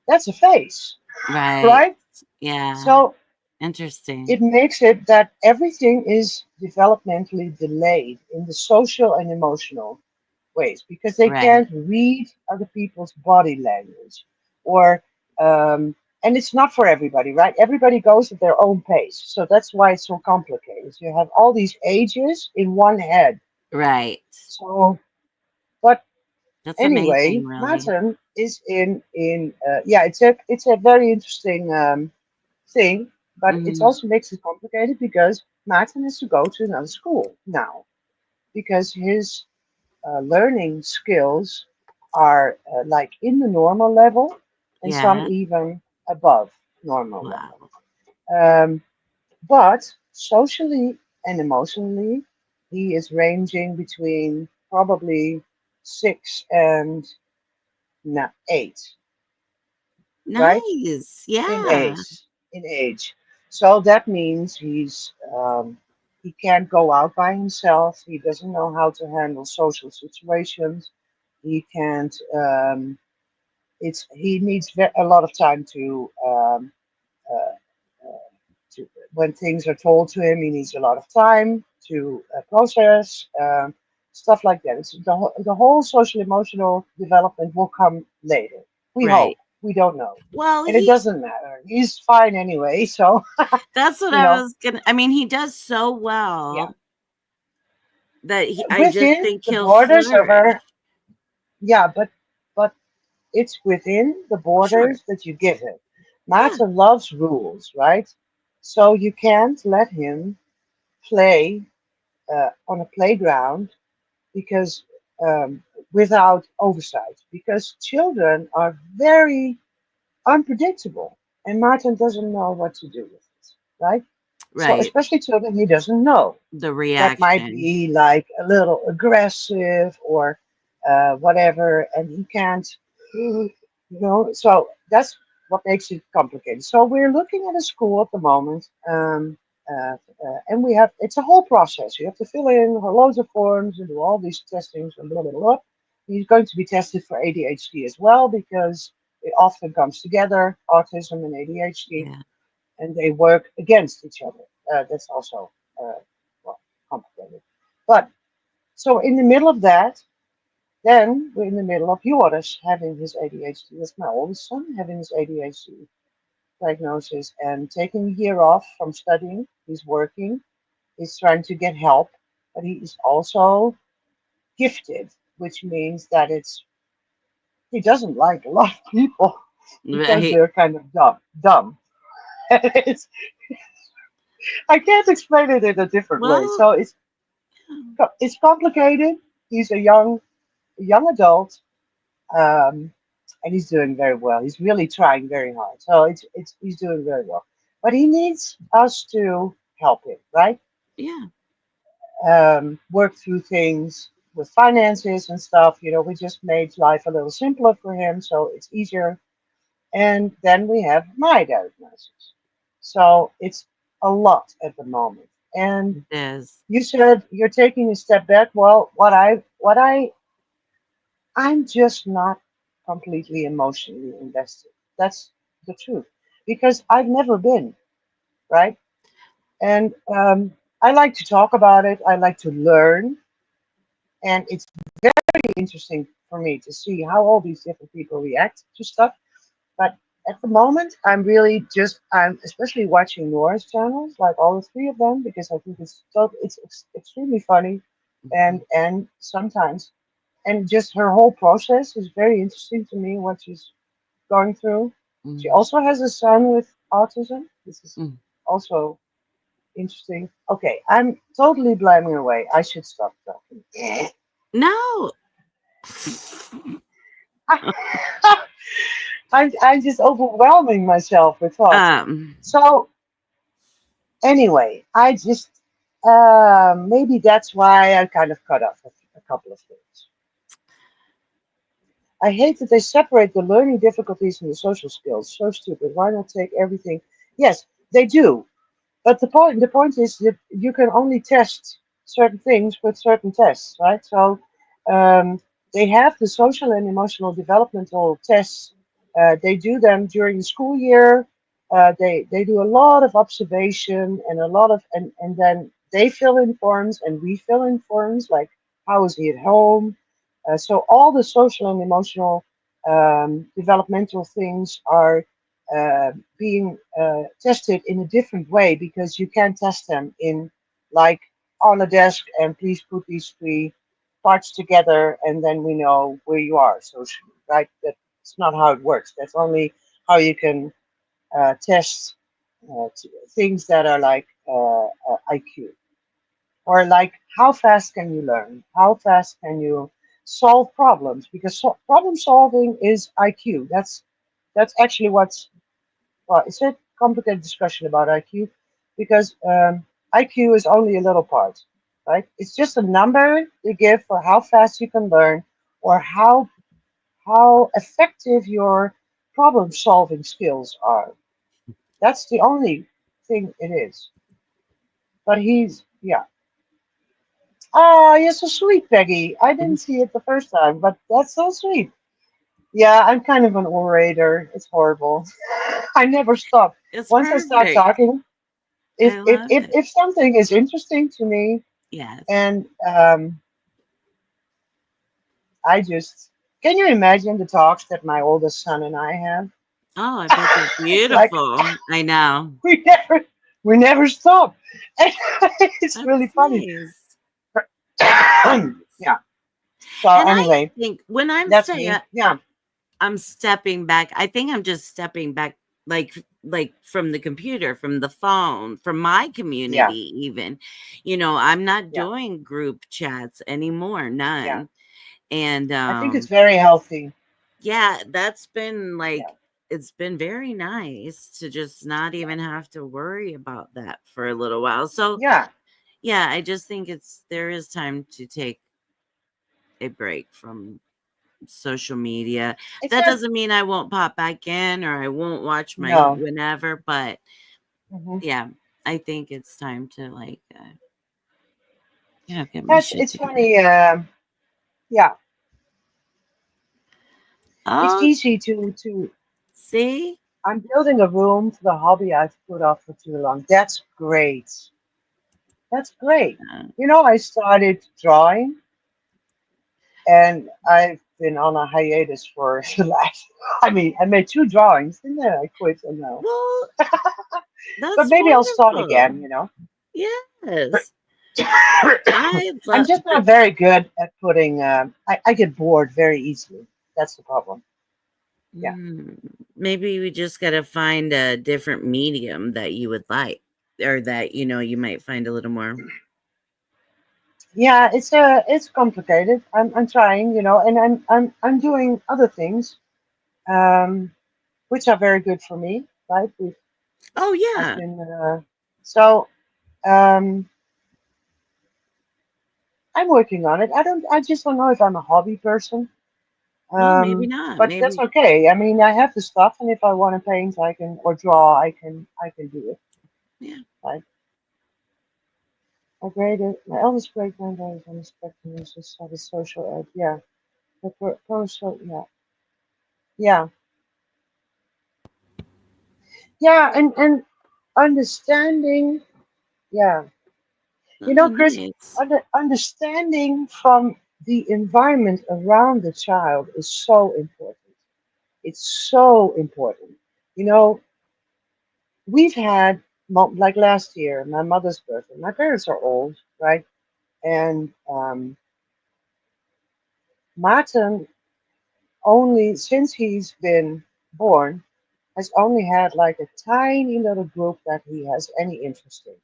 that's a face, Right. right? Yeah. So Interesting. it makes it that everything is developmentally delayed in the social and emotional ways because they Right. can't read other people's body language or and it's not for everybody, right? Everybody goes at their own pace, so that's why it's so complicated. You have all these ages in one head. Right. So but That's anyway, amazing, really. Martin is in yeah, it's a very interesting thing, but it Hmm. also makes it complicated because Martin has to go to another school now because his learning skills are like in the normal level and some Yeah. even above normal level. Wow. But socially and emotionally, he is ranging between probably 6 and 8, right? Nice. In Yeah. age, in age. So that means he can't go out by himself. He doesn't know how to handle social situations. He can't. He needs a lot of time uh, to when things are told to him. He needs a lot of time to process stuff like that. The whole social emotional development will come later. We hope. Right. We don't know, Well, and it he doesn't matter. He's fine anyway. So that's what you I know, was gonna I mean, he does so yeah. well that I just Within think the he'll borders of flourish. our yeah, but it's within the Sure. borders that you give him. Yeah. Martin loves rules, right? So you can't let him play on a playground because without oversight, because children are very unpredictable, and Martin doesn't know what to do with it, right? So Right. especially children he doesn't know The that might reaction. be like a little aggressive or whatever, and he can't, So that's what makes it complicated. So we're looking at a school at the moment, and we have it's a whole process. You have to fill in loads of forms and do all these testings and blah blah blah. He's going to be tested for ADHD as well because it often comes together, autism and ADHD, Yeah. and they work against each other. That's also well, complicated. But so in the middle of that, then we're in the middle of Joris having his ADHD. That's my oldest son having his ADHD diagnosis and taking a year off from studying. He's working. He's trying to get help, but he is also gifted, which means that he doesn't like a lot of people because Right. they're kind of dumb. it's, I can't explain it in a different way. Well, So it's complicated. He's a young adult, um, and he's doing very well. He's really trying very hard. So it's he's doing very well. But he needs us to help him, right? Yeah. Work through things with finances and stuff. You know, we just made life a little simpler for him, so it's easier. And then we have my diagnosis. So it's a lot at the moment. And It is. you said you're taking a step back. Well, I'm just not completely emotionally invested. That's the truth. Because I've never been, right? And I like to talk about it. I like to learn. And it's very interesting for me to see how all these different people react to stuff. But at the moment, I'm really just, I'm especially watching Nora's channels, like all the three of them, because I think it's extremely funny. Mhm, And sometimes, and just her whole process is very interesting to me, what she's going through. She mhm, also has a son with autism. This is mm. also interesting. Okay, I'm totally blaming away. I should stop talking. No. I'm just overwhelming myself with thoughts. um, So anyway, I just maybe that's why I kind of cut off a couple of things. I hate that they separate the learning difficulties and the social skills. So stupid. Why not take everything? Yes, they do. But the point is that you can only test certain things with certain tests, right? So um, they have the social and emotional developmental tests. They do them during the school year. They do a lot of observation and a lot of and then they fill in forms and we fill in forms like how is he at home. So all the social and emotional developmental things are being tested in a different way because you can test them in like on a desk and please put these three parts together and then we know where you are socially, right? That's not how it works. That's only how you can test things that are like IQ or like how fast can you learn? How fast can you solve problems? Because problem solving is IQ. That's actually what's well, it's a complicated discussion about IQ because IQ is only a little part, right? It's just a number they give for how fast you can learn or how effective your problem solving skills are. That's the only thing it is. But he's yeah. Oh, you're so sweet, Peggy. I didn't see it the first time, but that's so sweet. Yeah, I'm kind of an orator. It's horrible. I never stop. It's Once I start perfect. talking, if I if love if, it. if something is interesting to me Yes. and I just can you imagine the talks that my oldest son and I have? Oh, I bet they're It's like beautiful. I know. we never we never stop. And it's That's really funny. nice. That's nice. Yeah. So And I anyway, think when I'm that's saying me. Yeah. I'm stepping back, I think I'm just stepping back like from the computer, from the phone, from my Yeah. community even. I'm not Yeah. doing group chats anymore, Yeah. none. And I think it's very healthy. yeah, that's been Yeah. like it's been very nice to just not Yeah. even have to worry about that for a little while. So, Yeah. yeah, I just think there is time to take a break from social media. It's That not doesn't mean I won't pop back in or I won't watch my no. whenever, but Hmm. yeah, I think it's time to like get my That's shit it's together. funny. Yeah. It's Oh, easy to see? I'm building a room for the hobby I've put off for too long. That's great. That's great. Uh, You know, I started drawing and I've been on a hiatus for the last, I mean, I made two drawings and then I quit and now. well, But that's maybe I'll start wonderful. again, you know. Yes. I I'm love just not very good at putting, I get bored very easily. That's the problem. Yeah. Mm, maybe we just got to find a different medium that you would like or that you might find a little more. Yeah, it's complicated. I'm trying, and I'm doing other things, um, which are very good for me, right? Oh I've yeah. been so um, I'm working on it. I just don't know if I'm a hobby person, Well, maybe um, not. but that's Maybe okay. I mean, I have the stuff, and if I want to paint, I can, or draw, I can do it. yeah. Right? My eldest great granddaughter is on the spectrum. Is just had a social ed. Yeah, but yeah, yeah, yeah, and understanding. Yeah, Oh, Chris, nice. understanding from the environment around the child is so important. It's so important. You know, we've had like last year, my mother's birthday. My parents are old, right? And Martin only since he's been born has only had like a tiny little group that he has any interest in,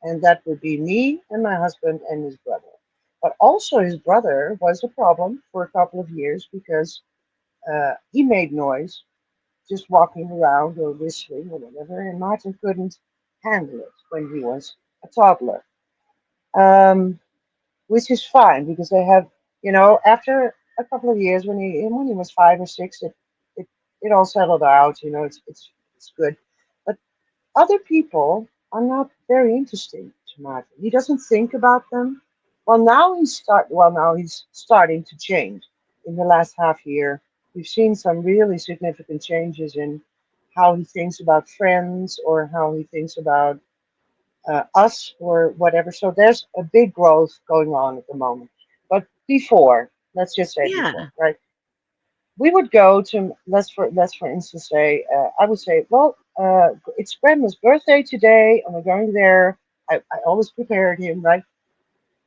and that would be me and my husband and his brother. But also, his brother was a problem for a couple of years because he made noise just walking around or whistling or whatever, and Martin couldn't handle it when he was a toddler. Um, which is fine because they have, after a couple of years when he was 5 or 6, it it all settled out. It's good. But other people are not very interesting to Martin. He doesn't think about them. Well, now he's starting to change. In the last half year, we've seen some really significant changes in how he thinks about friends or how he thinks about us or whatever. So there's a big growth going on at the moment. But before, let's just say before, Yeah. right? We would go to let's for instance say I would say, well, it's Grandma's birthday today, and we're going there. I always prepared him, right?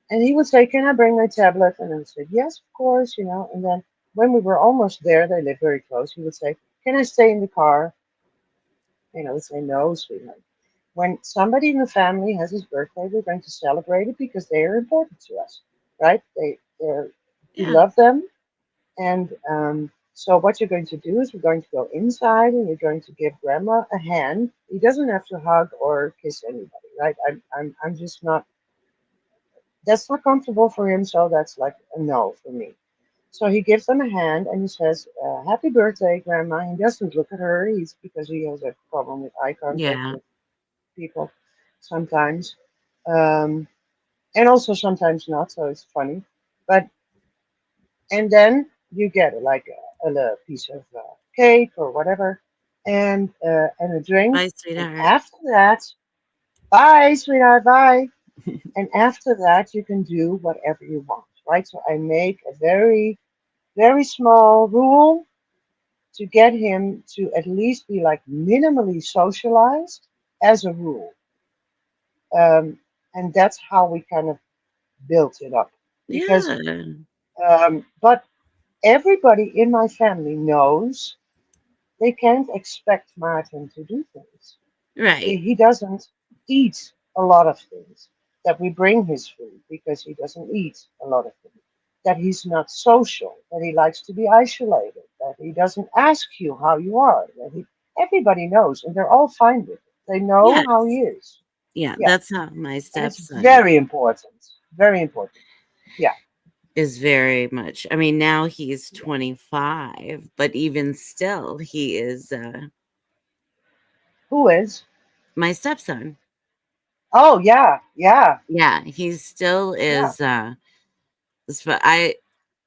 And he would say, "Can I bring my tablet?" And I would say, "Yes, of course," And then when we were almost there, they live very close. He would say, "Can I stay in the car?" And I would say, "No, sweetheart. When somebody in the family has his birthday, we're going to celebrate it because they are important to us, right? We Yeah. love them, and so what you're going to do is we're going to go inside, and you're going to give Grandma a hand. He doesn't have to hug or kiss anybody, right? I'm just not. That's not comfortable for him, so that's like a no for me. So he gives them a hand and he says, "Happy birthday, Grandma." He doesn't look at her. He's because he has a problem with eye contact Yeah. with people sometimes, um, and also sometimes not. So it's funny, but and then you get like a little piece of cake or whatever, and a drink, Bye, and sweetheart. after that, bye, sweetheart, bye. And after that, you can do whatever you want, right? So I make a very very small rule to get him to at least be like minimally socialized as a rule. Um, and that's how we kind of built it up. Because, Yeah. but everybody in my family knows they can't expect Martin to do things. Right. He doesn't eat a lot of things. That we bring his food because he doesn't eat a lot of things. That he's not social. That he likes to be isolated. That he doesn't ask you how you are. Everybody knows, and they're all fine with it. They know how he Yes. is. Yeah. Yeah, That's how my and it's stepson very important. Very important. Yeah, is very much. I mean, now he's yeah. 25, but even still, he is Who is? my stepson. Oh, yeah, yeah, Yeah, he still yeah, is.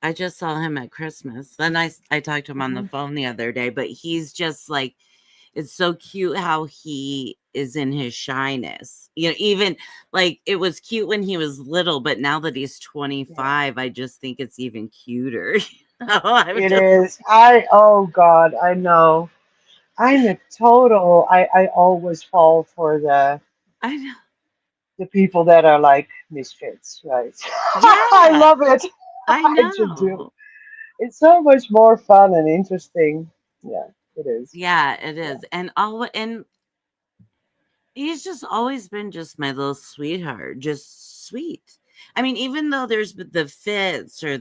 I just saw him at Christmas. Then I talked to him on the hmm phone the other day, but he's just like it's so cute how he is in his shyness. Even like it was cute when he was little, but now that he's yeah. 25, I just think it's even cuter. I'm It just is. Oh God, I know. I'm a total. I always fall for I know. the people that are like misfits, right? I Yeah, love it. I I just do. know. It's so much more fun and interesting. Yeah, it is. Yeah, it Yeah. is. And he's just always been just my little sweetheart, just sweet. I mean, even though there's the fits or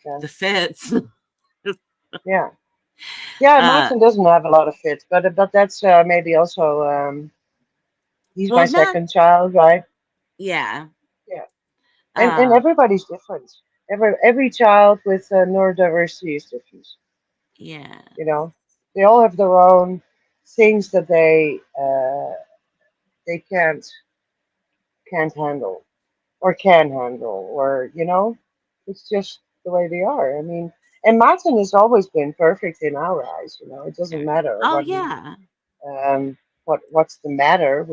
Yeah, the fits, yeah, yeah. uh, Martin doesn't have a lot of fit, but that's maybe also he's my well, not second child, right? yeah, Yeah, and uh, everybody's different. Every child with neurodiversity is different. yeah, You know, they all have their own things that they can't handle or can handle, or it's just the way they are. I mean, and Martin has always been perfect in our eyes. It doesn't matter oh yeah, what's the matter.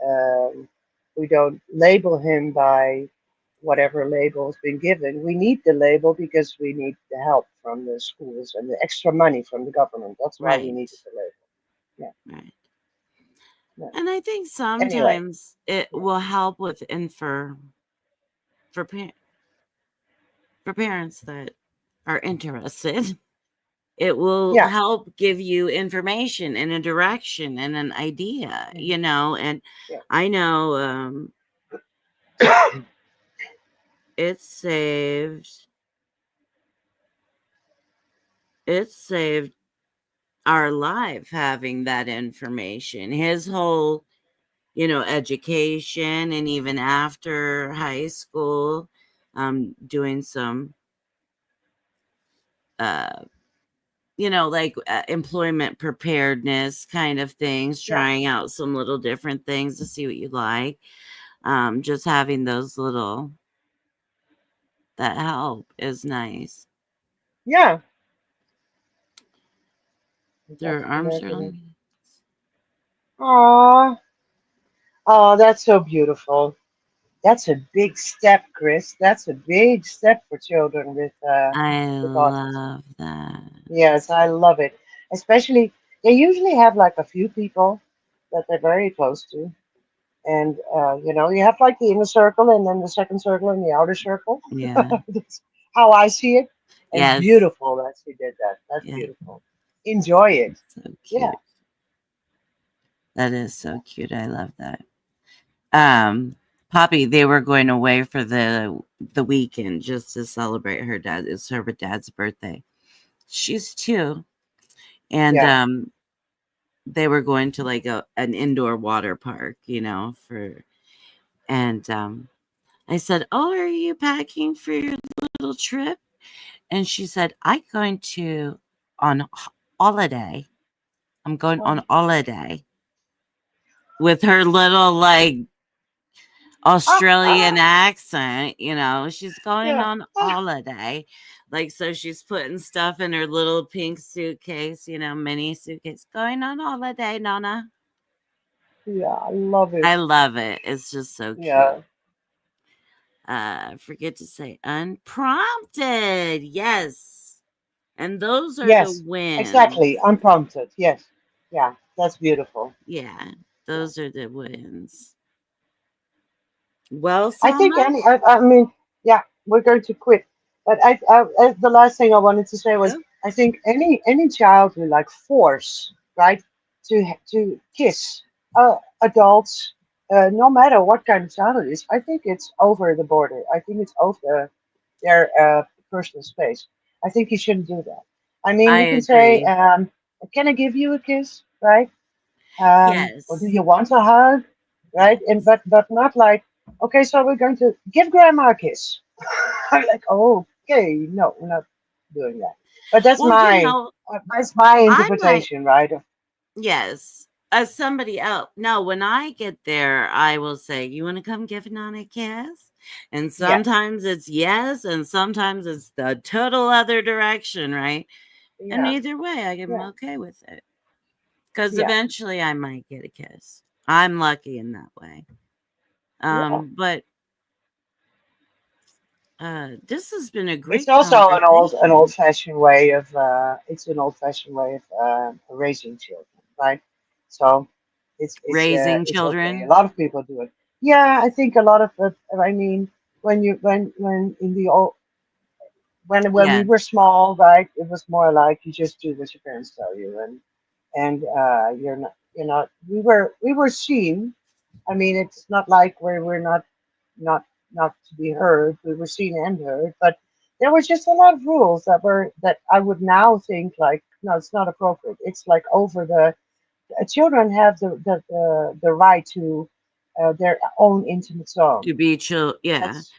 Um, we don't label him by whatever label has been given. We need the label because we need the help from the schools and the extra money from the government. That's why we right, needed the label. Yeah. right. Yeah. And I think Anyway. sometimes it Yeah. will help with for for parents that are interested. It will Yeah. help give you information and a direction and an idea, Mhm. and Yeah. I know it saved it saved our life having that information. His whole, education and even after high school, doing some uh like employment preparedness kind of things, Yeah. trying out some little different things to see what you like. Just having those little that help is nice. Yeah. Their arms are like, Aww. Oh, that's so beautiful. That's a big step, Chris. That's a big step for children I with autism. love that. Yes, I love it. Especially, they usually have like a few people that they're very close to. And, you have like the inner circle and then the second circle and the outer circle. Yeah. That's how I see it. And Yes. beautiful that she did that. That's Yeah. beautiful. Enjoy it. So Yeah. cute. That is so cute. I love that. Poppy, they were going away for the weekend just to celebrate her dad. It's her dad's birthday. She's 2, and Yeah. they were going to like an indoor water park, for and I said, "Oh, are you packing for your little trip?" And she said, "I'm going to on holiday. I'm going on Oh, holiday." With her little like ah, Australian ah, accent, she's going yeah. on Ah, holiday. Like, so she's putting stuff in her little pink suitcase, mini suitcase, going on holiday, Nona. yeah. I love it. I love it. It's just so cute. Yeah. Forget to say unprompted. Yes. And those are the Yes. Exactly. wins. Unprompted. Yes. Yeah. That's beautiful. Yeah. Yeah. Those are the wins. Well, I think Selma? I mean, yeah, we're going to quit. But the last thing I wanted to say was, Oh, I think any child who like force, right, to kiss adults, no matter what kind of child it is, I think it's over the border. I think it's over their personal space. I think you shouldn't do that. I mean, I you can say, agree. "Can I give you a kiss?" Right? Or do Yes. you want a hug, right? And Yes. but not like, okay, so we're going to give grandma a kiss. I'm like, oh, okay, no, we're not doing that. But Well, that's my I might, interpretation, right? yes, as somebody else. No, when I get there, I will say, "You want to come give Nana a kiss?" And Yes, sometimes it's yes, and sometimes it's the total other direction, right? And yeah, either way, I'm yeah, okay with it because yeah, eventually I might get a kiss. I'm lucky in that way. yeah. But this has been a It's great also an conversation. old-fashioned way of it's an old-fashioned way of raising children, right? So Raising it's okay. A children. lot of people do it. Yeah, I think a lot of it. I mean, when in the old when we Yeah. were small, right, it was more like you just do what your parents tell you, and you're not we were seen. I mean, it's not like we're not not to be heard. We were seen and heard, but there were just a lot of rules that I would now think like, no, it's not appropriate. It's like over the children have the right to their own intimate To zone. be chill, yeah. That's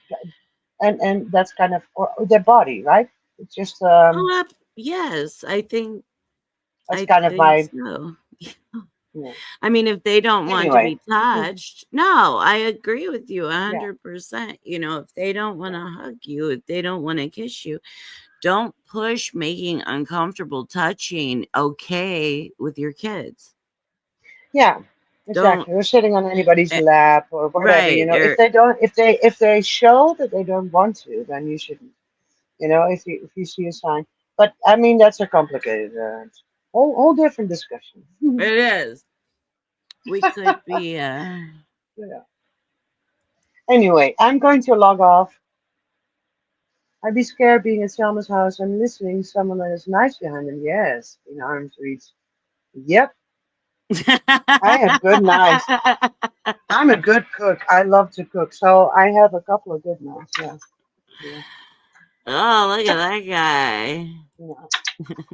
and that's kind of or their body, right? It's just Yes, that's I kind of think my so. you know. I mean, if they don't want to Anyway, be touched, no, I agree with you yeah, 100%. If they don't want yeah, to hug you, if they don't want to kiss you, don't push making uncomfortable touching okay with your kids. yeah. Don't, Exactly. Or sitting on anybody's eh, lap or whatever. right. If they don't, if they show that they don't want to, then you shouldn't. If you see a sign. But I mean, that's a complicated, whole different discussion. It is. We could be, Yeah. Anyway, I'm going to log off. I'd be scared being at Selma's house and listening to someone that is nice behind them. Yes, in arm's reach. Yep, I have good knives. I'm a good cook. I love to cook, so I have a couple of good knives. Yeah, yeah, Oh, look at that guy. yeah.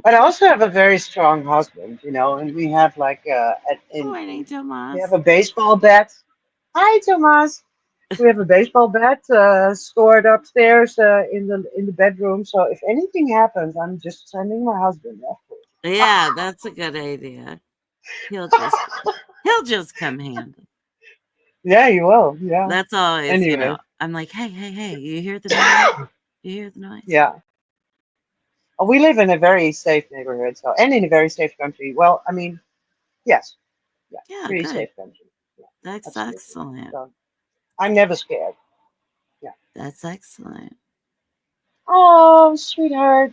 But I also have a very strong husband, and we have like Good morning, we have a Tomas. baseball bat. Hi, Thomas. We have a baseball bat stored upstairs in the bedroom. So if anything happens, I'm just sending my husband after it. Yeah, that's a good idea. He'll just he'll just come handy. Yeah, you will. Yeah. That's always, Anyway, I'm like, hey, hey, hey, you hear the noise? You hear the noise? yeah. We live in a very safe neighborhood, so and in a very safe country. Well, I mean, yes, yeah, Yeah, pretty good. safe country. Yeah, That's absolutely. excellent. So I'm never scared. Yeah. That's excellent. Oh, sweetheart.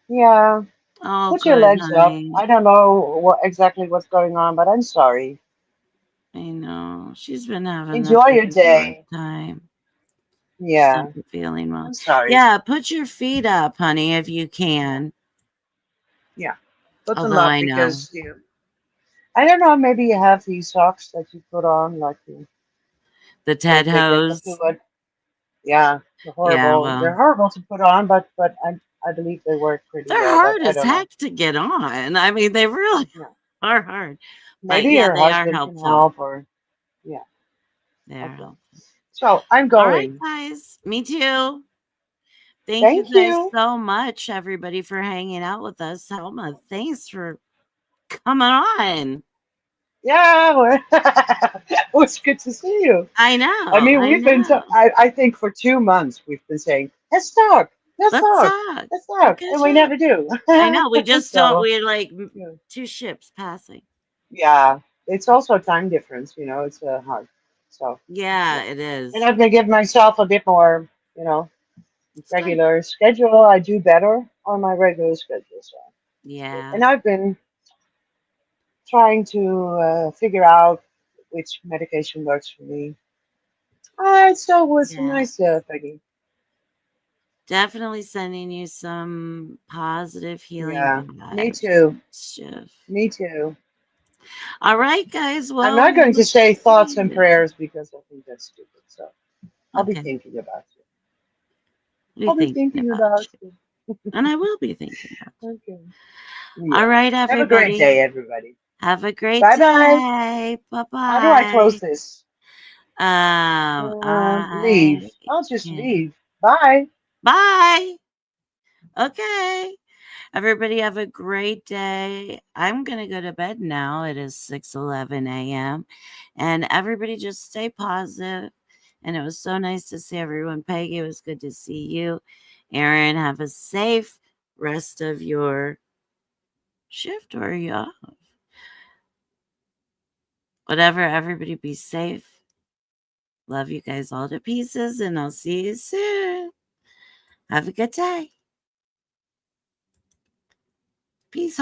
Yeah. Oh, Put your good, legs up. honey. I don't know what's going on, but I'm sorry. I know. She's been having a Enjoy your pretty rough day. time. She's Yeah, not been feeling well. I'm sorry. Yeah, put your feet up, honey, if you Yeah, can. yeah. Put them Although up I know because I don't know. Maybe you have these socks that you put on, like the they Ted they get the hose. fluid. Yeah, they're Yeah, horrible. well, They're horrible to put on, but I believe they work pretty they're well. But hard I as don't know. heck to get on. I mean, they really Yeah, are hard. But maybe yeah, your they are husband can helpful. help, or yeah. They are Okay. helpful. So I'm All right, going. guys. Me too. Thank you Thank guys you. so much, everybody, for hanging out with us. Helma, thanks for coming on. Yeah, well, it was good to see you. I I know. mean, I we've been, know. I think for 2 months we've been saying, let's talk, let's Let's talk, talk. let's We'll talk. And catch we up. never do. I know. We just don't. So, We're like yeah, two ships passing. yeah, it's also a time difference, it's hard. So, Yeah, yeah. it And is. I've been giving myself a bit more, It's good. regular schedule. I do better on my regular schedule. So, Yeah. and I've been trying to figure out which medication works for me. It still was Yeah. nice, Peggy. Definitely sending you some positive healing Yeah, me vibes. too. Shift. Me too. All right, guys. I'm Well, not going to we'll say thoughts see and you. prayers because I think that's stupid. So I'll be Okay. thinking about you. Be I'll be thinking thinking about about you. you. And I will be thinking about you. Okay. All Yeah. right, Have a great everybody. day, everybody. Have a great Bye bye. day. Bye How do I close bye. this? I Leave. I'll just can. leave. Bye. Bye. Okay. Everybody have a great day. I'm going to go to bed now. It is 6:11 a.m. And everybody just stay positive. And it was so nice to see everyone. Peggy, it was good to see you. Aaron, have a safe rest of your shift or you off. Whatever, everybody be safe. Love you guys all to pieces, and I'll see you soon. Have a good day. Peace.